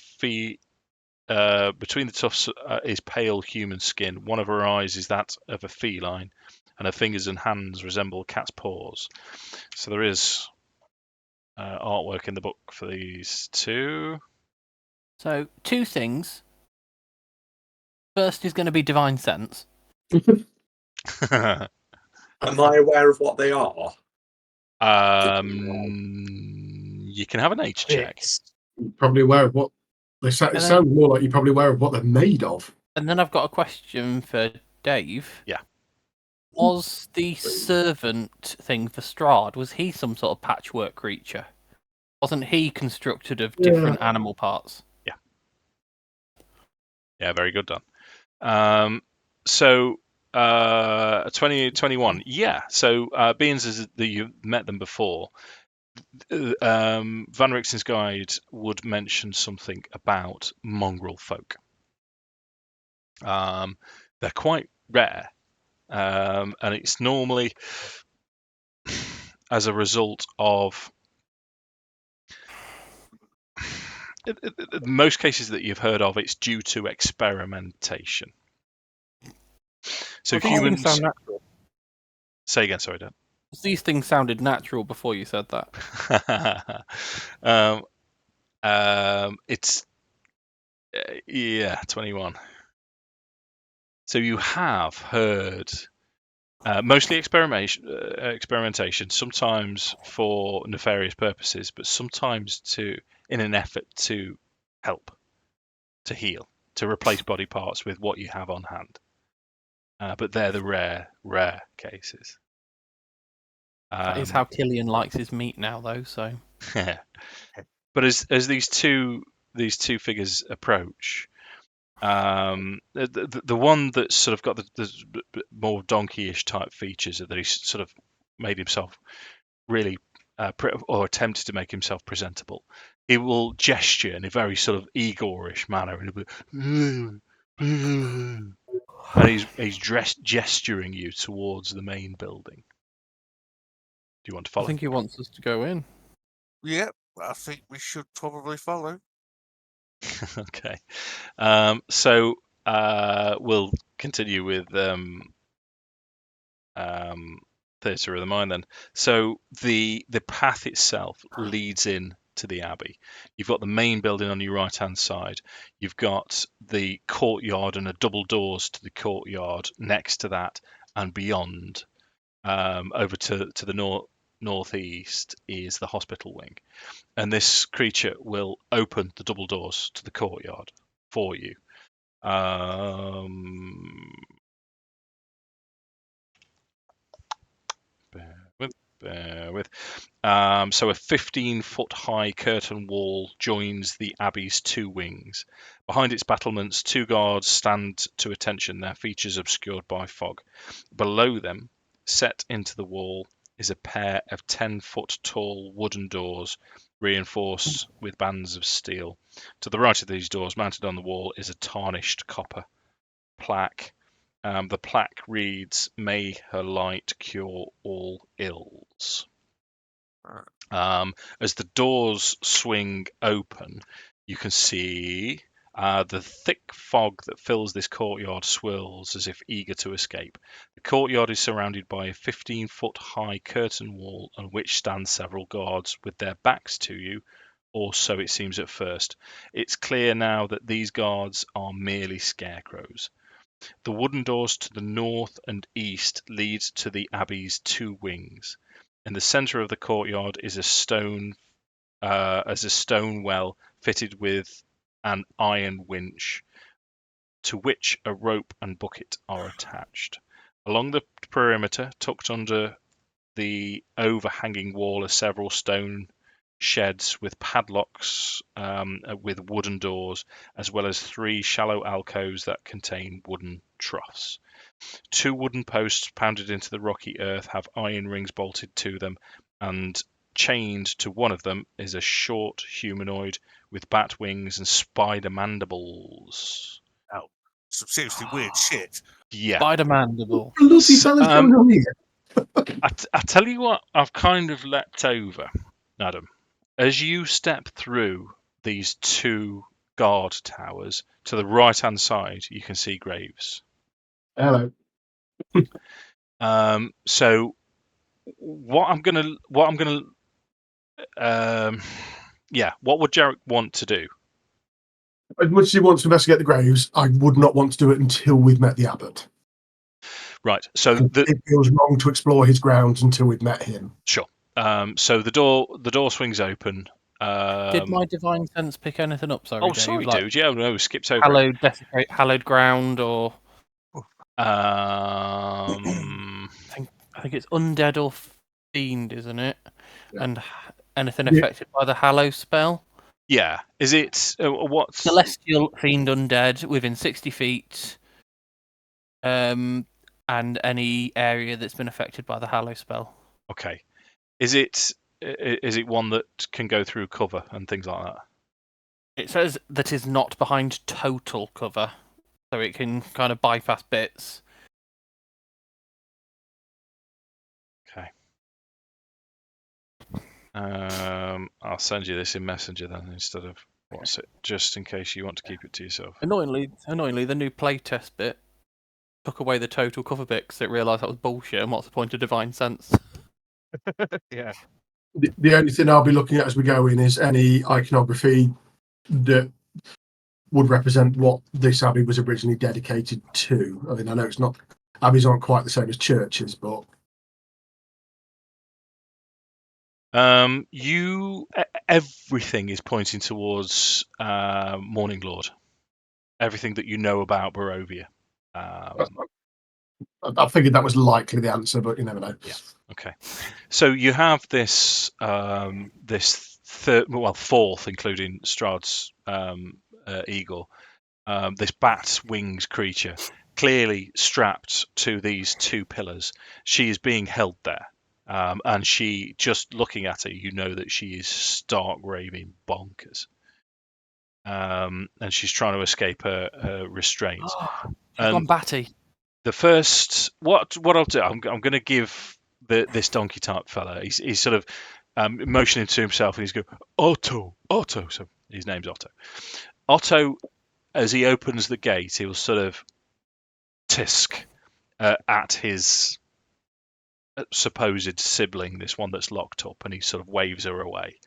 the tufts is pale human skin. One of her eyes is that of a feline, and her fingers and hands resemble cat's paws. So there is artwork in the book for these two. So, two things. First is going to be Divine Sense. Am I aware of what they are? You can have an H check. Probably aware of what they sound. It sounds more like you're probably aware of what they're made of. And then I've got a question for Dave. Yeah. Was the servant thing for Strahd, was he some sort of patchwork creature? Wasn't he constructed of different animal parts? Yeah, very good done. So 2021. Yeah. So being as that you met them before, Van Rixen's guide would mention something about mongrel folk. They're quite rare, and it's normally as a result of in most cases that you've heard of, it's due to experimentation. So humans sound natural. Say again, sorry, Dan. These things sounded natural before you said that. It's 21. So you have heard mostly experimentation, sometimes for nefarious purposes, but sometimes in an effort to help, to heal, to replace body parts with what you have on hand. But they're the rare cases. That is how Killian likes his meat now, though. So, but as these two figures approach, the one that's sort of got the more donkey-ish type features that he's sort of made himself really or attempted to make himself presentable. He will gesture in a very sort of Igor-ish manner, and he's gesturing you towards the main building. Do you want to follow? I think he wants us to go in. Yeah, I think we should probably follow. Okay. So we'll continue with Theatre of the Mind then. So the path itself leads in to the Abbey. You've got the main building on your right hand side. You've got the courtyard and a double doors to the courtyard next to that and beyond. Over to the northeast is the hospital wing, and this creature will open the double doors to the courtyard for you. Bear with. So a 15-foot high curtain wall joins the Abbey's two wings. Behind its battlements, two guards stand to attention, their features obscured by fog. Below them, set into the wall, is a pair of 10-foot tall wooden doors reinforced with bands of steel. To the right of these doors, mounted on the wall, is a tarnished copper plaque. The plaque reads, "May her light cure all ills." As the doors swing open, you can see the thick fog that fills this courtyard swirls as if eager to escape. The courtyard is surrounded by a 15-foot high curtain wall on which stand several guards with their backs to you, or so it seems at first. It's clear now that these guards are merely scarecrows. The wooden doors to the north and east lead to the abbey's two wings. In the centre of the courtyard is a stone well fitted with an iron winch, to which a rope and bucket are attached. Along the perimeter, tucked under the overhanging wall, are several stone sheds with padlocks with wooden doors, as well as 3 shallow alcoves that contain wooden troughs. 2 wooden posts pounded into the rocky earth have iron rings bolted to them, and chained to one of them is a short humanoid with bat wings and spider mandibles. Oh, some seriously weird shit. Yeah. Spider Mandible. Bloody fella's going on here. I tell you what I've kind of leapt over, Adam. As you step through these 2 guard towers, to the right-hand side, you can see graves. Hello. So what would Jarek want to do? As much as he wants to investigate the graves, I would not want to do it until we've met the abbot. Right. So It feels wrong to explore his grounds until we've met him. Sure. So the door swings open. Did my divine sense pick anything up? Sorry, Oh, Dave? sorry, Like dude. Yeah, no, skipped over. hallowed, desecrate, hallowed ground, or I I think it's undead or fiend, isn't it? Yeah. And anything Yeah. affected by the hallow spell. Yeah. Is it what's Celestial, fiend, undead within 60 feet. And any area that's been affected by the hallow spell. okay? Is it one that can go through cover and things like that? It says that is not behind total cover, so it can kind of bypass bits. Okay. I'll send you this in Messenger then instead of what's it, just in case you want to keep it to yourself. Annoyingly, the new playtest bit took away the total cover bit because it realised that was bullshit. And what's the point of divine sense? Yeah. The only thing I'll be looking at as we go in is any iconography that would represent what this abbey was originally dedicated to. I mean, I know it's not, abbeys aren't quite the same as churches, but everything is pointing towards Morning Lord. Everything that you know about Barovia. I figured that was likely the answer, but you never know. Yeah. Okay. So you have this fourth, including Strahd's eagle, this bat's wings creature, clearly strapped to these 2 pillars. She is being held there. And she, just looking at her, you know that she is stark raving bonkers. And she's trying to escape her restraints. She's gone batty. The first, what I'll do, I'm going to give this donkey type fella. He's sort of motioning to himself, and he's going, Otto. So his name's Otto. Otto, as he opens the gate, he will sort of tisk at his supposed sibling, this one that's locked up, and he sort of waves her away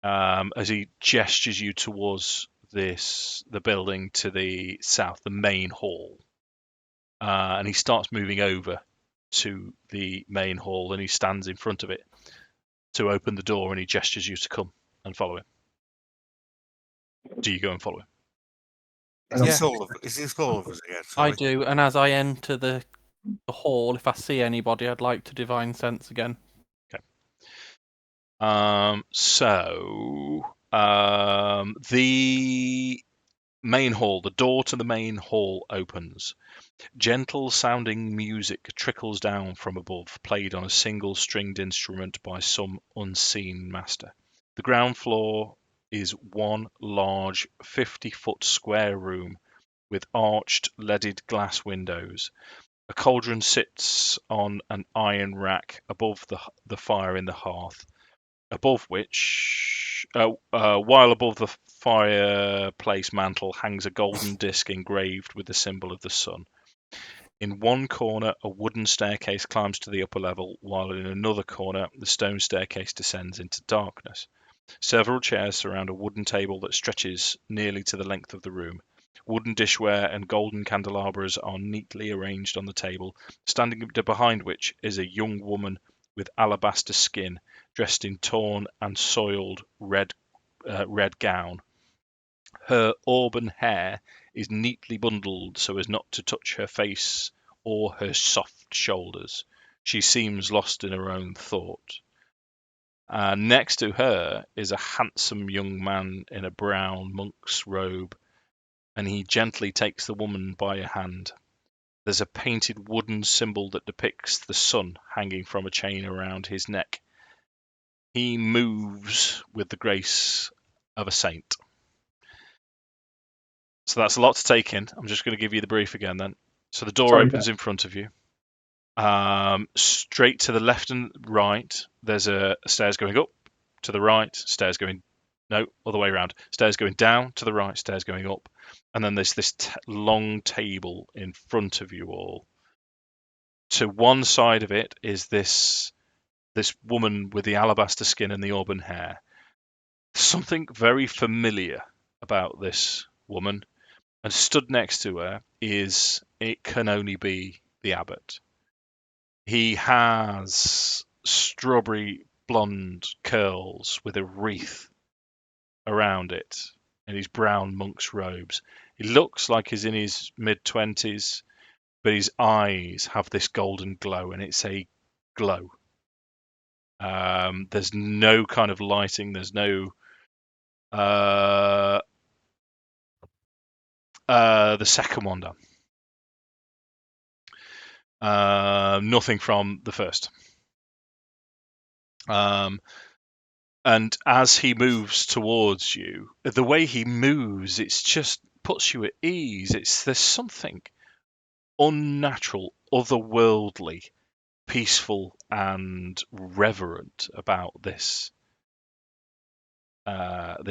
as he gestures you towards the building to the south, the main hall. And he starts moving over to the main hall, and he stands in front of it to open the door, and he gestures you to come and follow him. Do you go and follow him? Is this all of us again? I Sorry. do, and as I enter the hall, if I see anybody, I'd like to divine sense again. Okay. The main hall, the door to the main hall opens. Gentle sounding music trickles down from above, played on a single stringed instrument by some unseen master. The ground floor is one large 50-foot square room with arched leaded glass windows. A cauldron sits on an iron rack above the fire in the hearth, above which, while above the fireplace mantle hangs a golden disc engraved with the symbol of the sun. In one corner, a wooden staircase climbs to the upper level, while in another corner, the stone staircase descends into darkness. Several chairs surround a wooden table that stretches nearly to the length of the room. Wooden dishware and golden candelabras are neatly arranged on the table, standing behind which is a young woman with alabaster skin, dressed in torn and soiled red gown. Her auburn hair is neatly bundled so as not to touch her face or her soft shoulders. She seems lost in her own thought. Next to her is a handsome young man in a brown monk's robe, and he gently takes the woman by a hand. There's a painted wooden symbol that depicts the sun hanging from a chain around his neck. He moves with the grace of a saint. So that's a lot to take in. I'm just going to give you the brief again then. So the door opens in front of you. Straight to the left and right, there's a stairs going up. To the right, stairs going... No, other way around. Stairs going down. To the right, stairs going up. And then there's this long table in front of you all. To one side of it is this woman with the alabaster skin and the auburn hair. Something very familiar about this woman. And stood next to her it can only be the abbot. He has strawberry blonde curls with a wreath around it in his brown monk's robes. He looks like he's in his mid-20s, but his eyes have this golden glow, and it's a glow. There's no kind of lighting. There's no... the second one done. Nothing from the first. And as he moves towards you, the way he moves, it's just puts you at ease. There's something unnatural, otherworldly, peaceful, and reverent about this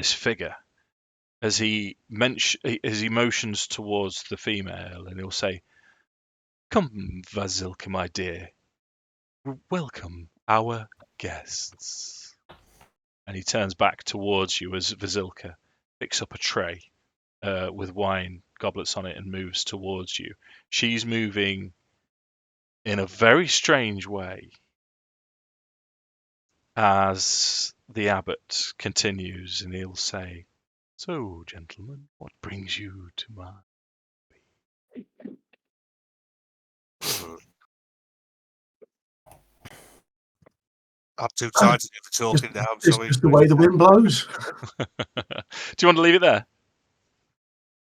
figure. As he motions towards the female, and he'll say, "Come, Vasilka, my dear. Welcome our guests." And he turns back towards you as Vasilka picks up a tray with wine goblets on it and moves towards you. She's moving in a very strange way as the abbot continues, and he'll say, "So, gentlemen, what brings you to my..." I'm too tired to for talking now. I'm It's sorry. just the way the wind blows. Do you want to leave it there?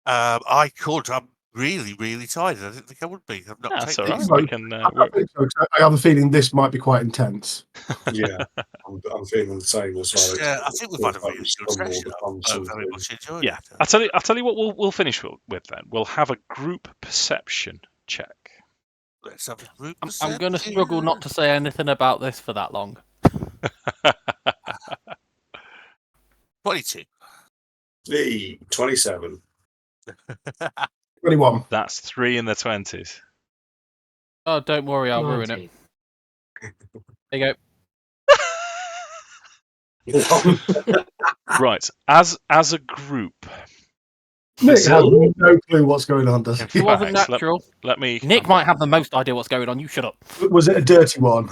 I could. I'm really, really tired. I didn't think I would be. I've not That's all taken right. these. We can. I think so, 'cause I have a feeling this might be quite intense. Yeah, I'm feeling the same as well. Yeah, I think we've had a really good session. I've very much enjoyed Yeah, it. I'll tell you what we'll finish with then. We'll have a group perception check. Let's have a group I'm going to perception. struggle not to say anything about this for that long. 22. 27. 21. That's 3 in the 20s. Oh, don't worry, I'll ruin 19. it. There you go. Right, as a group, Nick has Vasil- no clue what's going on, does in he? It wasn't fact, natural. let me. Nick might have the most idea what's going on. You shut up. Was it a dirty one?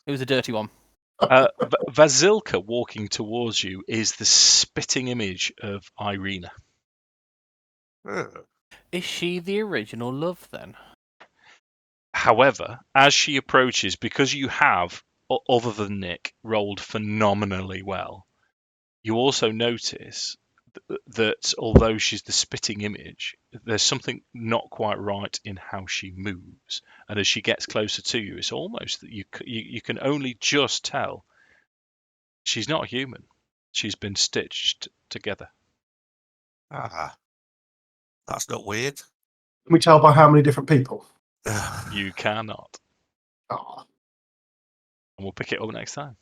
It was a dirty one. Vasilka walking towards you is the spitting image of Irina. Is she the original love then? However, as she approaches, because you have, other than Nick, rolled phenomenally well, you also notice that although she's the spitting image, there's something not quite right in how she moves. And as she gets closer to you, it's almost that you can only just tell she's not human. She's been stitched together. Ah, that's not weird. Can we tell by how many different people? You cannot. Oh. And we'll pick it up next time.